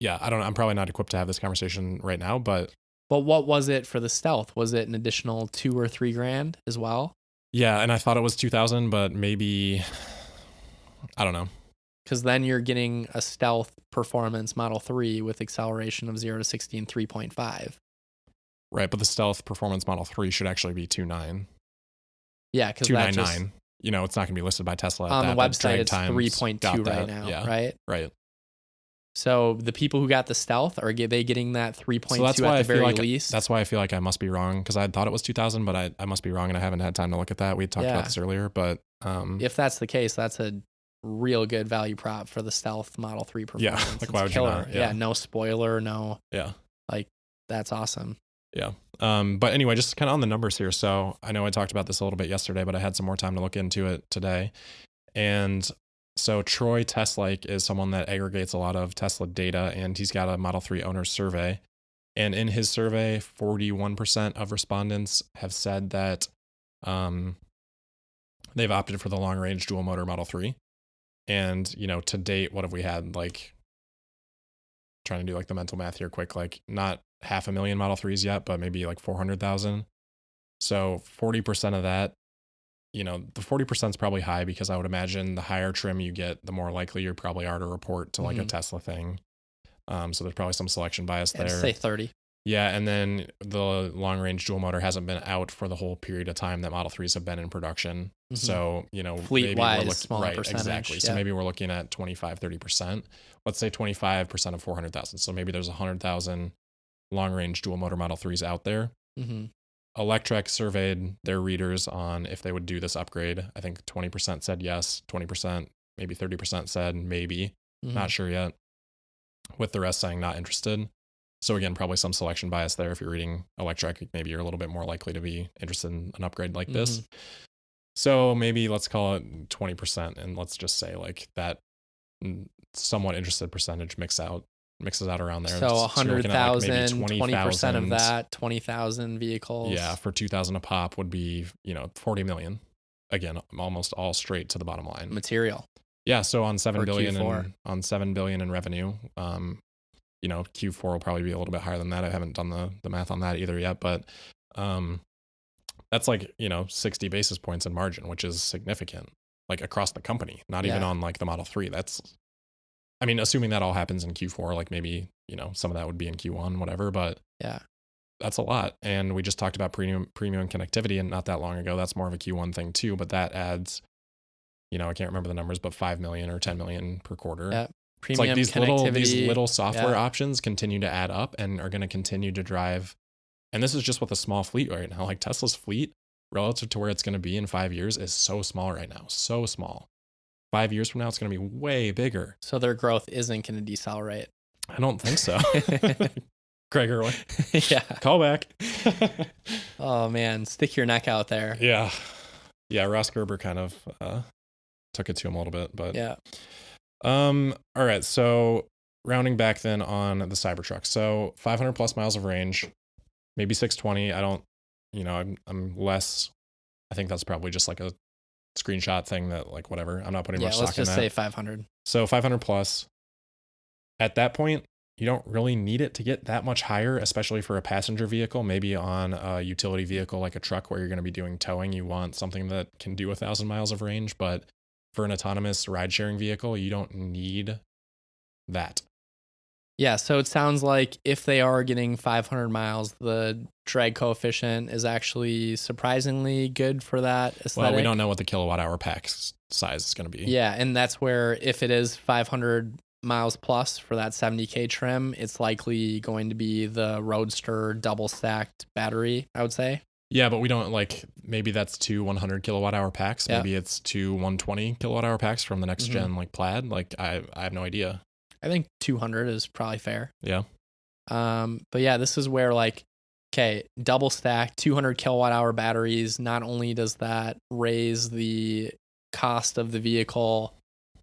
[SPEAKER 1] yeah, I don't know. I'm probably not equipped to have this conversation right now, but
[SPEAKER 2] what was it for the stealth? Was it an additional $2,000 or $3,000 as well?
[SPEAKER 1] Yeah, and I thought it was 2,000, but maybe, I don't know.
[SPEAKER 2] Because then you're getting a stealth performance Model 3 with acceleration of 0 to 60 in 3.5.
[SPEAKER 1] Right, but the stealth performance Model 3 should actually be 2.9.
[SPEAKER 2] Yeah, because
[SPEAKER 1] 299. You know, it's not going to be listed by Tesla
[SPEAKER 2] on the website. It's 3.2 right now,
[SPEAKER 1] yeah,
[SPEAKER 2] right? So the people who got the stealth, are they getting that 3.2
[SPEAKER 1] so
[SPEAKER 2] at the very least?
[SPEAKER 1] That's why I feel like I must be wrong, because I thought it was 2,000, but I must be wrong, and I haven't had time to look at that. We talked about this earlier, but
[SPEAKER 2] if that's the case, that's a real good value prop for the stealth Model 3 performance.
[SPEAKER 1] Yeah, like why would you not?
[SPEAKER 2] Yeah, no spoiler, no.
[SPEAKER 1] Yeah,
[SPEAKER 2] like that's awesome.
[SPEAKER 1] Yeah. But anyway, just kind of on the numbers here. So I know I talked about this a little bit yesterday, but I had some more time to look into it today. And so Troy Cherasaro is someone that aggregates a lot of Tesla data, and he's got a Model 3 owner survey. And in his survey, 41% of respondents have said that they've opted for the long range dual motor Model 3. And, you know, to date, what have we had? Like, trying to do like the mental math here quick, like not 500,000 Model 3s yet, but maybe like 400,000. So 40% of that, you know, the 40% is probably high, because I would imagine the higher trim you get, the more likely you probably are to report to like a Tesla thing. So there's probably some selection bias there.
[SPEAKER 2] I'd say 30.
[SPEAKER 1] Yeah, and then the long range dual motor hasn't been out for the whole period of time that Model 3s have been in production. So, you know,
[SPEAKER 2] fleet wise, smaller percentage.
[SPEAKER 1] Exactly. So maybe we're looking at 25-30%. Let's say 25% of 400,000. So maybe there's 100,000 long range dual motor Model 3s out there. Electrek surveyed their readers on if they would do this upgrade. I think 20% said yes, 20%, maybe 30% said maybe, not sure yet, with the rest saying not interested. So again, probably some selection bias there. If you're reading Electrek, maybe you're a little bit more likely to be interested in an upgrade like this. So maybe let's call it 20%, and let's just say like that somewhat interested percentage mixes out around there.
[SPEAKER 2] So 100,000, 20% of that, 20,000 vehicles.
[SPEAKER 1] Yeah, for 2,000 a pop would be, you know, 40 million. Again, almost all straight to the bottom line.
[SPEAKER 2] Material.
[SPEAKER 1] Yeah, so on 7 billion
[SPEAKER 2] Q4.
[SPEAKER 1] on 7 billion in revenue, you know, Q4 will probably be a little bit higher than that. I haven't done the math on that either yet, but that's like, you know, 60 basis points in margin, which is significant, like across the company, not even on like the Model 3. That's, I mean, assuming that all happens in Q4, like maybe, you know, some of that would be in Q1, whatever, but
[SPEAKER 2] Yeah.
[SPEAKER 1] That's a lot. And we just talked about premium connectivity, and not that long ago, that's more of a Q1 thing too, but that adds, I can't remember the numbers, but 5 million or 10 million per quarter.
[SPEAKER 2] Yeah.
[SPEAKER 1] It's
[SPEAKER 2] Premium
[SPEAKER 1] like these
[SPEAKER 2] connectivity.
[SPEAKER 1] little software options continue to add up and are going to continue to drive. And this is just with a small fleet right now. Like Tesla's fleet relative to where it's going to be in 5 years is so small right now. So small. 5 years from now, it's going to be way bigger.
[SPEAKER 2] So their growth isn't going to decelerate.
[SPEAKER 1] I don't think so. Craig Irwin.
[SPEAKER 2] Yeah.
[SPEAKER 1] Call back.
[SPEAKER 2] Oh man, stick your neck out there.
[SPEAKER 1] Yeah. Yeah, Ross Gerber kind of took it to him a little bit, but
[SPEAKER 2] yeah.
[SPEAKER 1] All right, so rounding back then on the Cybertruck. So 500 plus miles of range, maybe 620. I don't, I'm less, I think that's probably just like a screenshot thing that like whatever. I'm not putting much stock in that.
[SPEAKER 2] Let's just say 500.
[SPEAKER 1] So 500 plus. At that point, you don't really need it to get that much higher, especially for a passenger vehicle. Maybe on a utility vehicle like a truck where you're going to be doing towing, you want something that can do 1,000 miles of range. But for an autonomous ride-sharing vehicle, you don't need that.
[SPEAKER 2] Yeah, so it sounds like if they are getting 500 miles, the drag coefficient is actually surprisingly good for that aesthetic.
[SPEAKER 1] Well, we don't know what the kilowatt hour pack size is going to be.
[SPEAKER 2] Yeah, and that's where if it is 500 miles plus for that 70K trim, it's likely going to be the Roadster double stacked battery, I would say.
[SPEAKER 1] Yeah, but we don't maybe that's 2 100 kilowatt hour packs.
[SPEAKER 2] Yeah.
[SPEAKER 1] Maybe it's 2 120 kilowatt hour packs from the next gen Plaid. I have no idea.
[SPEAKER 2] I think 200 is probably fair.
[SPEAKER 1] Yeah.
[SPEAKER 2] But yeah, this is where double stack 200 kilowatt hour batteries. Not only does that raise the cost of the vehicle,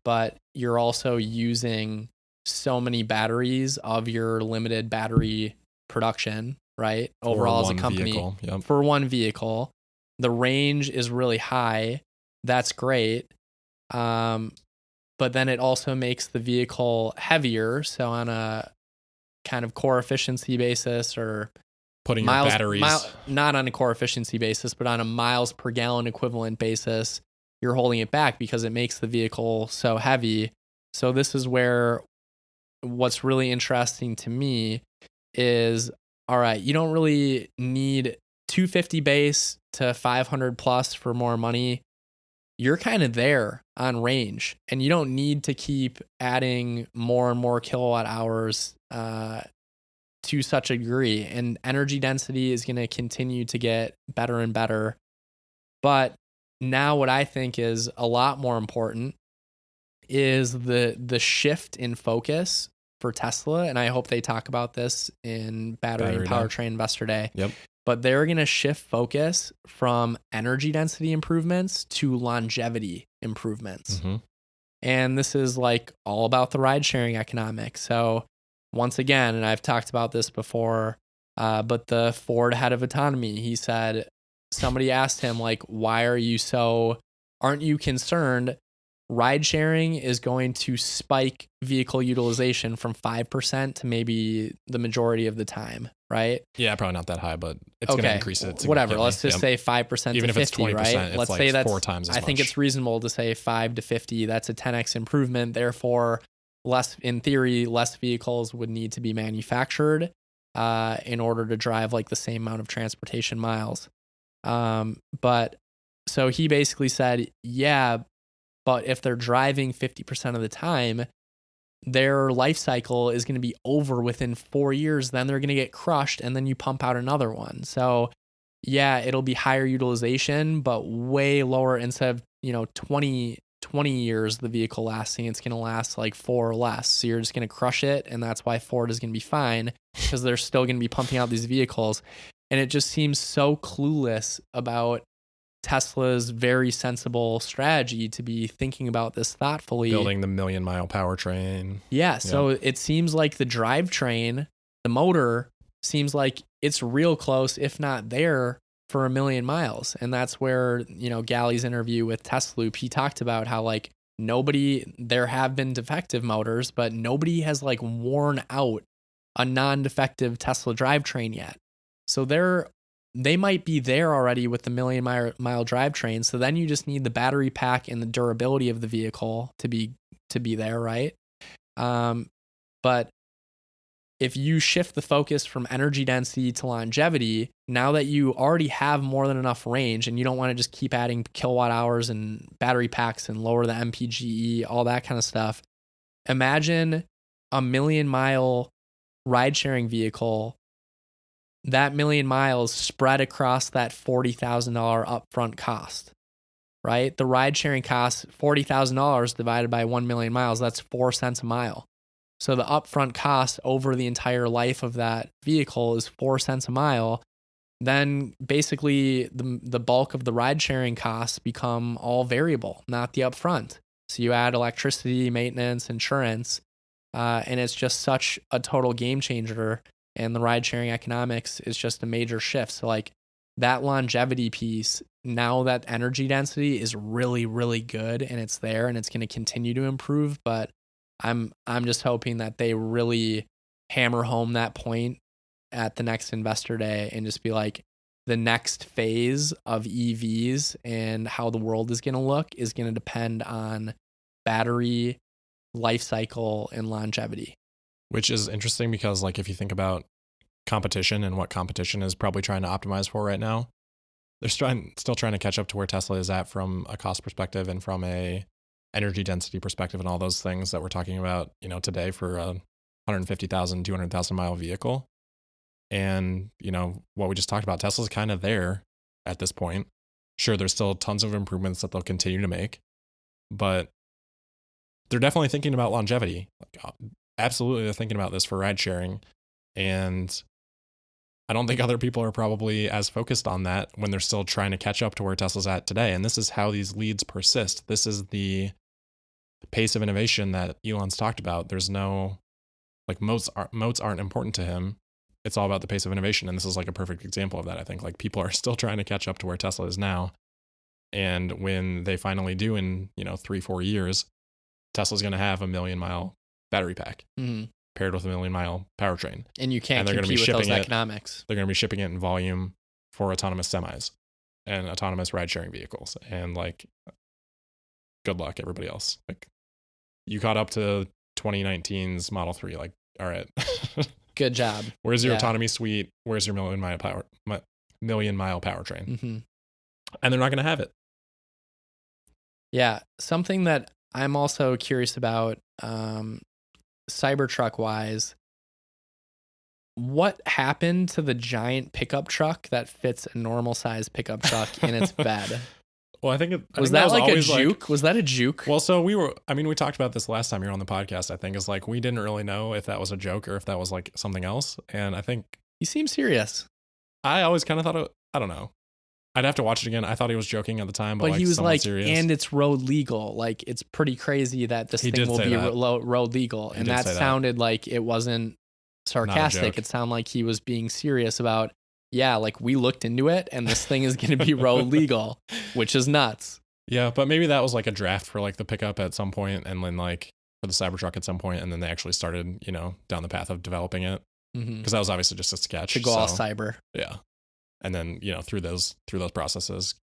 [SPEAKER 2] but you're also using so many batteries of your limited battery production, right? Overall as a company for one vehicle. The range is really high. That's great. But then it also makes the vehicle heavier. So on a kind of core efficiency basis, or
[SPEAKER 1] putting your batteries,
[SPEAKER 2] not on a core efficiency basis, but on a miles per gallon equivalent basis, you're holding it back because it makes the vehicle so heavy. So this is where what's really interesting to me is, all right, you don't really need 250 base to 500 plus for more money. You're kind of there on range, and you don't need to keep adding more and more kilowatt hours to such a degree. And energy density is going to continue to get better and better. But now what I think is a lot more important is the shift in focus for Tesla. And I hope they talk about this in Battery and Powertrain Investor Day.
[SPEAKER 1] Yep.
[SPEAKER 2] But they're going to shift focus from energy density improvements to longevity improvements.
[SPEAKER 1] Mm-hmm.
[SPEAKER 2] And this is all about the ride sharing economics. So once again, and I've talked about this before, but the Ford head of autonomy, he said, somebody asked him, why aren't you concerned? Ride sharing is going to spike vehicle utilization from 5% to maybe the majority of the time, right?
[SPEAKER 1] Yeah, probably not that high, but it's going to increase it.
[SPEAKER 2] Whatever. Let's just say 5%
[SPEAKER 1] even
[SPEAKER 2] to
[SPEAKER 1] if
[SPEAKER 2] 50,
[SPEAKER 1] it's 20%,
[SPEAKER 2] right? Let's say that's
[SPEAKER 1] 4 times as much.
[SPEAKER 2] I think it's reasonable to say 5 to 50. That's a 10x improvement. Therefore, in theory, less vehicles would need to be manufactured in order to drive the same amount of transportation miles. But so he basically said, yeah, but if they're driving 50% of the time, their life cycle is going to be over within 4 years. Then they're going to get crushed, and then you pump out another one. So yeah, it'll be higher utilization, but way lower. Instead of 20 years the vehicle lasting, it's going to last 4 or less. So you're just going to crush it, and that's why Ford is going to be fine, because they're still going to be pumping out these vehicles. And it just seems so clueless about Tesla's very sensible strategy to be thinking about this thoughtfully.
[SPEAKER 1] Building the 1,000,000-mile powertrain.
[SPEAKER 2] Yeah, so it seems like the drivetrain, the motor, seems like it's real close, if not there, for 1,000,000 miles. And that's where, Galley's interview with Tesla, he talked about how there have been defective motors, but nobody has worn out a non-defective Tesla drivetrain yet. So they might be there already with the 1,000,000-mile drivetrain. So then you just need the battery pack and the durability of the vehicle to be there, right? But if you shift the focus from energy density to longevity, now that you already have more than enough range and you don't want to just keep adding kilowatt hours and battery packs and lower the MPGE, all that kind of stuff, imagine a 1,000,000-mile ride-sharing vehicle, that 1,000,000 miles spread across that $40,000 upfront cost, right? The ride-sharing cost, $40,000 divided by 1,000,000 miles, that's 4 cents a mile. So the upfront cost over the entire life of that vehicle is 4 cents a mile. Then basically the bulk of the ride-sharing costs become all variable, not the upfront. So you add electricity, maintenance, insurance, and it's just such a total game changer. And the ride-sharing economics is just a major shift. So like that longevity piece, now that energy density is really, really good and it's there and it's going to continue to improve, but I'm just hoping that they really hammer home that point at the next investor day and just be like, the next phase of EVs and how the world is going to look is going to depend on battery life cycle and longevity.
[SPEAKER 1] Which is interesting because like if you think about competition and what competition is probably trying to optimize for right now, they're still trying to catch up to where Tesla is at from a cost perspective and from a energy density perspective and all those things that we're talking about, you know, today for a 150,000, 200,000 mile vehicle. And, you know, what we just talked about, Tesla's kind of there at this point. Sure, there's still tons of improvements that they'll continue to make, but they're definitely thinking about longevity. Like, absolutely, they're thinking about this for ride sharing. And I don't think other people are probably as focused on that when they're still trying to catch up to where Tesla's at today. And this is how these leads persist. This is the pace of innovation that Elon's talked about. There's no, like, moats aren't important to him. It's all about the pace of innovation. And this is like a perfect example of that. I think like people are still trying to catch up to where Tesla is now. And when they finally do in, 3-4 years, Tesla's going to have a 1,000,000-mile battery pack paired with a 1,000,000-mile powertrain.
[SPEAKER 2] And you can't compete with those economics.
[SPEAKER 1] They're going to be shipping it in volume for autonomous semis and autonomous ride-sharing vehicles. And like, good luck, everybody else. Like, you caught up to 2019's Model 3. Like, all right.
[SPEAKER 2] Good job.
[SPEAKER 1] Where's your autonomy suite? Where's your 1,000,000-mile powertrain?
[SPEAKER 2] Mm-hmm.
[SPEAKER 1] And they're not going to have it.
[SPEAKER 2] Yeah. Something that I'm also curious about, Cybertruck wise, what happened to the giant pickup truck that fits a normal size pickup truck in its bed?
[SPEAKER 1] Well, I think
[SPEAKER 2] was that like a juke? Was that a juke?
[SPEAKER 1] Well, so we talked about this last time you were on the podcast, I think, is like, we didn't really know if that was a joke or if that was like something else. And I think
[SPEAKER 2] he seems serious.
[SPEAKER 1] I always kind of thought, I don't know. I'd have to watch it again. I thought he was joking at the time, but like,
[SPEAKER 2] he was like,
[SPEAKER 1] serious.
[SPEAKER 2] And it's road legal. Like, it's pretty crazy that this thing will be road legal. And that sounded like it wasn't sarcastic. It sounded like he was being serious about, yeah, like we looked into it and this thing is going to be road legal, which is nuts.
[SPEAKER 1] Yeah, but maybe that was like a draft for like the pickup at some point and then like for the Cybertruck at some point, and then they actually started, down the path of developing it. Because that was obviously just a sketch.
[SPEAKER 2] To go all cyber.
[SPEAKER 1] Yeah. And then, through those processes.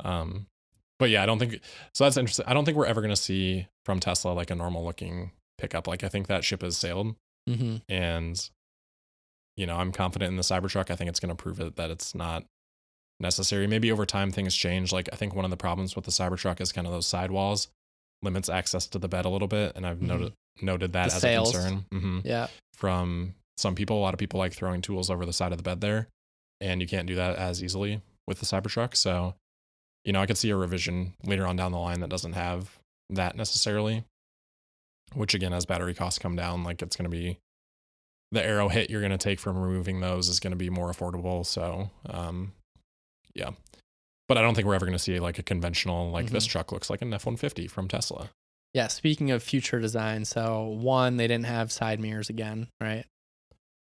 [SPEAKER 1] But yeah, I don't think, so that's interesting. I don't think we're ever going to see from Tesla like a normal looking pickup. Like, I think that ship has sailed. And, I'm confident in the Cybertruck. I think it's going to prove it that it's not necessary. Maybe over time things change. Like, I think one of the problems with the Cybertruck is kind of those sidewalls limits access to the bed a little bit. And I've noted that as a concern.
[SPEAKER 2] Yeah.
[SPEAKER 1] From some people. A lot of people like throwing tools over the side of the bed there. And you can't do that as easily with the Cybertruck. So, I could see a revision later on down the line that doesn't have that necessarily, which again, as battery costs come down, like it's going to be, the arrow hit you're going to take from removing those is going to be more affordable. So, yeah. But I don't think we're ever going to see like a conventional, like this truck looks like an F-150 from Tesla.
[SPEAKER 2] Yeah. Speaking of future design. So one, they didn't have side mirrors again, right?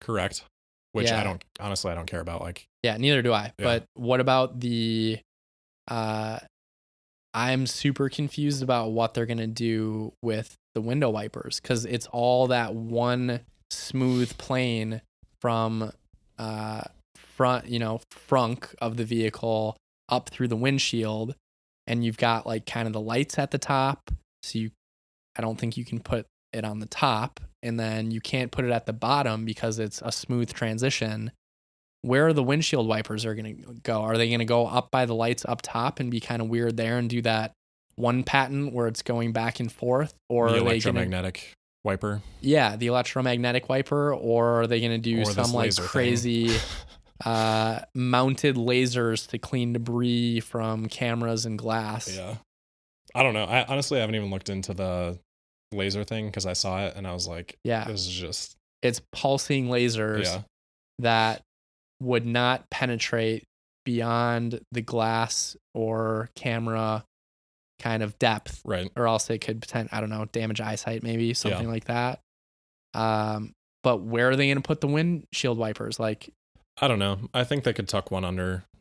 [SPEAKER 1] Correct. Which I don't care about. Like,
[SPEAKER 2] yeah, neither do I. Yeah. But what about the, I'm super confused about what they're going to do with the window wipers. Cause it's all that one smooth plane from, frunk of the vehicle up through the windshield. And you've got like kind of the lights at the top. So I don't think you can put it on the top. and then you can't put it at the bottom because it's a smooth transition, where are the windshield wipers are going to go? Are they going to go up by the lights up top and be kind of weird there and do that one pattern where it's going back and forth? Or
[SPEAKER 1] The
[SPEAKER 2] are they
[SPEAKER 1] electromagnetic wiper.
[SPEAKER 2] Yeah, the electromagnetic wiper. Or are they going to do some like crazy mounted lasers to clean debris from cameras and glass?
[SPEAKER 1] Yeah. I don't know. I honestly haven't even looked into the laser thing because I saw it and I was like,
[SPEAKER 2] Yeah.
[SPEAKER 1] this is just...
[SPEAKER 2] It's pulsing lasers that would not penetrate beyond the glass or camera kind of depth.
[SPEAKER 1] Right.
[SPEAKER 2] Or else they could damage eyesight maybe, something like that. But where are they going to put the windshield wipers? Like,
[SPEAKER 1] I don't know. I think they could tuck one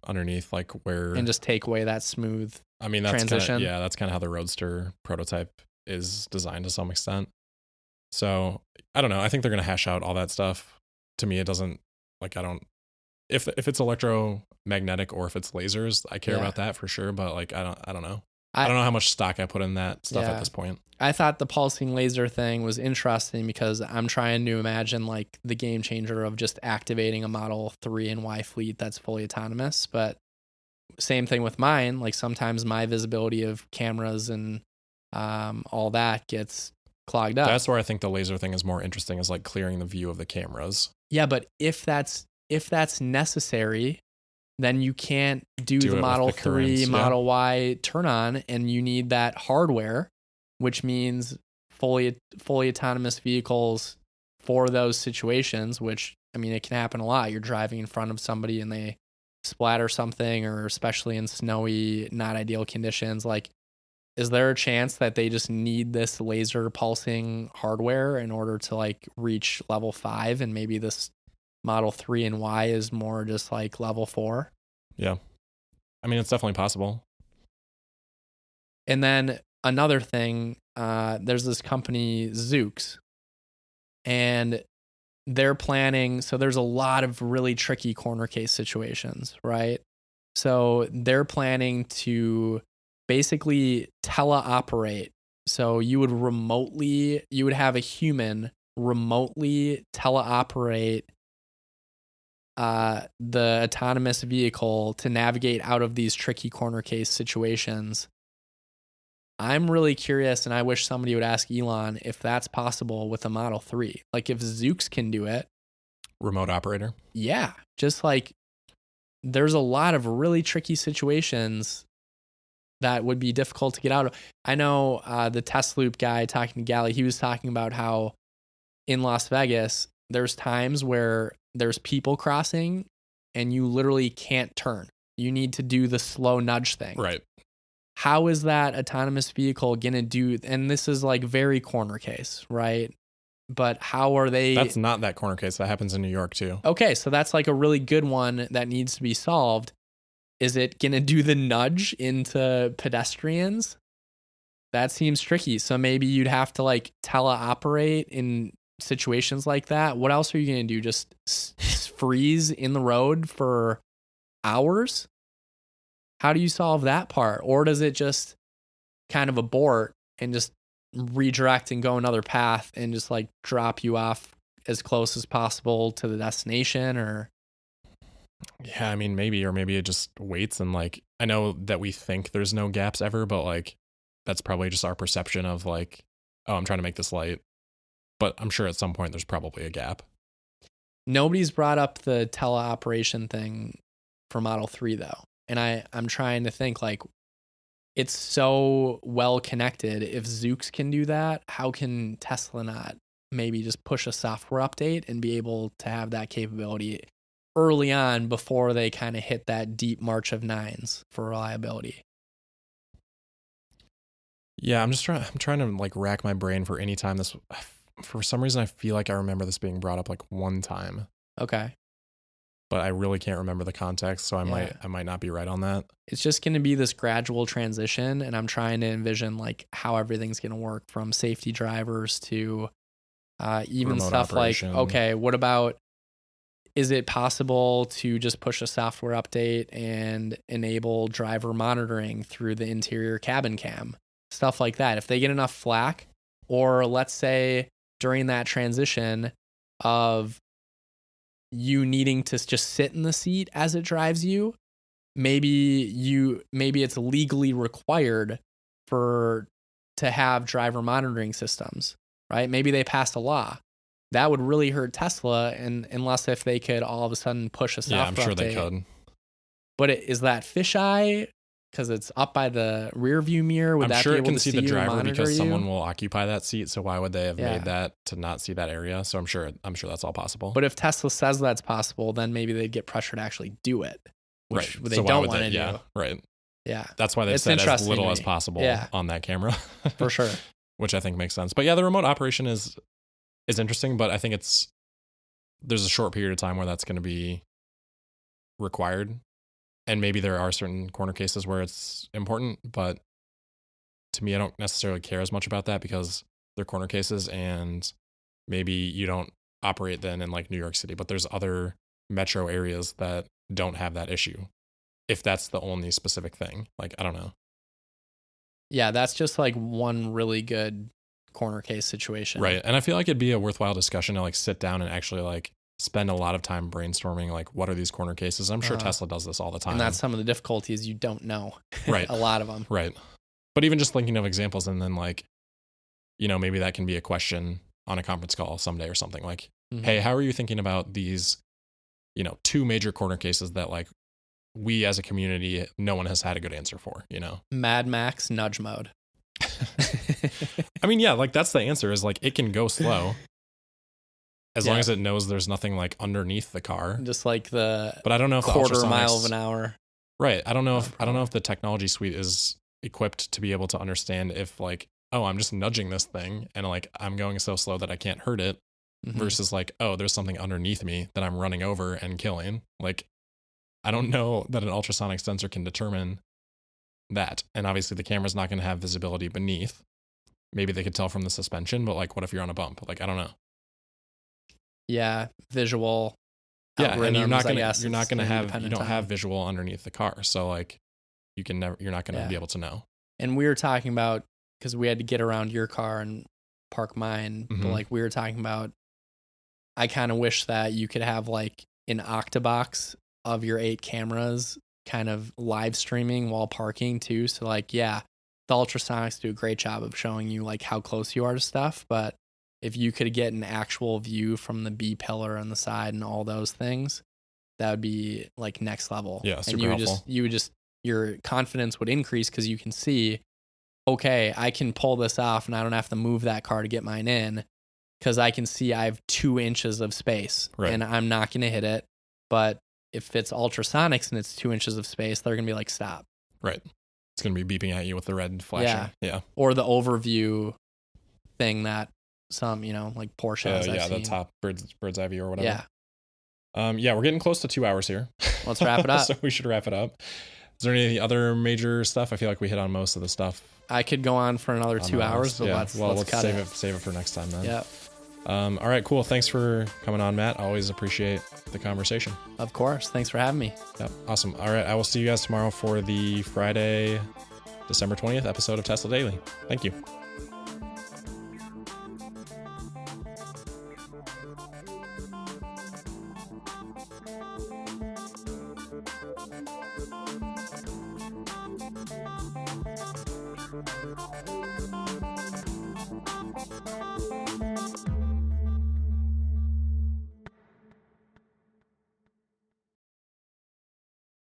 [SPEAKER 1] underneath, like where...
[SPEAKER 2] And just take away that smooth
[SPEAKER 1] that's
[SPEAKER 2] transition.
[SPEAKER 1] That's kind of how the Roadster prototype is designed to some extent. So, I don't know. I think they're going to hash out all that stuff. To me, it doesn't, like, I don't... If it's electromagnetic or if it's lasers, I care about that for sure. But, like, I don't know. I don't know how much stock I put in that stuff at this point.
[SPEAKER 2] I thought the pulsing laser thing was interesting because I'm trying to imagine like the game changer of just activating a Model 3 and Y fleet that's fully autonomous. But same thing with mine. Like sometimes my visibility of cameras and all that gets clogged up.
[SPEAKER 1] That's where I think the laser thing is more interesting, is like clearing the view of the cameras.
[SPEAKER 2] Yeah, but if that's necessary, then you can't do the Model 3, Model Y turn on, and you need that hardware, which means fully autonomous vehicles for those situations, which, I mean, it can happen a lot. You're driving in front of somebody and they splatter something, or especially in snowy, not ideal conditions. Like, is there a chance that they just need this laser pulsing hardware in order to like reach level 5, and maybe this Model 3 and Y is more just like level 4?
[SPEAKER 1] Yeah. I mean, it's definitely possible.
[SPEAKER 2] And then another thing, there's this company, Zoox, and they're planning, so there's a lot of really tricky corner case situations, right? So they're planning to basically teleoperate. So you would have a human remotely teleoperate the autonomous vehicle to navigate out of these tricky corner case situations. I'm really curious, and I wish somebody would ask Elon if that's possible with a Model 3. Like if Zoox can do it.
[SPEAKER 1] Remote operator?
[SPEAKER 2] Yeah. Just like there's a lot of really tricky situations that would be difficult to get out of. I know the Test Loop guy talking to Gally, he was talking about how in Las Vegas, there's times where there's people crossing and you literally can't turn. You need to do the slow nudge thing.
[SPEAKER 1] Right.
[SPEAKER 2] How is that autonomous vehicle going to do? And this is like very corner case, right? But how are they?
[SPEAKER 1] That's not that corner case. That happens in New York too.
[SPEAKER 2] Okay, so that's like a really good one that needs to be solved. Is it going to do the nudge into pedestrians? That seems tricky. So maybe you'd have to like teleoperate in situations like that. What else are you going to do? Just freeze in the road for hours? How do you solve that part? Or does it just kind of abort and just redirect and go another path and just like drop you off as close as possible to the destination? Or
[SPEAKER 1] yeah, I mean, maybe it just waits, and like, I know that we think there's no gaps ever, but like that's probably just our perception of like, oh, I'm trying to make this light. But I'm sure at some point there's probably a gap.
[SPEAKER 2] Nobody's brought up the teleoperation thing for Model 3 though. And I'm trying to think, like, it's so well connected. If Zoox can do that, how can Tesla not maybe just push a software update and be able to have that capability early on before they kind of hit that deep march of 9s for reliability?
[SPEAKER 1] Yeah, I'm trying to like rack my brain for any time this, for some reason I feel like I remember this being brought up like one time.
[SPEAKER 2] Okay.
[SPEAKER 1] But I really can't remember the context, so I might not be right on that.
[SPEAKER 2] It's just going to be this gradual transition, and I'm trying to envision like how everything's going to work, from safety drivers to even
[SPEAKER 1] remote
[SPEAKER 2] stuff
[SPEAKER 1] operation.
[SPEAKER 2] Like, okay, what about, is it possible to just push a software update and enable driver monitoring through the interior cabin cam? Stuff like that. If they get enough flack, or let's say during that transition of you needing to just sit in the seat as it drives you, maybe it's legally required to have driver monitoring systems, right? Maybe they passed a law. That would really hurt Tesla, and unless if they could all of a sudden push a software
[SPEAKER 1] Yeah, I'm sure
[SPEAKER 2] update.
[SPEAKER 1] they could.
[SPEAKER 2] But is that fisheye because it's up by the rear view mirror? Would
[SPEAKER 1] I'm
[SPEAKER 2] that
[SPEAKER 1] sure
[SPEAKER 2] be
[SPEAKER 1] it
[SPEAKER 2] able
[SPEAKER 1] can
[SPEAKER 2] to
[SPEAKER 1] see
[SPEAKER 2] see
[SPEAKER 1] the driver
[SPEAKER 2] monitor
[SPEAKER 1] because
[SPEAKER 2] you?
[SPEAKER 1] someone will occupy that seat. So why would they have
[SPEAKER 2] Yeah.
[SPEAKER 1] made that to not see that area? So I'm sure that's all possible.
[SPEAKER 2] But if Tesla says that's possible, then maybe they'd get pressure to actually do it, which
[SPEAKER 1] right.
[SPEAKER 2] they
[SPEAKER 1] so
[SPEAKER 2] don't want to do.
[SPEAKER 1] Yeah, right.
[SPEAKER 2] Yeah.
[SPEAKER 1] That's why they've
[SPEAKER 2] It's
[SPEAKER 1] said as
[SPEAKER 2] interesting
[SPEAKER 1] little
[SPEAKER 2] to
[SPEAKER 1] as
[SPEAKER 2] me.
[SPEAKER 1] possible
[SPEAKER 2] Yeah.
[SPEAKER 1] on that camera.
[SPEAKER 2] For sure.
[SPEAKER 1] Which I think makes sense. But yeah, the remote operation is interesting, but I think there's a short period of time where that's going to be required. And maybe there are certain corner cases where it's important, but to me, I don't necessarily care as much about that because they're corner cases and maybe you don't operate then in like New York City, but there's other metro areas that don't have that issue. If that's the only specific thing, like, I don't know.
[SPEAKER 2] Yeah, that's just like one really good corner case situation.
[SPEAKER 1] Right. And I feel like it'd be a worthwhile discussion to like sit down and actually like spend a lot of time brainstorming, like, what are these corner cases? I'm sure Tesla does this all the time.
[SPEAKER 2] And that's some of the difficulties you don't know.
[SPEAKER 1] Right.
[SPEAKER 2] A lot of them.
[SPEAKER 1] Right. But even just thinking of examples and then like, maybe that can be a question on a conference call someday or something like, hey, how are you thinking about these, 2 major corner cases that like we as a community, no one has had a good answer for, Mad
[SPEAKER 2] Max nudge mode.
[SPEAKER 1] I mean, yeah, like that's the answer is like, it can go slow as long as it knows there's nothing like underneath the car.
[SPEAKER 2] Just like but
[SPEAKER 1] I don't know if
[SPEAKER 2] quarter mile of an hour.
[SPEAKER 1] Right. I don't know if the technology suite is equipped to be able to understand if like, oh, I'm just nudging this thing and like I'm going so slow that I can't hurt it versus like, oh, there's something underneath me that I'm running over and killing. Like, I don't know that an ultrasonic sensor can determine that. And obviously the camera's not going to have visibility beneath. Maybe they could tell from the suspension, but like, what if you're on a bump? Like, I don't know.
[SPEAKER 2] Yeah, visual.
[SPEAKER 1] Yeah, and you're not gonna
[SPEAKER 2] have
[SPEAKER 1] visual underneath the car, so like you're not gonna be able to know.
[SPEAKER 2] And we were talking about, because we had to get around your car and park mine, but like we were talking about, I kind of wish that you could have like an octabox of your 8 cameras kind of live streaming while parking too. So like, yeah, the ultrasonics do a great job of showing you like how close you are to stuff, but if you could get an actual view from the B pillar on the side and all those things, that would be like next level.
[SPEAKER 1] Yeah, super
[SPEAKER 2] and
[SPEAKER 1] helpful.
[SPEAKER 2] Your confidence would increase because you can see, okay, I can pull this off and I don't have to move that car to get mine in because I can see I have 2 inches of space and I'm not going to hit it. But if it's ultrasonics and it's 2 inches of space, they're going to be like, stop.
[SPEAKER 1] Right. It's going to be beeping at you with the red flashing. Yeah.
[SPEAKER 2] Or the overview thing that some, like Porsche has.
[SPEAKER 1] The top bird's eye view or whatever.
[SPEAKER 2] Yeah.
[SPEAKER 1] Yeah, we're getting close to 2 hours here.
[SPEAKER 2] Let's wrap it up.
[SPEAKER 1] So we should wrap it up. Is there any other major stuff? I feel like we hit on most of the stuff.
[SPEAKER 2] I could go on for another 2 hours, but let's cut
[SPEAKER 1] save it for next time then.
[SPEAKER 2] Yep.
[SPEAKER 1] All right, cool. Thanks for coming on, Matt. Always appreciate the conversation.
[SPEAKER 2] Of course. Thanks for having me.
[SPEAKER 1] Yep. Awesome. All right, I will see you guys tomorrow for the Friday, December 20th episode of Tesla Daily. Thank you.